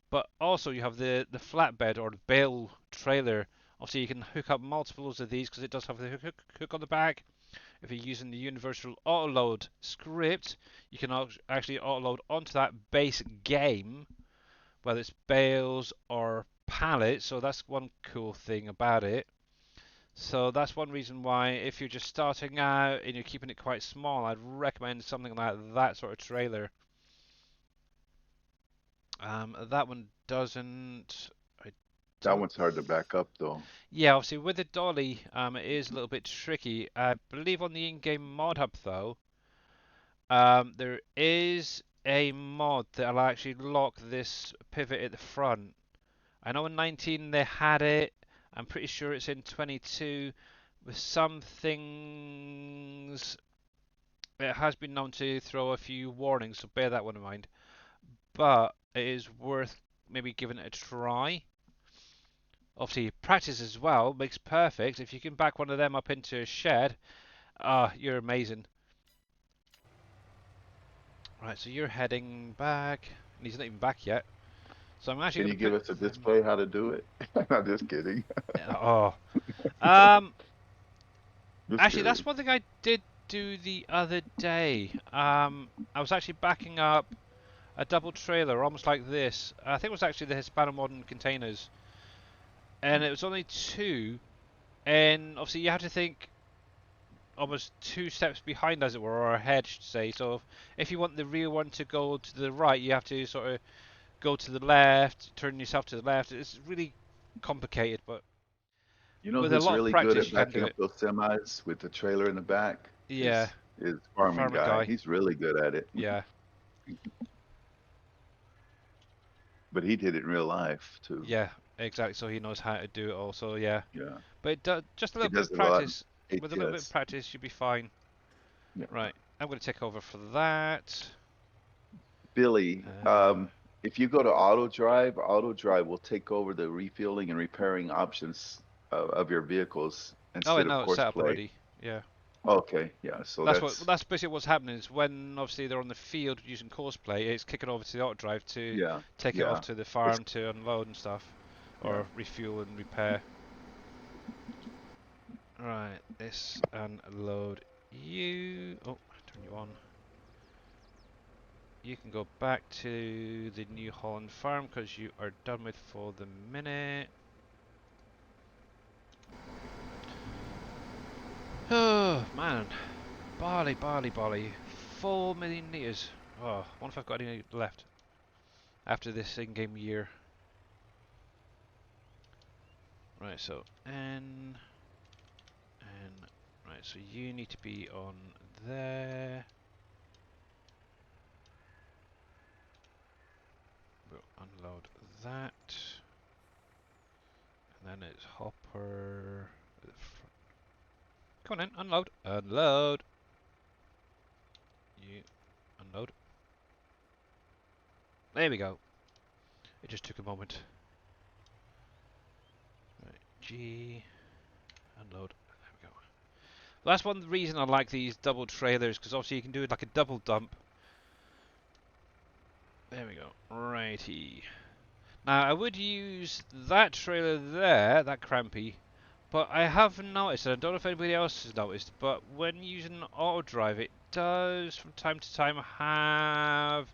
Speaker 1: but also you have the flatbed or the bale trailer. Obviously, you can hook up multiples of these because it does have the hook on the back. If you're using the universal autoload script, you can actually autoload onto that base game, whether it's bales or pallets. So that's one cool thing about it. So that's one reason why if you're just starting out and you're keeping it quite small, I'd recommend something like that sort of trailer. That one doesn't. I
Speaker 2: That
Speaker 1: don't.
Speaker 2: one's hard to back up though.
Speaker 1: Yeah, obviously with the dolly, it is a little bit tricky. I believe on the in-game mod hub though, there is a mod that'll actually lock this pivot at the front. I know in 19 they had it. I'm pretty sure it's in 22. With some things, it has been known to throw a few warnings, so bear that one in mind. But it is worth maybe giving it a try. Obviously, practice as well makes perfect. If you can back one of them up into a shed, you're amazing. Right, so you're heading back, and he's not even back yet. So I'm actually
Speaker 2: Can
Speaker 1: going
Speaker 2: you
Speaker 1: to
Speaker 2: give
Speaker 1: put
Speaker 2: us a
Speaker 1: them.
Speaker 2: display how to do it? I'm just kidding.
Speaker 1: Oh, um,
Speaker 2: Just
Speaker 1: actually,
Speaker 2: kidding.
Speaker 1: that's one thing I did do the other day. I was actually backing up a double trailer, almost like this. I think it was actually the Hispano Modern containers, and it was only two. And obviously, you have to think almost 2 steps behind, as it were, or ahead, should say. So if you want the real one to go to the right, you have to sort of go to the left, turn yourself to the left. It's really complicated, but
Speaker 2: You know
Speaker 1: with a
Speaker 2: who's
Speaker 1: lot of
Speaker 2: really good
Speaker 1: practice,
Speaker 2: at
Speaker 1: you can do
Speaker 2: backing up
Speaker 1: it.
Speaker 2: those semis with the trailer in the back?
Speaker 1: Yeah,
Speaker 2: Is
Speaker 1: the
Speaker 2: farming
Speaker 1: farming
Speaker 2: guy.
Speaker 1: guy.
Speaker 2: He's really good at it.
Speaker 1: Yeah,
Speaker 2: But he did it in real life too.
Speaker 1: yeah, exactly. So he knows how to do it also. Yeah,
Speaker 2: Yeah.
Speaker 1: but just a
Speaker 2: He
Speaker 1: little bit
Speaker 2: does
Speaker 1: of
Speaker 2: it a lot in
Speaker 1: practice. With a little bit of
Speaker 2: ATS.
Speaker 1: practice, you'll be fine.
Speaker 2: Yeah.
Speaker 1: Right, I'm going to take over for that.
Speaker 2: Billy,
Speaker 1: Uh,
Speaker 2: if you go to auto drive will take over the refueling and repairing options of your vehicles
Speaker 1: oh, I
Speaker 2: instead of
Speaker 1: know it's
Speaker 2: course
Speaker 1: set up
Speaker 2: play.
Speaker 1: already. Yeah.
Speaker 2: Okay, yeah. So
Speaker 1: That's basically what's happening is when obviously they're on the field using courseplay, it's kicking over to the auto drive to
Speaker 2: yeah,
Speaker 1: take it off
Speaker 2: yeah.
Speaker 1: to the
Speaker 2: It's
Speaker 1: farm to unload and stuff,
Speaker 2: yeah.
Speaker 1: or refuel and repair. Right, this unload you. Oh, turn you on. You can go back to the New Holland farm because you are done with for the minute. Oh man, barley, 4 million litres. Oh, I wonder if I've got any left after this in-game year. Right, so N, right, so you need to be on there. We'll unload that. And then it's Hopper. Come on in, unload. Unload. You unload. There we go. It just took a moment. Right, G, unload. There we go. Well, that's one reason I like these double trailers, because obviously you can do it like a double dump. There we go. Righty. Now I would use that trailer there, that crampy, but I have noticed, and I don't know if anybody else has noticed, but when using auto drive, it does from time to time have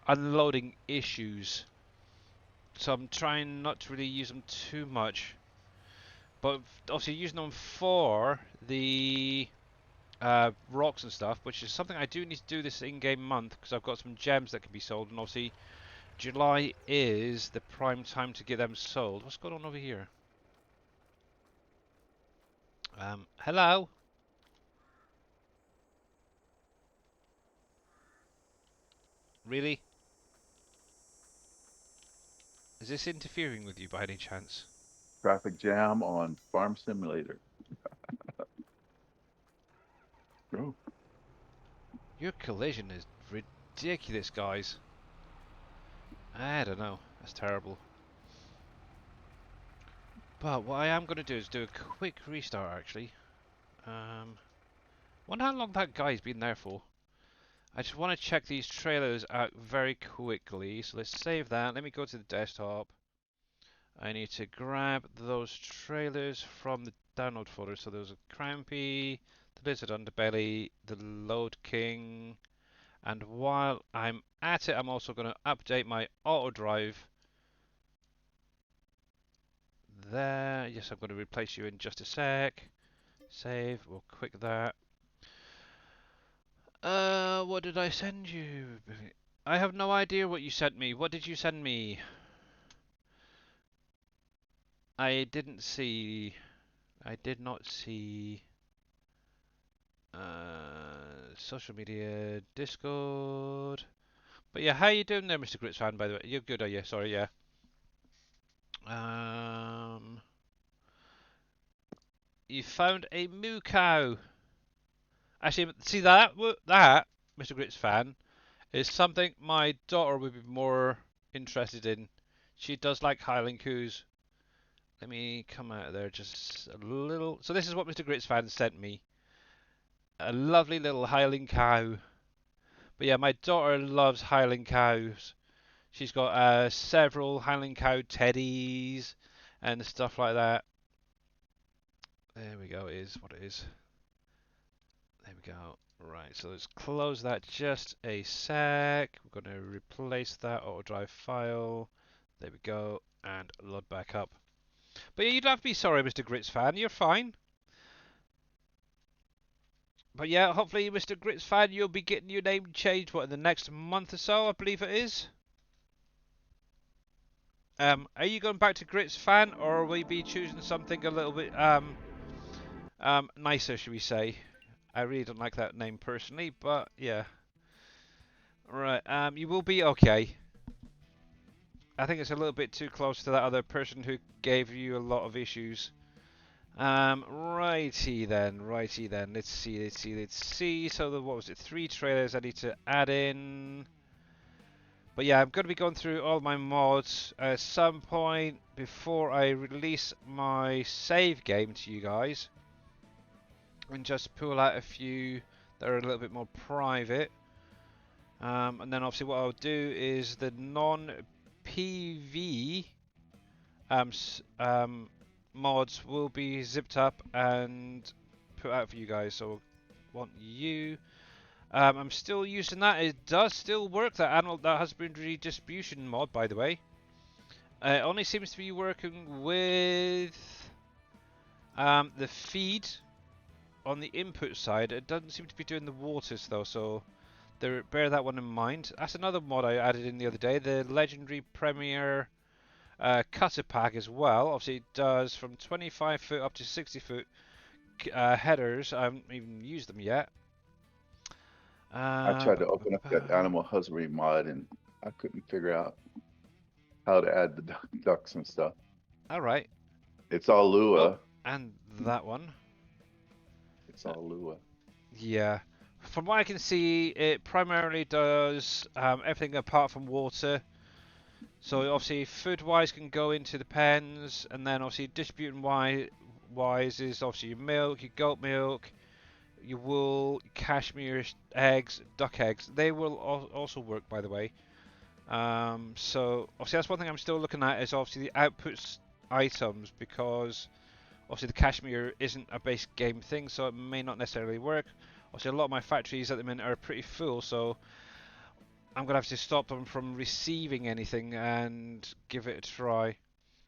Speaker 1: unloading issues. So I'm trying not to really use them too much, but obviously using them for the rocks and stuff, which is something I do need to do this in-game month because I've got some gems that can be sold, and obviously July is the prime time to get them sold. What's going on over here? Hello? Really? Is this interfering with you by any chance?
Speaker 2: traffic jam on Farm Simulator. Oh,
Speaker 1: Your collision is ridiculous, guys. I don't know. That's terrible. But what I am going to do is do a quick restart, actually. Wonder how long that guy's been there for. I just want to check these trailers out very quickly. So let's save that. Let me go to the desktop. I need to grab those trailers from the download folder. So there's a Crampy, the Lizard Underbelly, the Load King, and while I'm at it, I'm also going to update my auto drive. There, yes, I'm going to replace you in just a sec. Save, we'll quick that. What did I send you? I have no idea what you sent me. What did you send me? I didn't see. I did not see. Social media, Discord. But yeah, how you doing there, Mr. Grits fan? By the way, you're good, are you? Sorry, yeah. You found a moo cow. Actually, see that Mr. Grits fan is something my daughter would be more interested in. She does like Highland coos. Let me come out of there just a little. So this is what Mr. Grits fan sent me. A lovely little Highland cow. But yeah, my daughter loves Highland cows. She's got several Highland cow teddies and stuff like that. There we go, it is what it is. There we go. Right, so let's close that just a sec. We're going to replace that auto drive file. There we go, and load back up. But yeah, you don't have to be sorry, Mr. Grits fan. You're fine. But yeah, hopefully, Mr. Grits fan, you'll be getting your name changed, what, in the next month or so, I believe it is? Are you going back to Grits fan, or will you be choosing something a little bit, nicer, should we say? I really don't like that name personally, but yeah. Right, you will be okay. I think it's a little bit too close to that other person who gave you a lot of issues. Righty then, righty then. Let's see, let's see, let's see. So what was it? 3 trailers I need to add in. But yeah, I'm going to be going through all my mods at some point before I release my save game to you guys. And just pull out a few that are a little bit more private. And then obviously what I'll do is the non-PV mods will be zipped up and put out for you guys. So want you. I'm still using that. It does still work. That husbandry distribution mod, by the way. It only seems to be working with the feed on the input side. It doesn't seem to be doing the waters though. So bear that one in mind. That's another mod I added in the other day. The legendary Premier cutter pack as well. Obviously, it does from 25 foot up to 60 foot headers. I haven't even used them yet.
Speaker 2: I tried to open up that animal husbandry mod and I couldn't figure out how to add the ducks and stuff.
Speaker 1: All right.
Speaker 2: It's all Lua.
Speaker 1: Oh, and that one.
Speaker 2: It's all Lua.
Speaker 1: Yeah. From what I can see, it primarily does everything apart from water. So obviously, food-wise can go into the pens, and then obviously distributing-wise is obviously your milk, your goat milk, your wool, your cashmere eggs, duck eggs. They will also work, by the way. So obviously that's one thing I'm still looking at is obviously the outputs items, because obviously the cashmere isn't a base game thing, so it may not necessarily work. Obviously a lot of my factories at the minute are pretty full, so I'm gonna have to stop them from receiving anything and give it a try.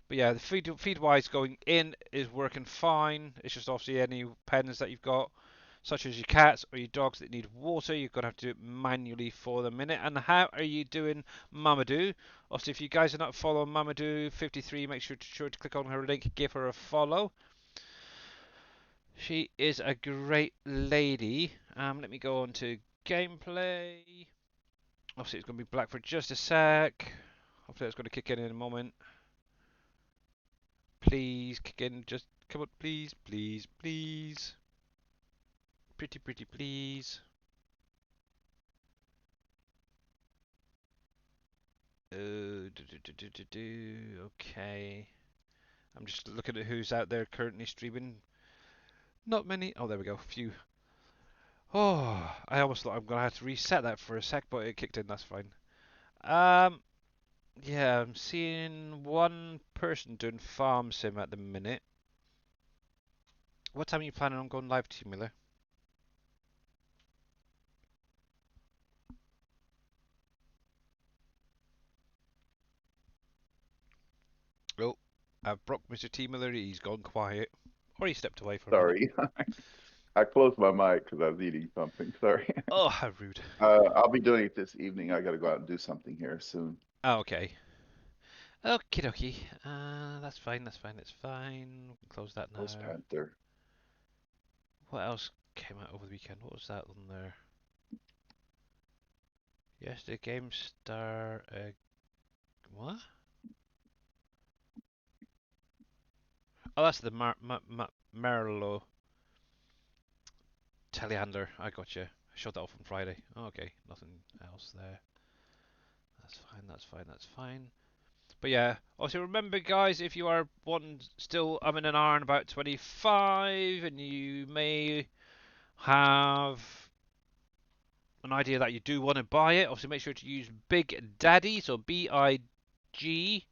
Speaker 1: But yeah, the feed wise going in is working fine. It's just obviously any pens that you've got, such as your cats or your dogs that need water, you're gonna have to do it manually for the minute. And how are you doing, Mamadou? Also, if you guys are not following Mamadou53, make sure to click on her link, give her a follow. She is a great lady. Let me go on to gameplay. Obviously, it's going to be black for just a sec. Hopefully, it's going to kick in a moment. Please kick in. Just come on, please, please, please. Pretty, pretty, please. Okay. I'm just looking at who's out there currently streaming. Not many. Oh, there we go. Few. Oh, I almost thought I'm going to have to reset that for a sec, but it kicked in. That's fine. Yeah, I'm seeing one person doing farm sim at the minute. What time are you planning on going live, Team Miller? Oh, I've broke Mr. T. Miller. He's gone quiet. Or he stepped away for a minute.
Speaker 2: Sorry. I closed my mic because I was eating something. Sorry.
Speaker 1: Oh, how rude.
Speaker 2: I'll be doing it this evening. I got to go out and do something here soon.
Speaker 1: Oh, okay. Okie dokie. That's fine, that's fine, that's fine. We can close that now.
Speaker 2: Post Panther.
Speaker 1: What else came out over the weekend? What was that on there? Yesterday, GameStar. What? Oh, that's the Merlo telehandler. I got you. I showed that off on Friday. Oh, okay, nothing else there. That's fine, that's fine, that's fine. But yeah, also remember guys, if you are still umming and ahhing about 25 and you may have an idea that you do want to buy it, obviously make sure to use Big Daddy, so BIGDADDY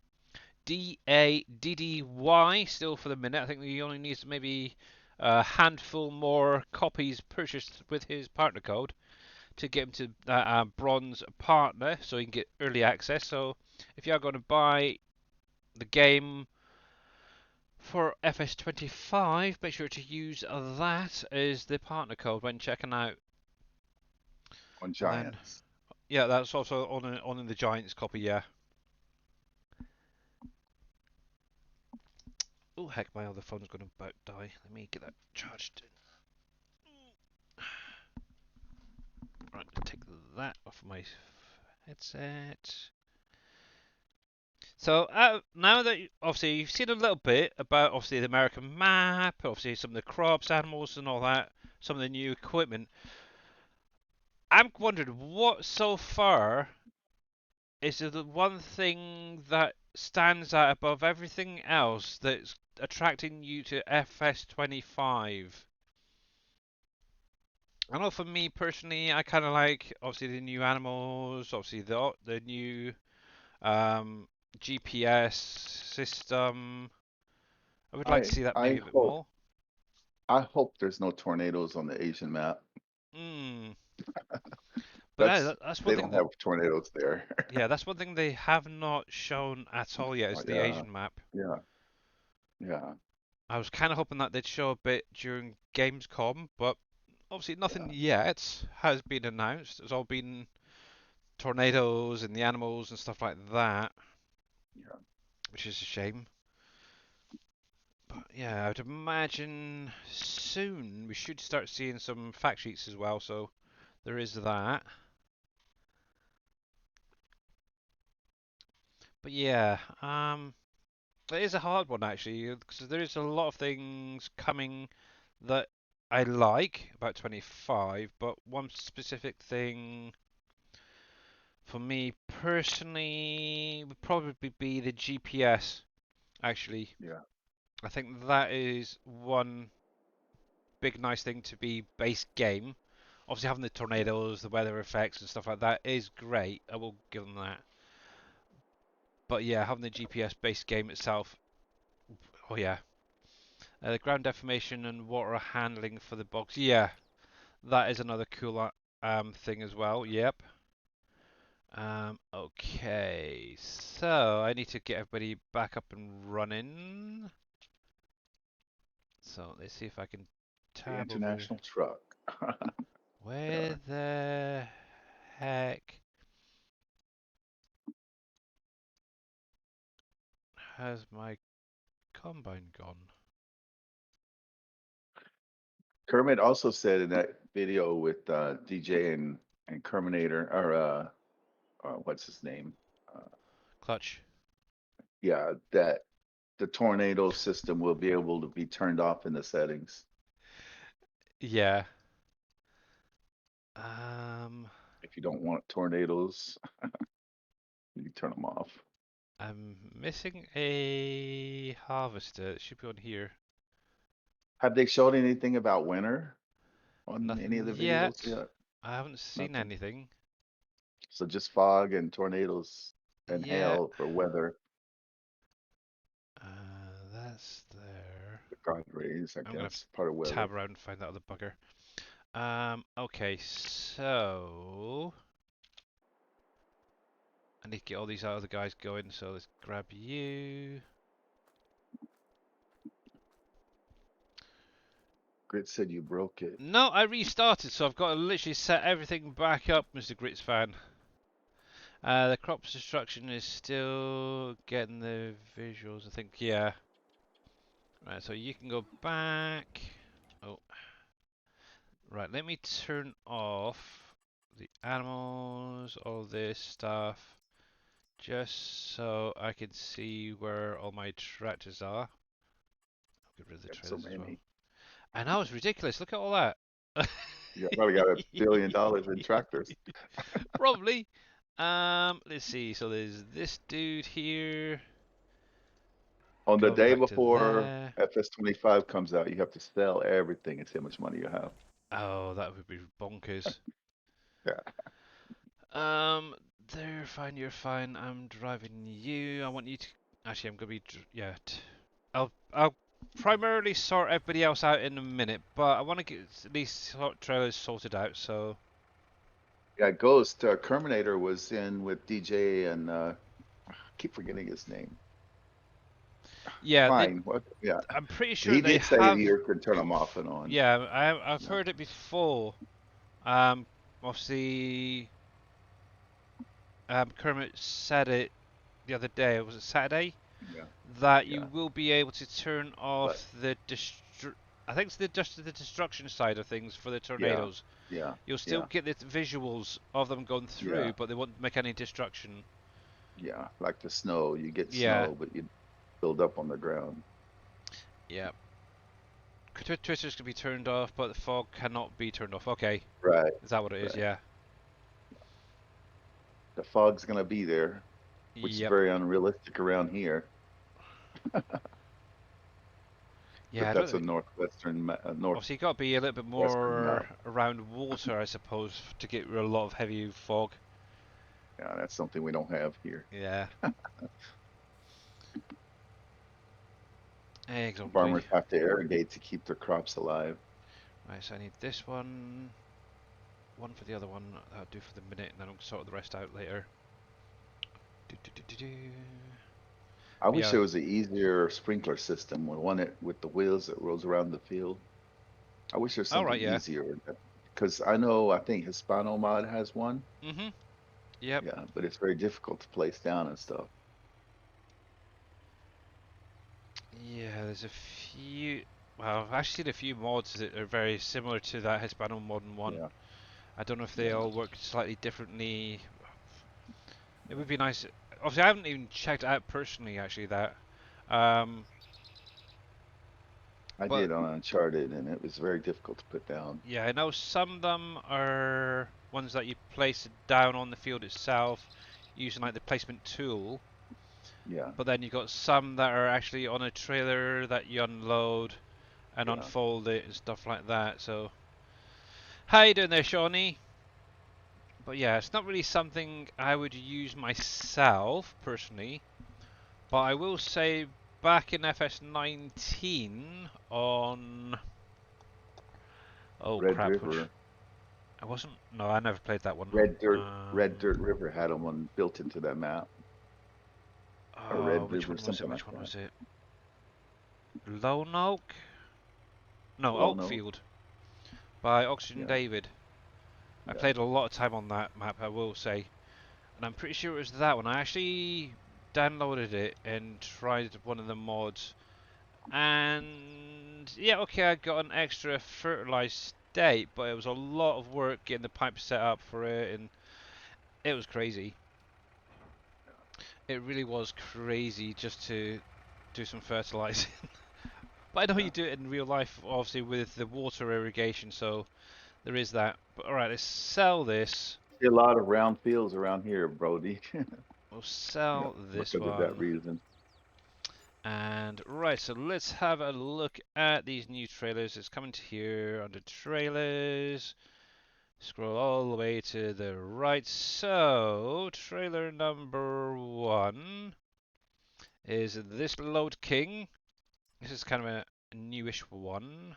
Speaker 1: still for the minute. I think he only needs maybe a handful more copies purchased with his partner code to get him to bronze partner so he can get early access. So if you are going to buy the game for FS25, make sure to use that as the partner code when checking out.
Speaker 2: On
Speaker 1: And then,
Speaker 2: Giants.
Speaker 1: yeah, that's also on in the Giants copy, yeah. Oh, heck, my other phone's going to about die. Let me get that charged. Right, take that off my headset. So now that obviously you've seen a little bit about obviously the American map, obviously some of the crops, animals, and all that, some of the new equipment. I'm wondering what so far is the one thing that stands out above everything else that's attracting you to FS25. I know for me personally, I kind of like obviously the new animals, obviously the new um, GPS system. I would like to
Speaker 2: I
Speaker 1: see that
Speaker 2: I
Speaker 1: maybe a bit
Speaker 2: hope
Speaker 1: more.
Speaker 2: I hope there's no tornadoes on the Asian map.
Speaker 1: Mm. But
Speaker 2: That's
Speaker 1: that's one
Speaker 2: they
Speaker 1: thing
Speaker 2: don't
Speaker 1: that
Speaker 2: have tornadoes there.
Speaker 1: yeah, that's one thing they have not shown at all yet
Speaker 2: Oh,
Speaker 1: is the
Speaker 2: yeah,
Speaker 1: Asian map.
Speaker 2: yeah, yeah,
Speaker 1: I was kind of hoping that they'd show a bit during Gamescom, but obviously nothing
Speaker 2: yeah,
Speaker 1: yet has been announced. It's all been tornadoes and the animals and stuff like that,
Speaker 2: yeah.
Speaker 1: which is a shame. But yeah, I'd imagine soon we should start seeing some fact sheets as well, so there is that. But yeah, it is a hard one actually, because there is a lot of things coming that I like about 25, but one specific thing for me personally would probably be the GPS. Actually,
Speaker 2: Yeah.
Speaker 1: I think that is one big nice thing to be base game. Obviously, having the tornadoes, the weather effects, and stuff like that is great. I will give them that. But yeah, having the GPS based game itself, oh yeah, the ground deformation and water handling for the box, yeah, that is another cool thing as well. Yep. Okay, so I need to get everybody back up and running. So let's see if I can
Speaker 2: The
Speaker 1: tab over.
Speaker 2: international truck. Yeah.
Speaker 1: Where the heck has my combine gone?
Speaker 2: Kermit also said in that video with DJ and Kerminator or what's his name? Uh,
Speaker 1: Clutch.
Speaker 2: yeah, that the tornado system will be able to be turned off in the settings
Speaker 1: Yeah. Um,
Speaker 2: if you don't want tornadoes. You can turn them off.
Speaker 1: I'm missing a harvester. It should be on here.
Speaker 2: Have they showed anything about winter on any
Speaker 1: Nothing
Speaker 2: of the videos
Speaker 1: yet.
Speaker 2: yet?
Speaker 1: I haven't seen
Speaker 2: Nothing.
Speaker 1: anything.
Speaker 2: So just fog and tornadoes and
Speaker 1: Yeah.
Speaker 2: hail for weather.
Speaker 1: That's there.
Speaker 2: The God rays, I
Speaker 1: I'm gonna have
Speaker 2: guess, part of
Speaker 1: to
Speaker 2: weather.
Speaker 1: tab around and find that other bugger. Okay, so I need to get all these other guys going. So let's grab you.
Speaker 2: Grit said you broke it.
Speaker 1: No, I restarted, so I've got to literally set everything back up, Mr. Grits fan. The crop destruction is still getting the visuals, I think. Yeah. Right, so you can go back. Oh, right. Let me turn off the animals, all this stuff, just so I can see where all my tractors are. I'll get rid of the
Speaker 2: Got so
Speaker 1: trailers as well.
Speaker 2: many.
Speaker 1: I know, it's ridiculous. Look at all that.
Speaker 2: You probably got $1 billion in tractors.
Speaker 1: Probably. Let's see. So there's this dude here.
Speaker 2: On the
Speaker 1: Going
Speaker 2: day
Speaker 1: back to
Speaker 2: before
Speaker 1: there.
Speaker 2: FS25 comes out, you have to sell everything and see how much money you have.
Speaker 1: Oh, that would be bonkers.
Speaker 2: Yeah.
Speaker 1: There, fine, you're fine. I'm driving you. I want you to. Actually, I'm gonna be. Yeah. I'll primarily sort everybody else out in a minute, but I want to get these trailers sorted out. So
Speaker 2: Yeah, Ghost, Terminator was in with DJ and I keep forgetting his name.
Speaker 1: Yeah, they.
Speaker 2: Fine. What? Yeah.
Speaker 1: I'm pretty sure
Speaker 2: He
Speaker 1: they
Speaker 2: did say
Speaker 1: have.
Speaker 2: he could turn them off and on.
Speaker 1: Yeah, I've
Speaker 2: Yeah.
Speaker 1: heard it before. Um, obviously, Kermit said it the other day. Was it Saturday?
Speaker 2: Yeah.
Speaker 1: That you
Speaker 2: Yeah.
Speaker 1: will be able to turn
Speaker 2: But
Speaker 1: off the I think it's just the destruction side of things for the
Speaker 2: yeah.
Speaker 1: tornadoes.
Speaker 2: Yeah.
Speaker 1: You'll still
Speaker 2: Yeah.
Speaker 1: get the visuals of them going
Speaker 2: Yeah.
Speaker 1: through, but they won't make any destruction.
Speaker 2: Yeah. Like the snow, you get
Speaker 1: Yeah,
Speaker 2: snow, but you build up on the ground.
Speaker 1: yeah. Twitter's can be turned off, but the fog cannot be turned off. Okay,
Speaker 2: Right.
Speaker 1: is that what it is?
Speaker 2: Right.
Speaker 1: Yeah.
Speaker 2: The fog's gonna be there, which is
Speaker 1: Yep.
Speaker 2: very unrealistic around here.
Speaker 1: Yeah,
Speaker 2: But
Speaker 1: I don't
Speaker 2: that's a
Speaker 1: think.
Speaker 2: northwestern,
Speaker 1: Obviously, you got to be a little bit
Speaker 2: northwestern
Speaker 1: more
Speaker 2: map.
Speaker 1: around water, I suppose, to get a lot of heavy fog.
Speaker 2: Yeah, that's something we don't have here.
Speaker 1: Yeah. Exactly.
Speaker 2: Farmers have to irrigate to keep their crops alive.
Speaker 1: Right, so I need this one for the other one. That'll do for the minute, and then I'll sort the rest out later. Do, do, do, do, do.
Speaker 2: I
Speaker 1: But
Speaker 2: wish
Speaker 1: yeah.
Speaker 2: there was an easier sprinkler system, one that with the wheels that rolls around the field. I wish there's
Speaker 1: All
Speaker 2: something
Speaker 1: right. Yeah.
Speaker 2: easier because I think Hispano Mod has one.
Speaker 1: Mhm. Yep.
Speaker 2: Yeah, but it's very difficult to place down and stuff.
Speaker 1: Yeah. There's a few. Well, I've actually seen a few mods that are very similar to that Hispano Modern one.
Speaker 2: Yeah,
Speaker 1: I don't know if they
Speaker 2: yeah.
Speaker 1: all work slightly differently. It would be nice. Obviously, I haven't even checked it out personally. Actually, that. Um,
Speaker 2: I
Speaker 1: but
Speaker 2: did on Uncharted, and it was very difficult to put down.
Speaker 1: yeah, I know some of them are ones that you place down on the field itself using like the placement tool.
Speaker 2: Yeah,
Speaker 1: But then you've got some that are actually on a trailer that you unload and
Speaker 2: yeah.
Speaker 1: unfold it and stuff like that. So, how you doing there, Shawnee? But yeah, it's not really something I would use myself personally. But I will say, back in FS19 on oh
Speaker 2: Red
Speaker 1: crap, which
Speaker 2: River,
Speaker 1: I wasn't. No, I never played that one.
Speaker 2: Red Dirt River had one built into that map, or Red
Speaker 1: Which
Speaker 2: River,
Speaker 1: one was it?
Speaker 2: something like
Speaker 1: Which one
Speaker 2: that.
Speaker 1: was it? Lone Oak? No,
Speaker 2: Lone Oak.
Speaker 1: Oakfield by Oxygen
Speaker 2: Yeah,
Speaker 1: David. I
Speaker 2: yeah,
Speaker 1: played a lot of time on that map, I will say, and I'm pretty sure it was that one. I actually downloaded it and tried one of the mods, and yeah, okay, I got an extra fertilized state, but it was a lot of work getting the pipe set up for it, and it was crazy. It really was crazy just to do some fertilizing. But I know
Speaker 2: yeah.
Speaker 1: you do it in real life, obviously, with the water irrigation, so there is that. But alright, let's sell this.
Speaker 2: See a lot of round fields around here, Brody.
Speaker 1: We'll
Speaker 2: Yeah,
Speaker 1: sell this
Speaker 2: because of that
Speaker 1: one.
Speaker 2: reason.
Speaker 1: And right, so let's have a look at these new trailers. It's coming to here under trailers. Scroll all the way to the right. So, trailer number one is this Load King. This is kind of a newish one.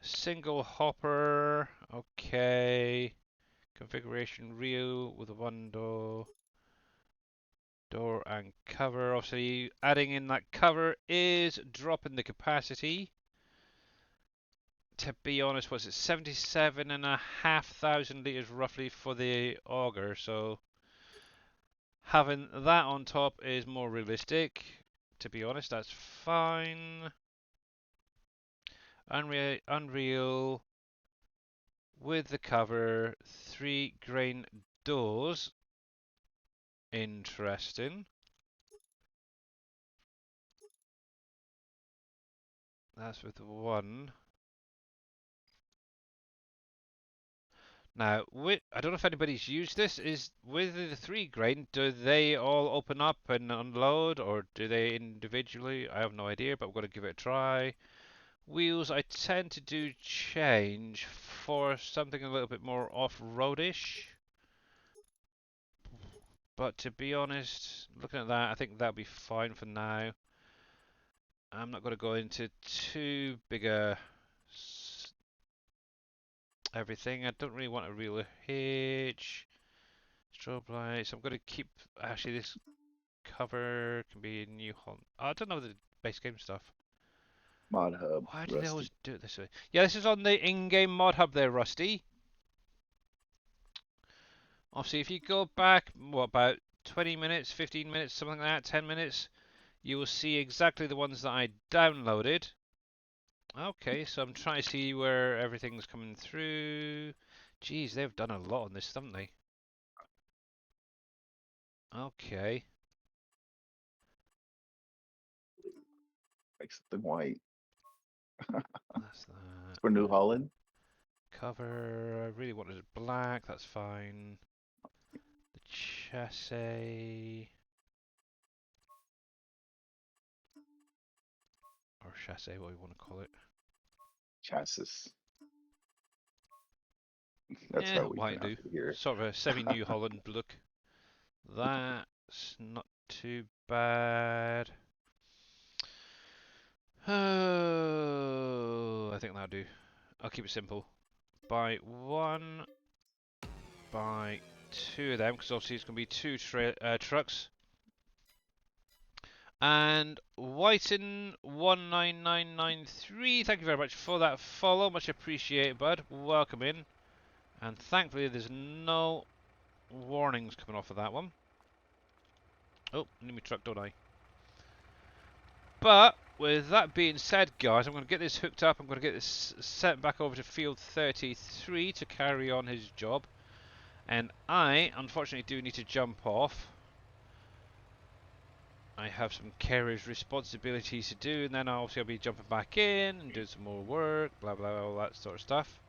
Speaker 1: Single hopper. Okay. Configuration real with one door and cover. Obviously, adding in that cover is dropping the capacity. To be honest, was it 77,500 liters roughly for the auger? So having that on top is more realistic. To be honest, that's fine. Unreal with the cover, 3 grain doors. Interesting. That's with one. Now, I don't know if anybody's used this. Is with the 3 grain, do they all open up and unload, or do they individually? I have no idea, but we're going to give it a try. Wheels, I tend to do change for something a little bit more off-roadish. But to be honest, looking at that, I think that'll be fine for now. I'm not going to go into too big a everything. I don't really want a real hitch. Strobe lights. I'm going to keep actually this. cover can be New Holland. I don't know the base game stuff.
Speaker 2: Mod Hub,
Speaker 1: Why do they
Speaker 2: Rusty.
Speaker 1: always do it this way? Yeah, this is on the in-game mod hub there, Rusty. Obviously, if you go back, what, about 20 minutes, 15 minutes, something like that, 10 minutes, you will see exactly the ones that I downloaded. Okay, so I'm trying to see where everything's coming through. Jeez, they've done a lot on this, haven't they? Okay.
Speaker 2: Like something white.
Speaker 1: That's that.
Speaker 2: For New Holland.
Speaker 1: Cover, I really wanted it black, that's fine. The chassis. Or chassis, what we want to call it.
Speaker 2: Chassis. That's
Speaker 1: Yeah,
Speaker 2: how we
Speaker 1: white do.
Speaker 2: pronounce it here.
Speaker 1: Sort of a semi-New Holland look. That's not too bad. Oh, I think that'll do. I'll keep it simple. Buy one, buy two of them, because obviously it's going to be two trucks. And Whiten19993, thank you very much for that follow. Much appreciated, bud. Welcome in. And thankfully there's no warnings coming off of that one. Oh, need me truck, don't I? But with that being said, guys, I'm going to get this hooked up. I'm going to get this sent back over to field 33 to carry on his job. And I, unfortunately, do need to jump off. I have some carriage responsibilities to do, and then obviously I'll be jumping back in and doing some more work, blah blah, all that sort of stuff.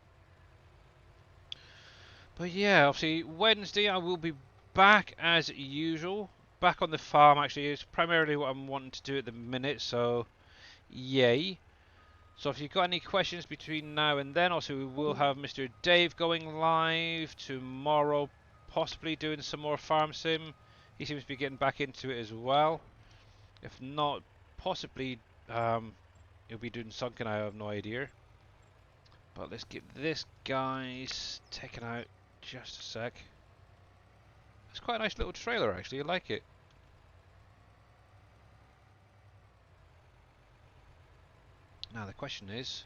Speaker 1: But yeah, obviously Wednesday I will be back as usual. Back on the farm, actually, is primarily what I'm wanting to do at the minute, so yay. So if you've got any questions between now and then, also we will have Mr. Dave going live tomorrow, possibly doing some more farm sim. He seems to be getting back into it as well. If not, possibly he'll be doing sunken, I have no idea. But let's get this guy's taken out just a sec. It's quite a nice little trailer actually, I like it. Now the question is,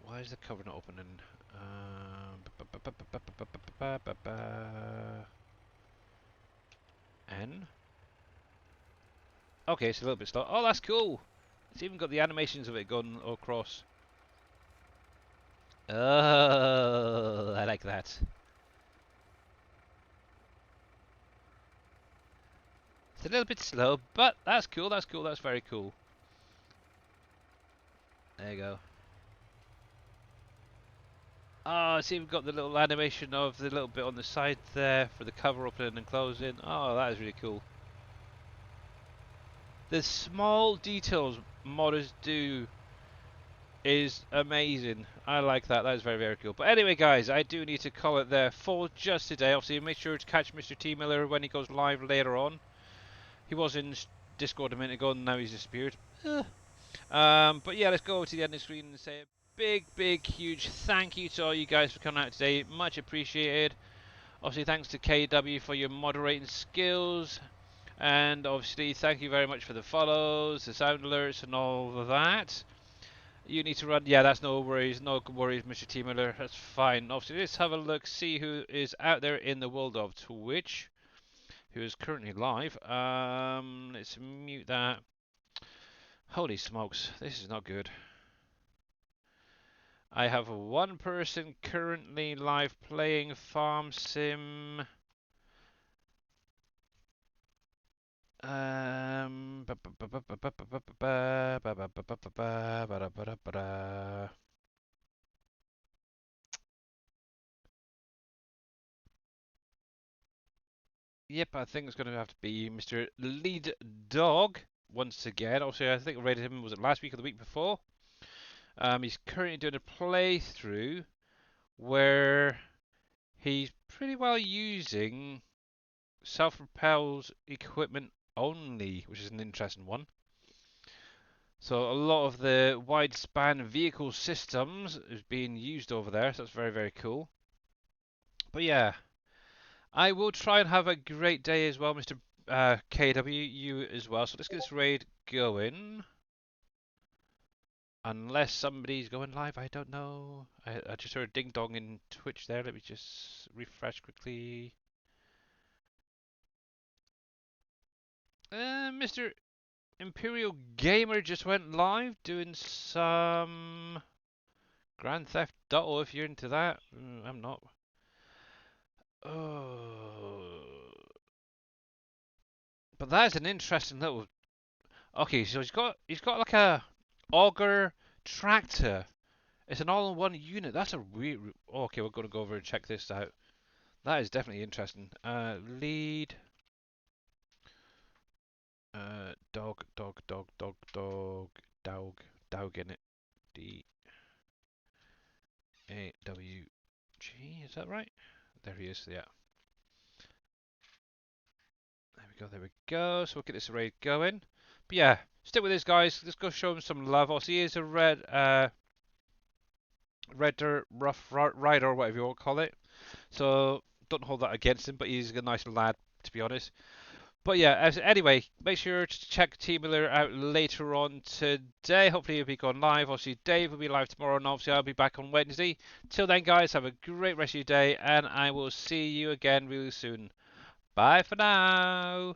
Speaker 1: why is the cover not opening? N? Okay, it's a little bit slow. Oh, that's cool! It's even got the animations of it going across. Oh, I like that. It's a little bit slow, but that's cool, that's cool, that's very cool. There you go. Oh, it's even got the little animation of the little bit on the side there for the cover opening and closing. Oh, that is really cool. The small details modders do is amazing. I like that. That is very, very cool. But anyway, guys, I do need to call it there for just today. Obviously, make sure to catch Mr. T Miller when he goes live later on. He was in Discord a minute ago and now he's disappeared. But yeah, let's go over to the end of the screen and say a big, big, huge thank you to all you guys for coming out today. Much appreciated. Obviously, thanks to KW for your moderating skills. And obviously, thank you very much for the follows, the sound alerts, and all of that. You need to run. Yeah, that's no worries. No worries, Mr. T Miller. That's fine. Obviously, let's have a look, see who is out there in the world of Twitch, who is currently live. Let's mute that. Holy smokes, this is not good. I have one person currently live playing Farm Sim. Yep, I think it's going to have to be Mr. Lead Dog once again. Obviously, I think I rated him, was it last week or the week before? He's currently doing a playthrough where he's pretty well using self-propelled equipment only, which is an interesting one. So a lot of the wide-span vehicle systems is being used over there, so that's very, very cool. But yeah, I will try and have a great day as well, Mr. KW, you as well. So let's get this raid going. Unless somebody's going live, I don't know. I just heard a ding dong in Twitch there. Let me just refresh quickly. Mr. Imperial Gamer just went live doing some Grand Theft Auto if you're into that. I'm not. Oh. But that is an interesting little. Okay, so he's got like a auger tractor. It's an all-in-one unit. That's a weird. Oh, okay, we're gonna go over and check this out. That is definitely interesting. Lead. Dog, dog, dog, dog, dog, dog in it. D-A-W-G. Is that right? There he is. Yeah. There we go. There we go. So we'll get this raid going. But yeah, stick with this, guys. Let's go show him some love. Also, he is a red dirt rough rider, or whatever you want to call it. So don't hold that against him. But he's a nice lad, to be honest. But yeah, anyway, make sure to check Team Miller out later on today. Hopefully he'll be going live. Obviously Dave will be live tomorrow, and obviously I'll be back on Wednesday. Till then, guys, have a great rest of your day, and I will see you again really soon. Bye for now.